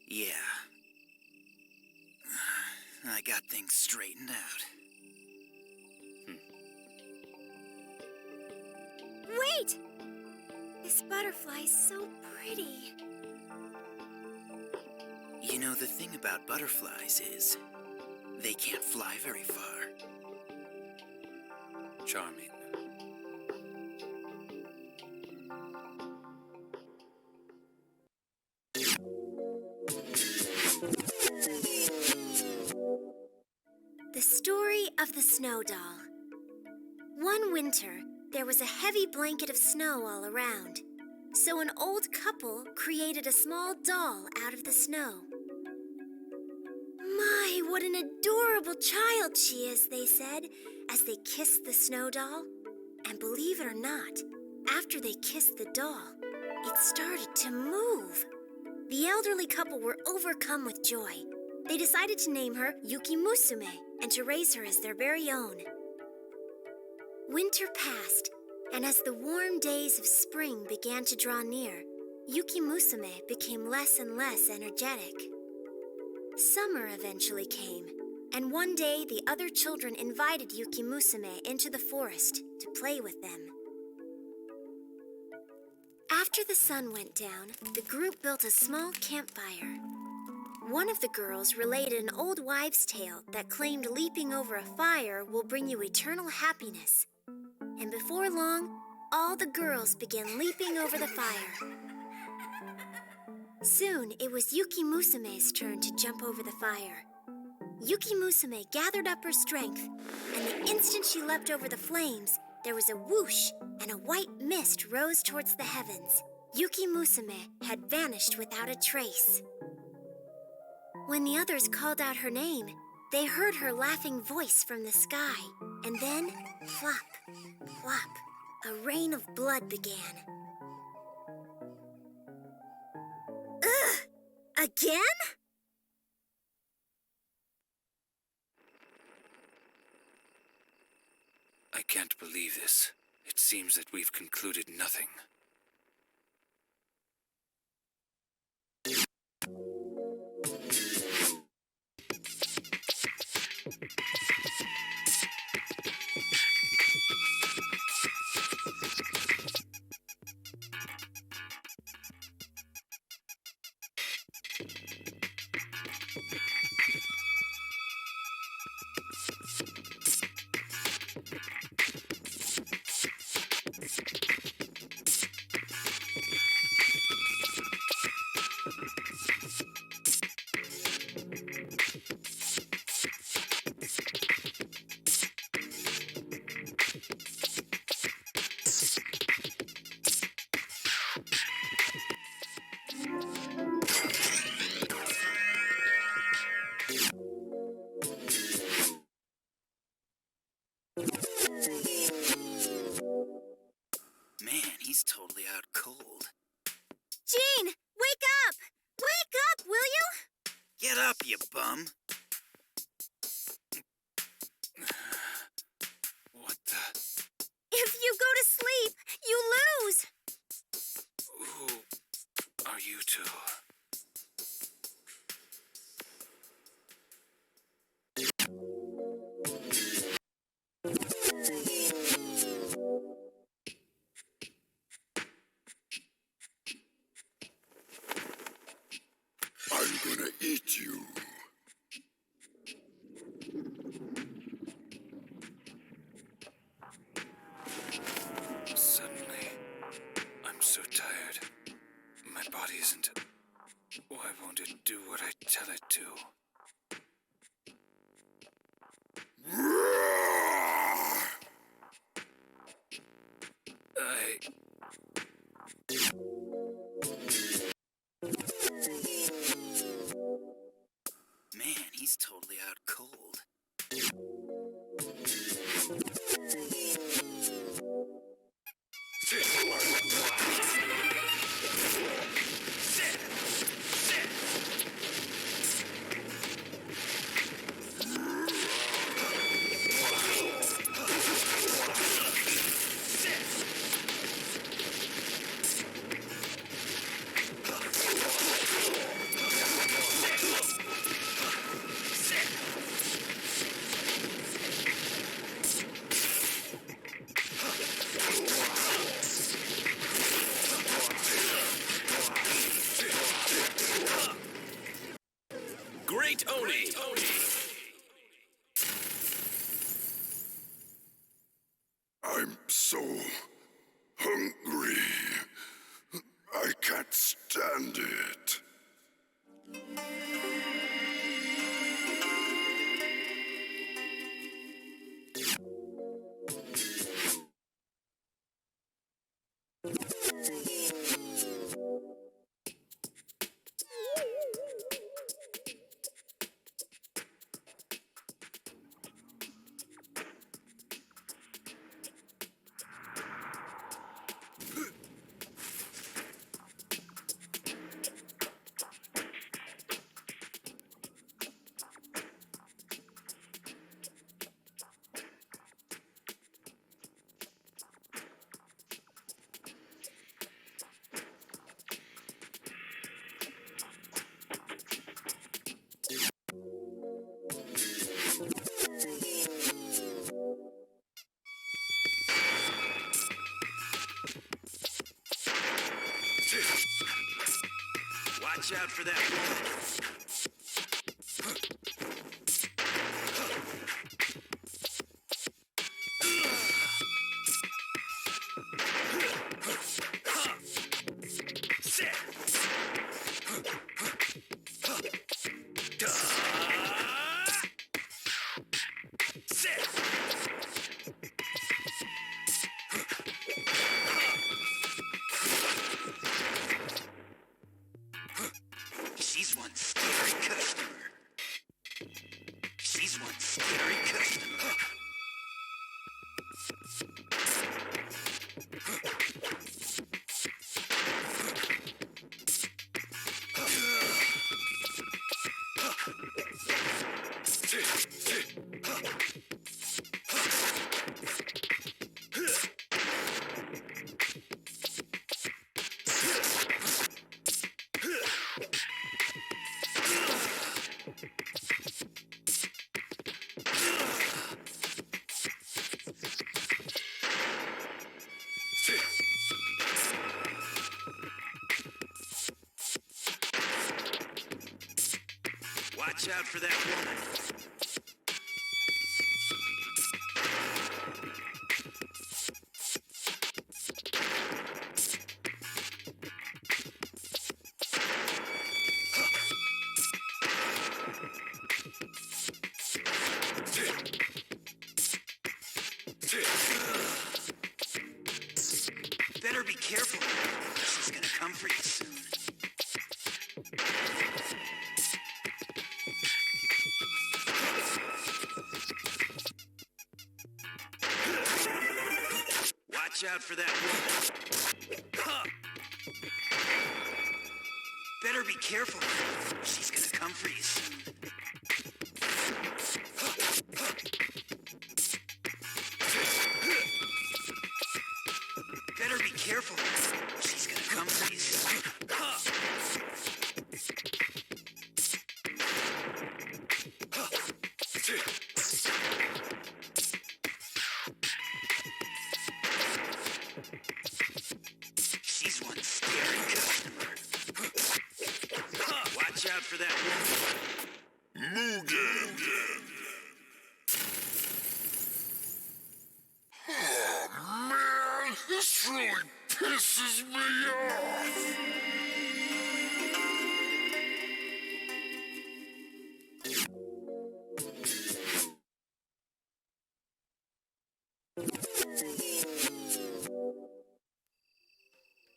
Yeah. I got things straightened out. Wait! This butterfly's so pretty. You know, the thing about butterflies is they can't fly very far. Charming. The story of the snow doll. One winter, there was a heavy blanket of snow all around. So an old couple created a small doll out of the snow. My, what an adorable child she is, they said, as they kissed the snow doll. And believe it or not, After they kissed the doll, it started to move. The elderly couple were overcome with joy. They decided to name her Yuki Musume and to raise her as their very own. Winter passed, and as the warm days of spring began to draw near, Yuki Musume became less and less energetic. Summer eventually came, and one day the other children invited Yuki Musume into the forest to play with them. After the sun went down, the group built a small campfire. One of the girls related an old wives' tale that claimed leaping over a fire will bring you eternal happiness. And before long, all the girls began leaping over the fire. Soon, it was Yuki Musume's turn to jump over the fire. Yuki Musume gathered up her strength, and the instant she leapt over the flames, there was a whoosh, and a white mist rose towards the heavens. Yuki Musume had vanished without a trace. When the others called out her name, they heard her laughing voice from the sky, and then, flop, flop, a rain of blood began. Ugh! Again? I can't believe this. It seems that we've concluded nothing. Man, he's totally out cold. Jean, wake up! Wake up, will you? Get up, you bum. What the? If you go to sleep, you lose! Who are you two? I'm gonna eat you. Suddenly, I'm so tired. My body isn't... Why won't it do what I tell it to? Man, he's totally out cold. Great Oni! I'm so hungry. I can't stand it. for that woman. She's one scary customer. She's one scary customer. Watch out for that woman. Better be careful. She's gonna come for you soon. Watch out for that woman. Better be careful. She's gonna come for you soon. Better be careful. She's gonna come for you soon. She's one scary customer. Watch out for that woman. Mugen! Oh, man! This really pisses me off!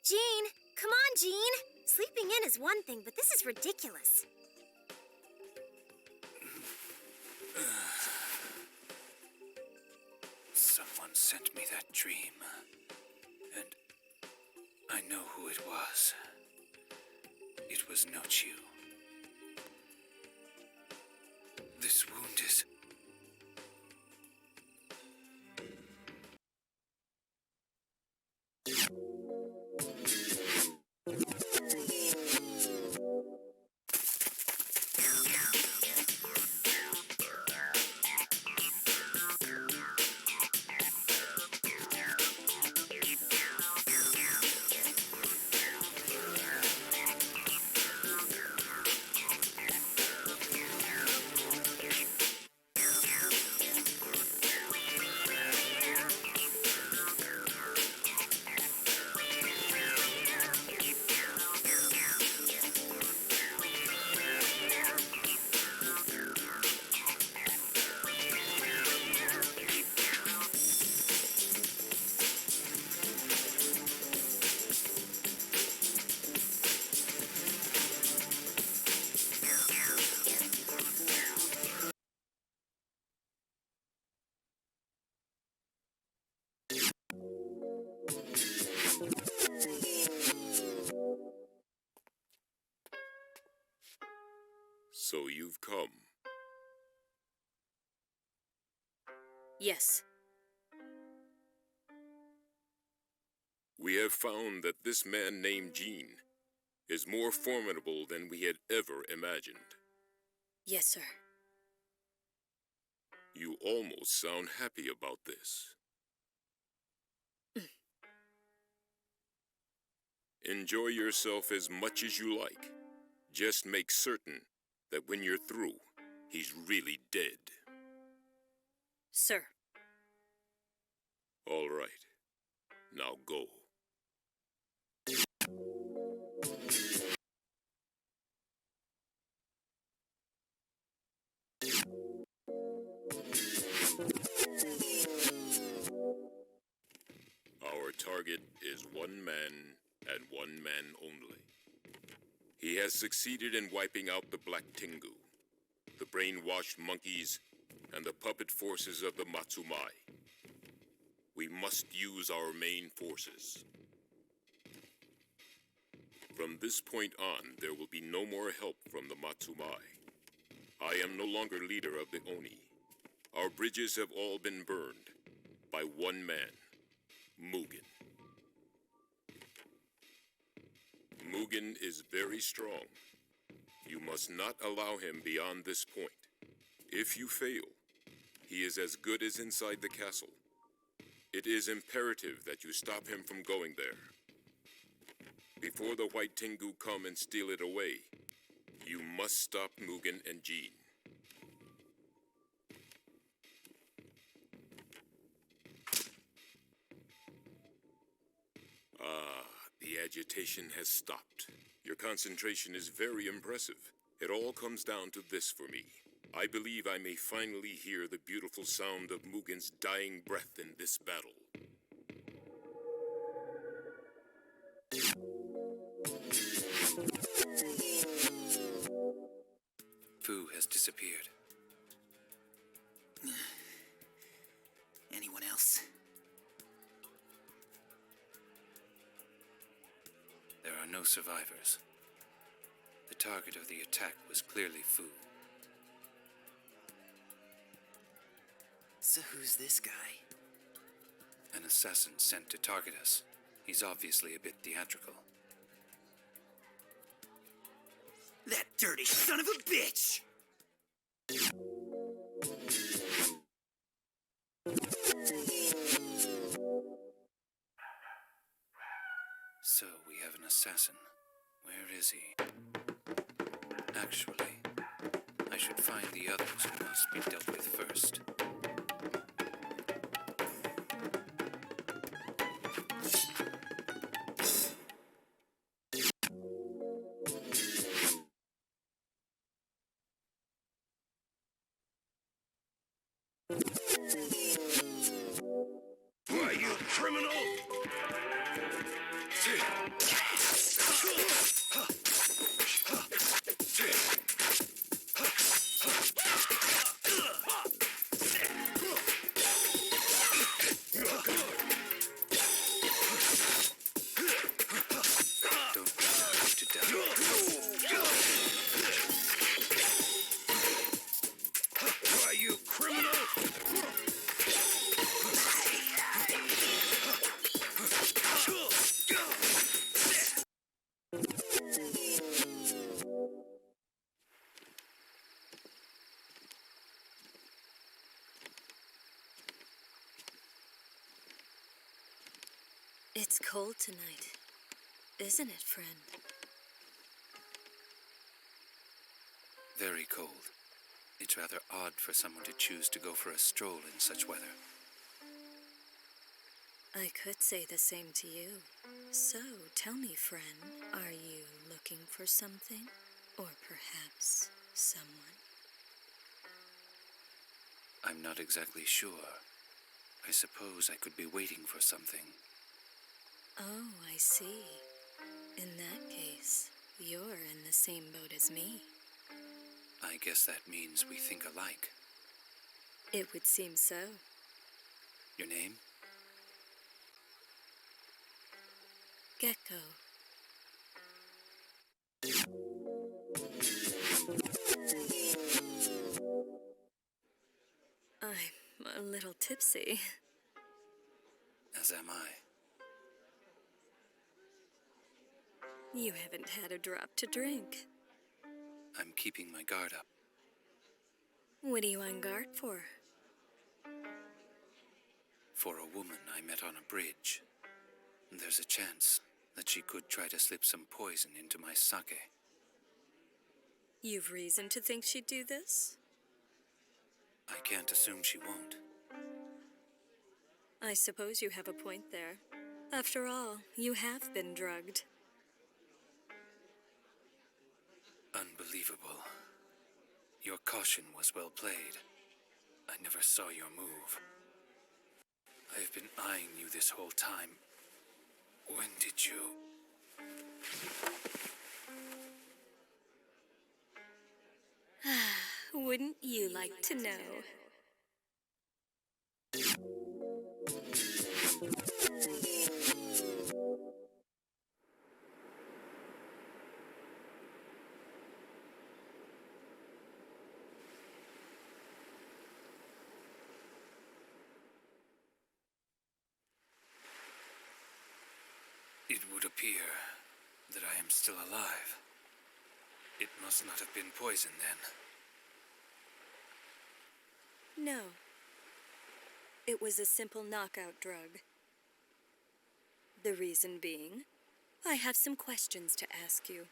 Jean, come on, Jean. Sleeping in is one thing, but this is ridiculous. Someone sent me that dream, and I know who it was. It was Nochu. This wound is... So you've come. Yes. We have found that this man named Jean is more formidable than we had ever imagined. Yes, sir. You almost sound happy about this. Enjoy yourself as much as you like. Just make certain that when you're through, he's really dead. Sir. All right. Now go. Our target is one man and one man only. He has succeeded in wiping out the Black Tengu, the brainwashed monkeys, and the puppet forces of the Matsumai. We must use our main forces. From this point on, there will be no more help from the Matsumai. I am no longer leader of the Oni. Our bridges have all been burned by one man, Mugen. Mugen is very strong. You must not allow him beyond this point. If you fail, he is as good as inside the castle. It is imperative that you stop him from going there. Before the White Tengu come and steal it away, you must stop Mugen and Jean. The agitation has stopped. Your concentration is very impressive. It all comes down to this for me. I believe I may finally hear the beautiful sound of Mugen's dying breath in this battle. Fu has disappeared. Anyone else? There are no survivors. The target of the attack was clearly Fu. So who's this guy? An assassin sent to target us. He's obviously a bit theatrical. That dirty son of a bitch! So we have an assassin. Where is he? Actually, I should find the others who must be dealt with first. Why, you criminal! Why, you criminal! It's cold tonight, isn't it, friend? Very cold. It's rather odd for someone to choose to go for a stroll in such weather. I could say the same to you. So, tell me, friend, are you looking for something? Or perhaps someone? I'm not exactly sure. I suppose I could be waiting for something. Oh, I see. In that case, you're in the same boat as me. I guess that means we think alike. It would seem so. Your name? Gecko. I'm a little tipsy. As am I. You haven't had a drop to drink. I'm keeping my guard up. What are you on guard for? For a woman I met on a bridge. There's a chance that she could try to slip some poison into my sake. You've reason to think she'd do this? I can't assume she won't. I suppose you have a point there. After all, you have been drugged. Unbelievable. Your caution was well played. I never saw your move. I've been eyeing you this whole time. When did you... Wouldn't you like to know? It would appear that I am still alive. It must not have been poison then. No. It was a simple knockout drug. The reason being, I have some questions to ask you.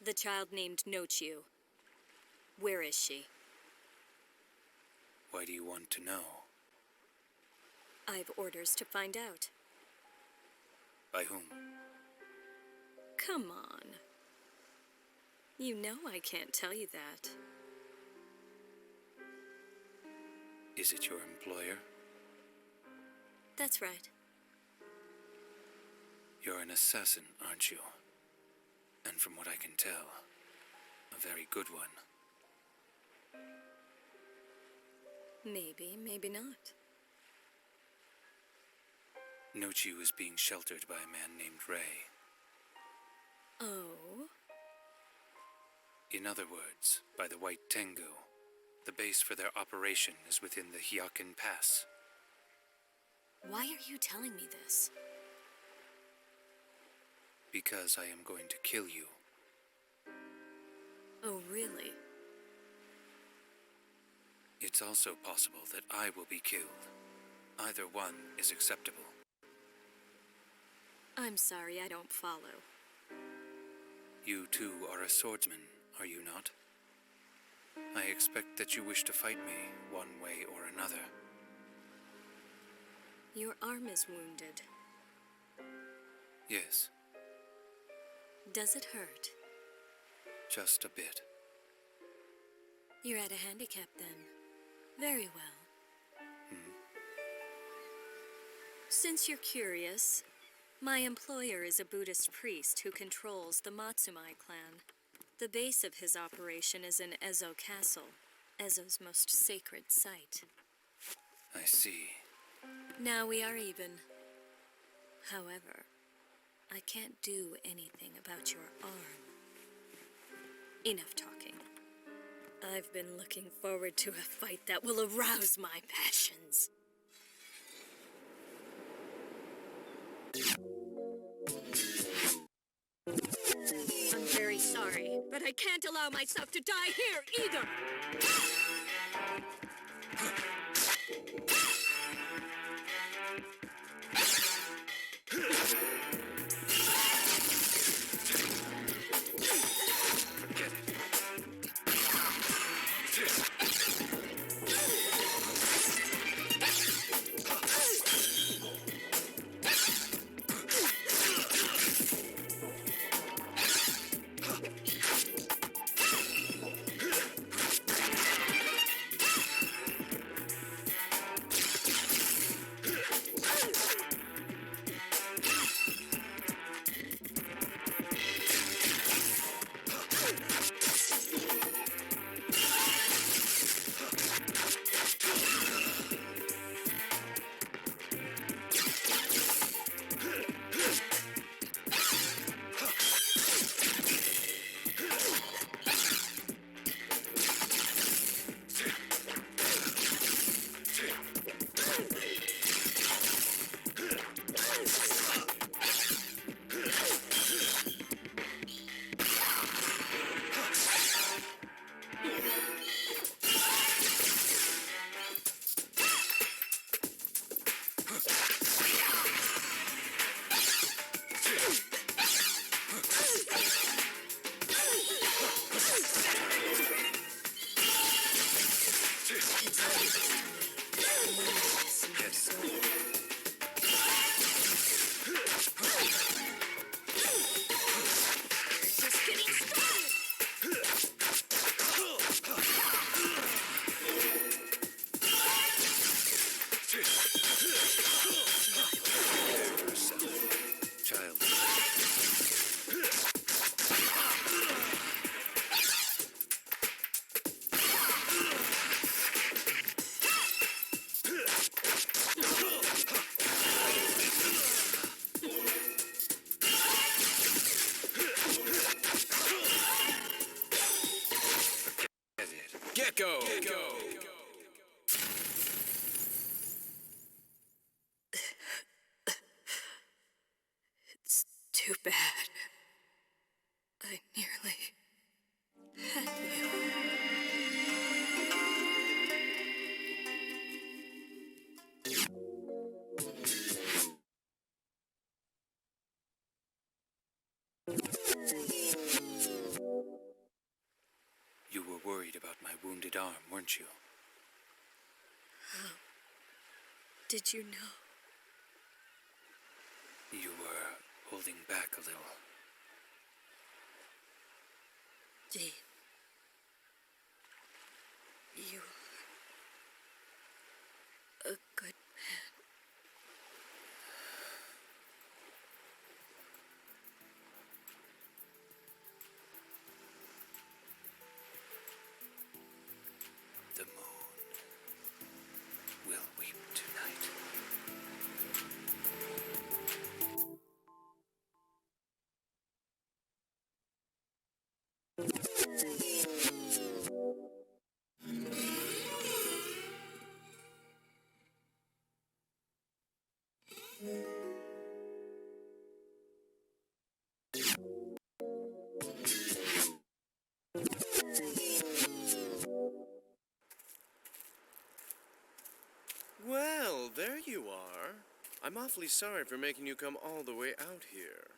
The child named Nochiu. Where is she? Why do you want to know? I've orders to find out. By whom? Come on. You know I can't tell you that. Is it your employer? That's right. You're an assassin, aren't you? And from what I can tell, a very good one. Maybe, maybe not. Nochiu is being sheltered by a man named Ray. Oh? In other words, by the White Tengu. The base for their operation is within the Hyakin Pass. Why are you telling me this? Because I am going to kill you. Oh, really? It's also possible that I will be killed. Either one is acceptable. I'm sorry, I don't follow. You too are a swordsman, are you not? I expect that you wish to fight me, one way or another. Your arm is wounded. Yes, Does it hurt? just a bit. You're at a handicap then. Very well. Since you're curious, my employer is a Buddhist priest who controls the Matsumai clan. The base of his operation is in Ezo Castle, Ezo's most sacred site. I see. Now we are even. However, I can't do anything about your arm. Enough talking. I've been looking forward to a fight that will arouse my passions. I'm very sorry, but I can't allow myself to die here either! Gecko! It's too bad. I nearly had you. You were worried about my wounded arm, weren't you? How did you know? You were holding back a little. Jean, you are a good man. The moon will weep tonight. Well, there you are. I'm awfully sorry for making you come all the way out here.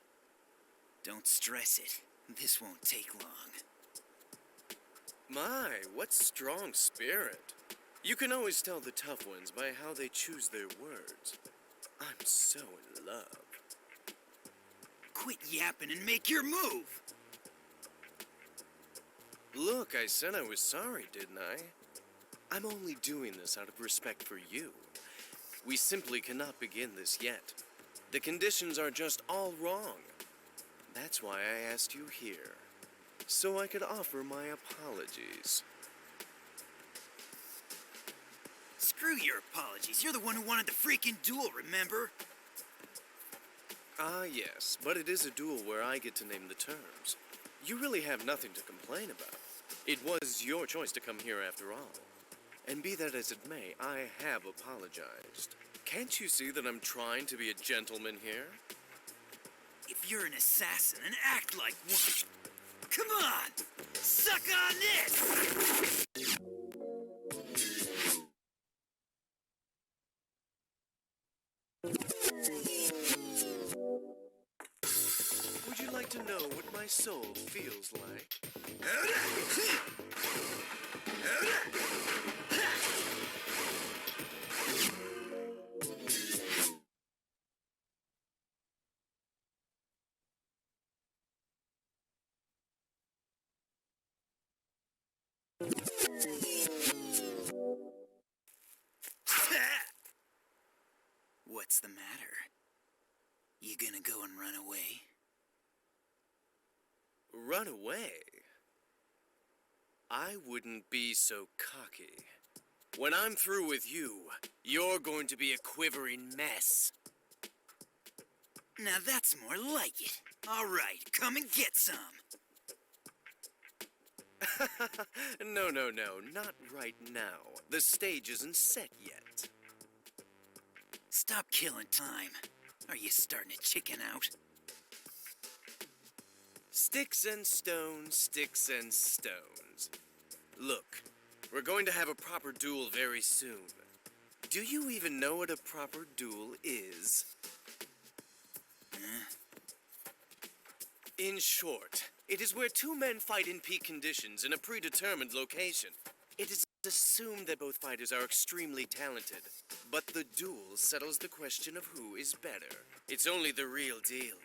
Don't stress it. This won't take long. My, what strong spirit. You can always tell the tough ones by how they choose their words. I'm so in love. Quit yapping and make your move! Look, I said I was sorry, didn't I? I'm only doing this out of respect for you. We simply cannot begin this yet. The conditions are just all wrong. That's why I asked you here, so I could offer my apologies. Screw your apologies. You're the one who wanted the freaking duel, remember? Ah, yes, but it is a duel where I get to name the terms. You really have nothing to complain about. It was your choice to come here after all. And be that as it may, I have apologized. Can't you see that I'm trying to be a gentleman here? If you're an assassin, then act like one. Come on! Suck on this! Would you like to know what my soul feels like? What's the matter? You gonna go and run away? Run away? I wouldn't be so cocky. When I'm through with you, you're going to be a quivering mess. Now that's more like it. All right, come and get some. No, not right now. The stage isn't set yet. Stop killing time. Are you starting to chicken out? Sticks and stones, sticks and stones. Look, we're going to have a proper duel very soon. Do you even know what a proper duel is? In short, it is where two men fight in peak conditions in a predetermined location. It is assumed that both fighters are extremely talented, but the duel settles the question of who is better. It's only the real deal.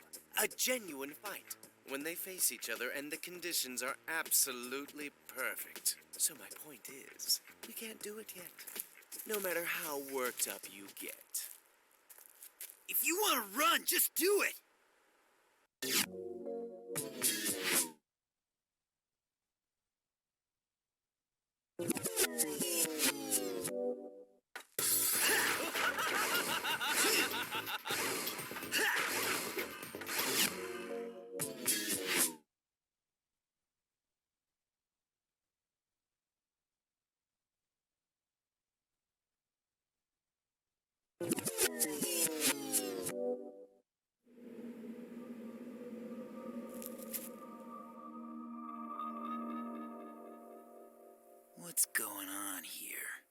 A genuine fight, when they face each other and the conditions are absolutely perfect. So my point is, we can't do it yet, no matter how worked up you get. If you want to run, just do it! What's going on here?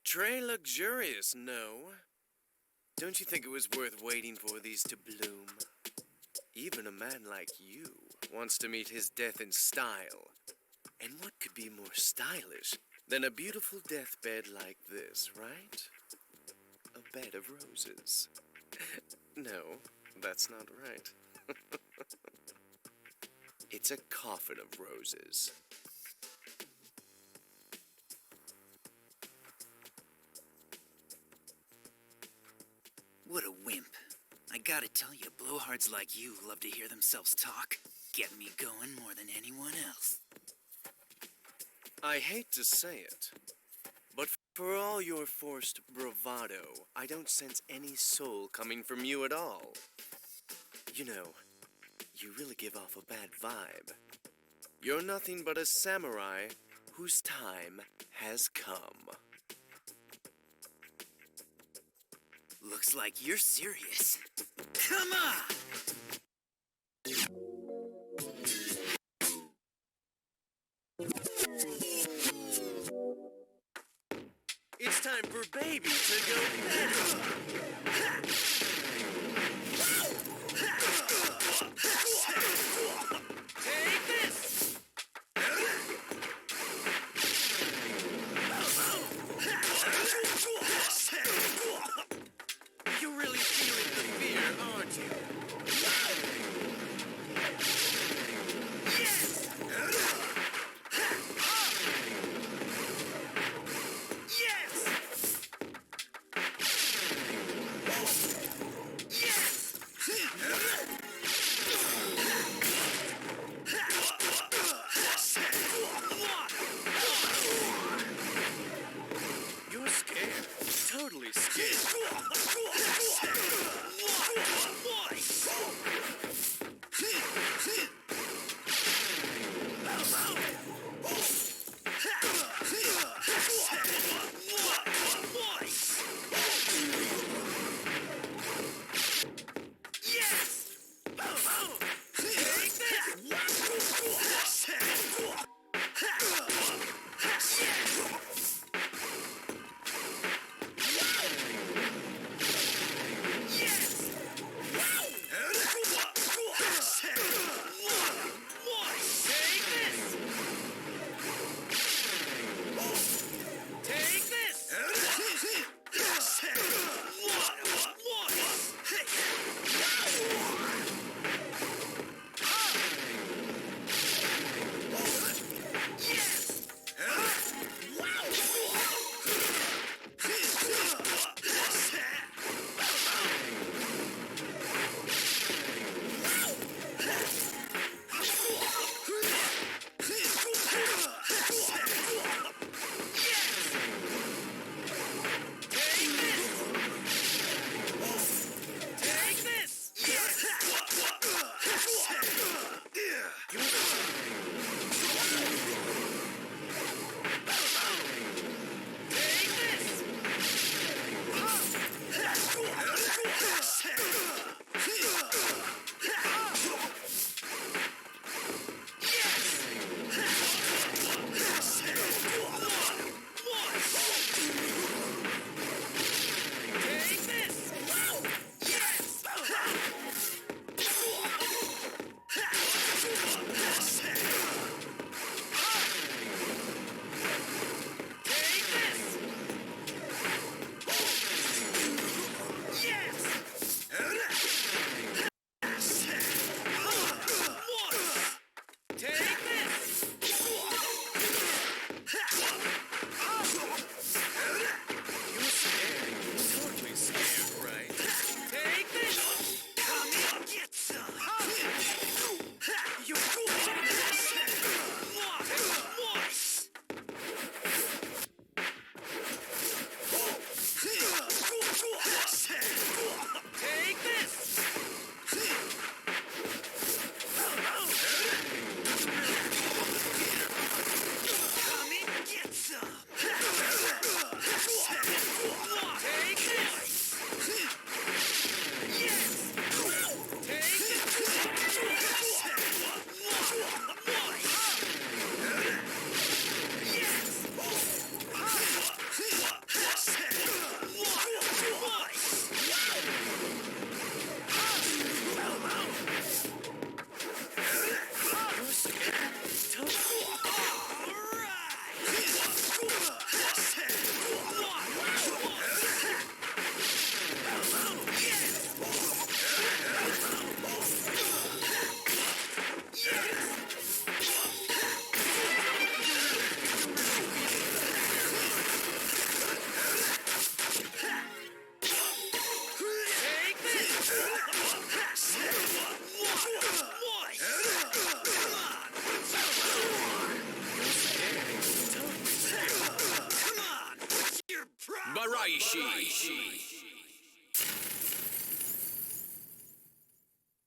Très luxurious, no? Don't you think it was worth waiting for these to bloom? Even a man like you wants to meet his death in style. And what could be more stylish than a beautiful deathbed like this, right? A bed of roses. No, that's not right. It's a coffin of roses. What a wimp. I gotta tell you, blowhards like you love to hear themselves talk. Get me going more than anyone else. I hate to say it, but for all your forced bravado, I don't sense any soul coming from you at all. You know, you really give off a bad vibe. You're nothing but a samurai whose time has come. Looks like you're serious. Come on! It's time for baby to go better. Take this! You're really feeling the fear, aren't you? Yes! Yes!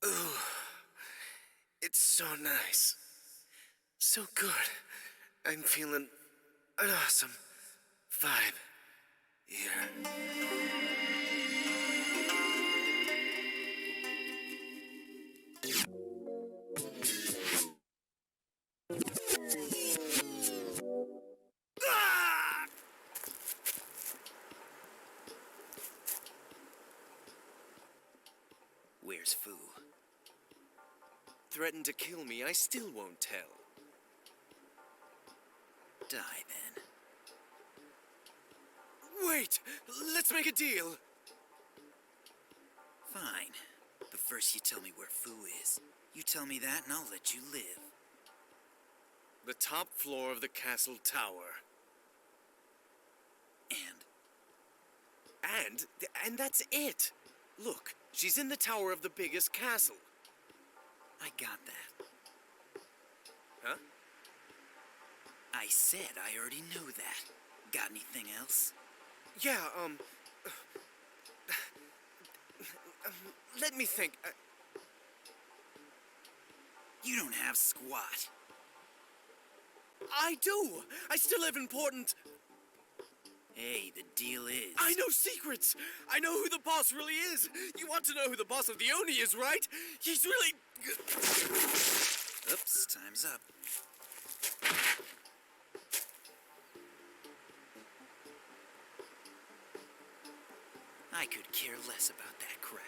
Ooh, it's so nice. So good. I'm feeling an awesome vibe here. Where's Fu? Threatened to kill me, I still won't tell. Die then. Wait! Let's make a deal! Fine. But first you tell me where Fu is. You tell me that and I'll let you live. The top floor of the castle tower. And that's it! Look, she's in the tower of the biggest castle. I got that. Huh? I said I already know that. Got anything else? Yeah, let me think. You don't have squat. I do! I still have important... Hey, the deal is... I know secrets! I know who the boss really is! You want to know who the boss of the Oni is, right? He's really... Oops, time's up. I could care less about that crap.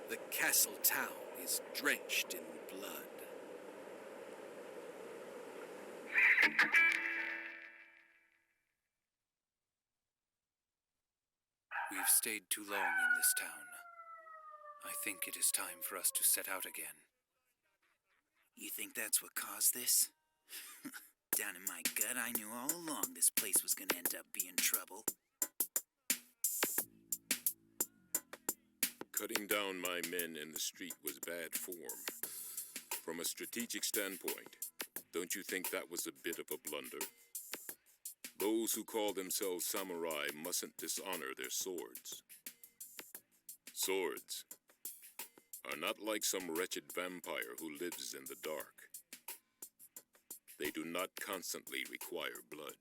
The castle town is drenched in blood. We've stayed too long in this town. I think it is time for us to set out again. You think that's what caused this? Down in my gut, I knew all along this place was gonna end up being trouble. Cutting down my men in the street was bad form. From a strategic standpoint, don't you think that was a bit of a blunder? Those who call themselves samurai mustn't dishonor their swords. Swords are not like some wretched vampire who lives in the dark. They do not constantly require blood.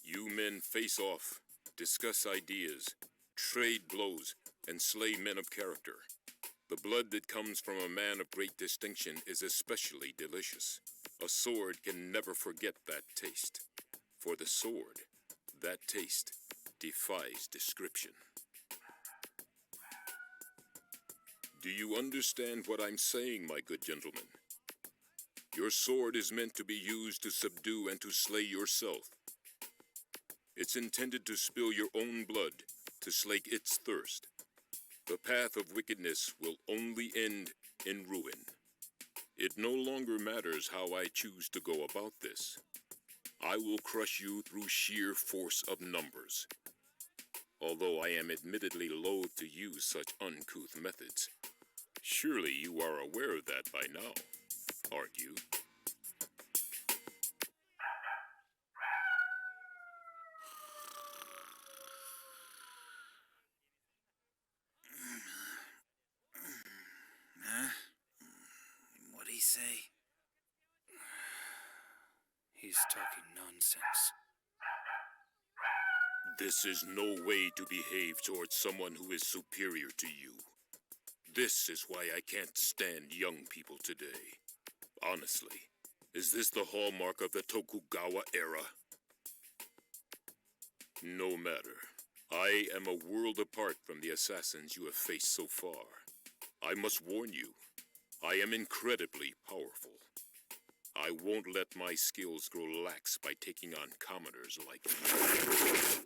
You men face off, discuss ideas, trade blows, and slay men of character. The blood that comes from a man of great distinction is especially delicious. A sword can never forget that taste. For the sword, that taste defies description. Do you understand what I'm saying, my good gentleman? Your sword is meant to be used to subdue and to slay yourself. It's intended to spill your own blood, to slake its thirst. The path of wickedness will only end in ruin. It no longer matters how I choose to go about this. I will crush you through sheer force of numbers. Although I am admittedly loath to use such uncouth methods. Surely you are aware of that by now, aren't you? Huh? What'd he say? He's talking nonsense. This is no way to behave towards someone who is superior to you. This is why I can't stand young people today. Honestly, is this the hallmark of the Tokugawa era? No matter. I am a world apart from the assassins you have faced so far. I must warn you, I am incredibly powerful. I won't let my skills grow lax by taking on commoners like you.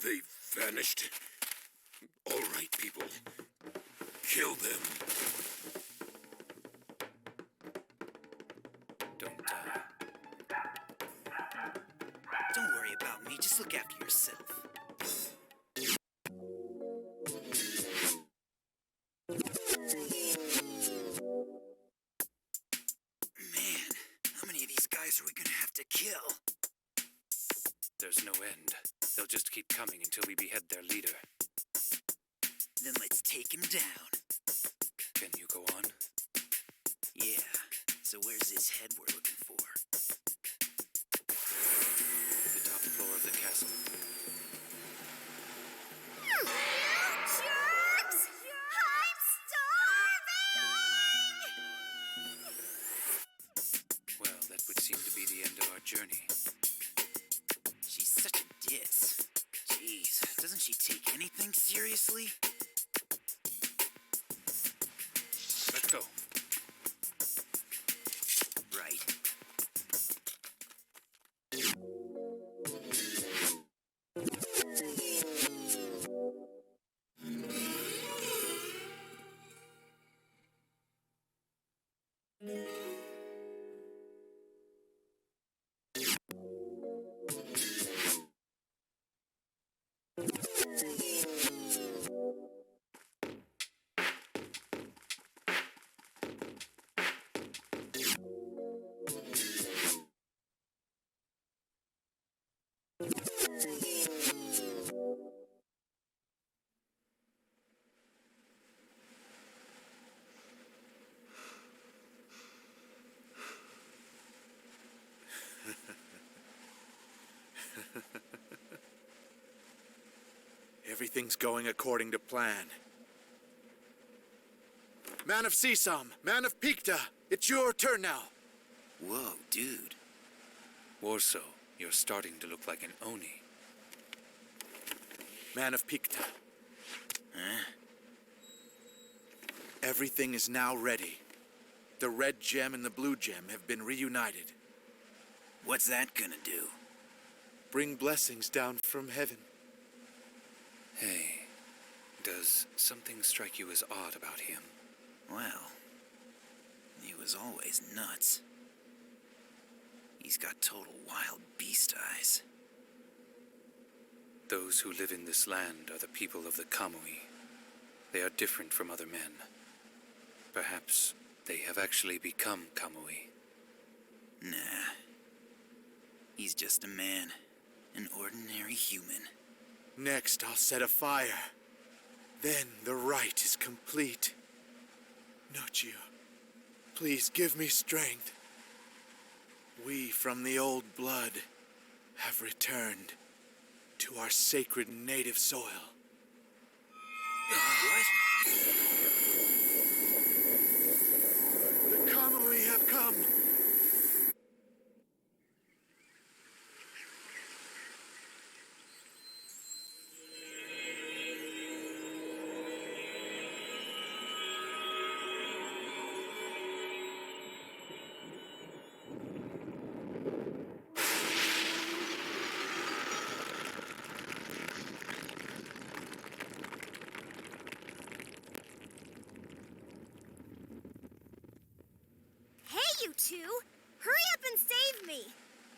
They've vanished. All right, people. Kill them. Don't die. Don't Just look after yourself. Man, how many of these guys are we gonna have to kill? There's no end. They'll just keep coming until we behead their leader. Then let's take him down. Can you go on? Yeah, so where's this head we're looking for? The top floor of the castle. Jerks! I'm starving! Well, that would seem to be the end of our journey. She's such a ditz. Jeez, doesn't she take anything seriously? Let's go. Right. Everything's going according to plan. Man of Sesam, Man of Picta, it's your turn now. Whoa, dude. Warso, you're starting to look like an Oni. Man of Picta. Huh? Everything is now ready. The red gem and the blue gem have been reunited. What's that gonna do? Bring blessings down from heaven. Hey, does something strike you as odd about him? Well, he was always nuts. He's got total wild beast eyes. Those who live in this land are the people of the Kamui. They are different from other men. Perhaps they have actually become Kamui. Nah. He's just a man. An ordinary human. Next, I'll set a fire. Then the rite is complete. Nochu, please give me strength. We from the old blood have returned to our sacred native soil. What? The Kamui have come. You two, hurry up and save me.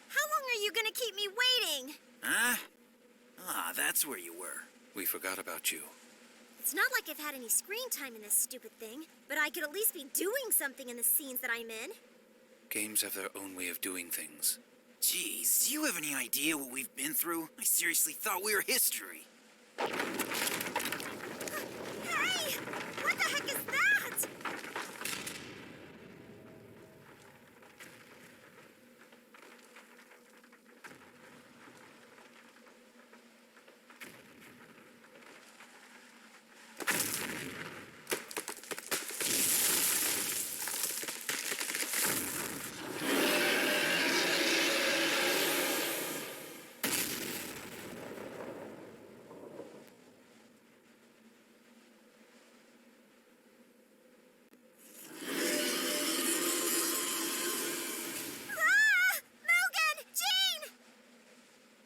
How long are you gonna keep me waiting? Huh? Ah, that's where you were. We forgot about you. It's not like I've had any screen time in this stupid thing, but I could at least be doing something in the scenes that I'm in. Games have their own way of doing things. Jeez, do you have any idea what we've been through? I seriously thought we were history. Hey! What the heck is that?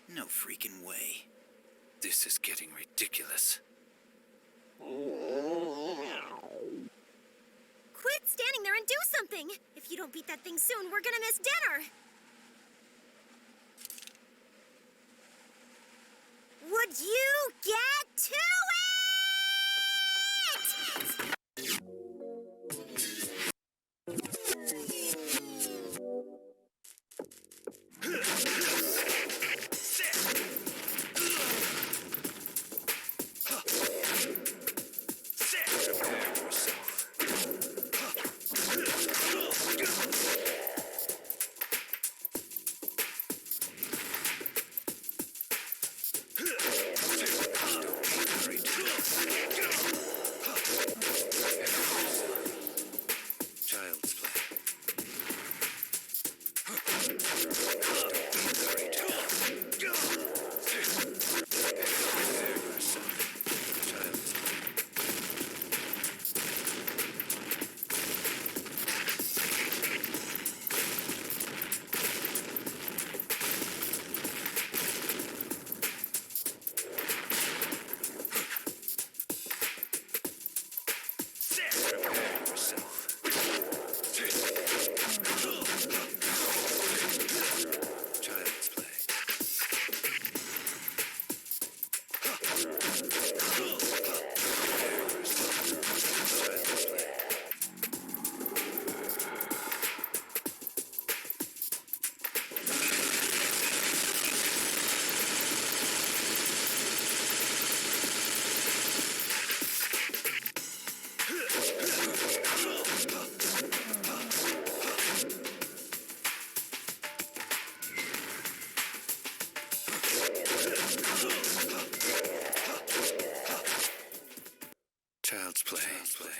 No freaking way. This is getting ridiculous. Quit standing there and do something! If you don't beat that thing soon, we're gonna miss dinner! Child's play. Child's play.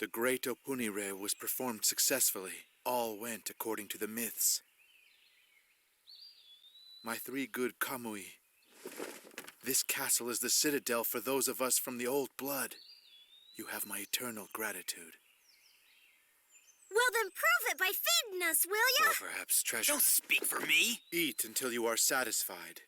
The great Opunire was performed successfully. All went according to the myths. My three good Kamui. This castle is the citadel for those of us from the old blood. You have my eternal gratitude. Well, then prove it by feeding us, will ya? Or perhaps treasure. Don't speak for me. Eat until you are satisfied.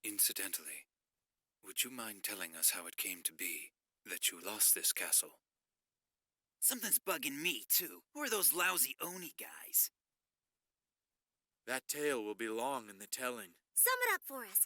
Incidentally, would you mind telling us how it came to be that you lost this castle? Something's bugging me, too. Who are those lousy Oni guys? That tale will be long in the telling. Sum it up for us.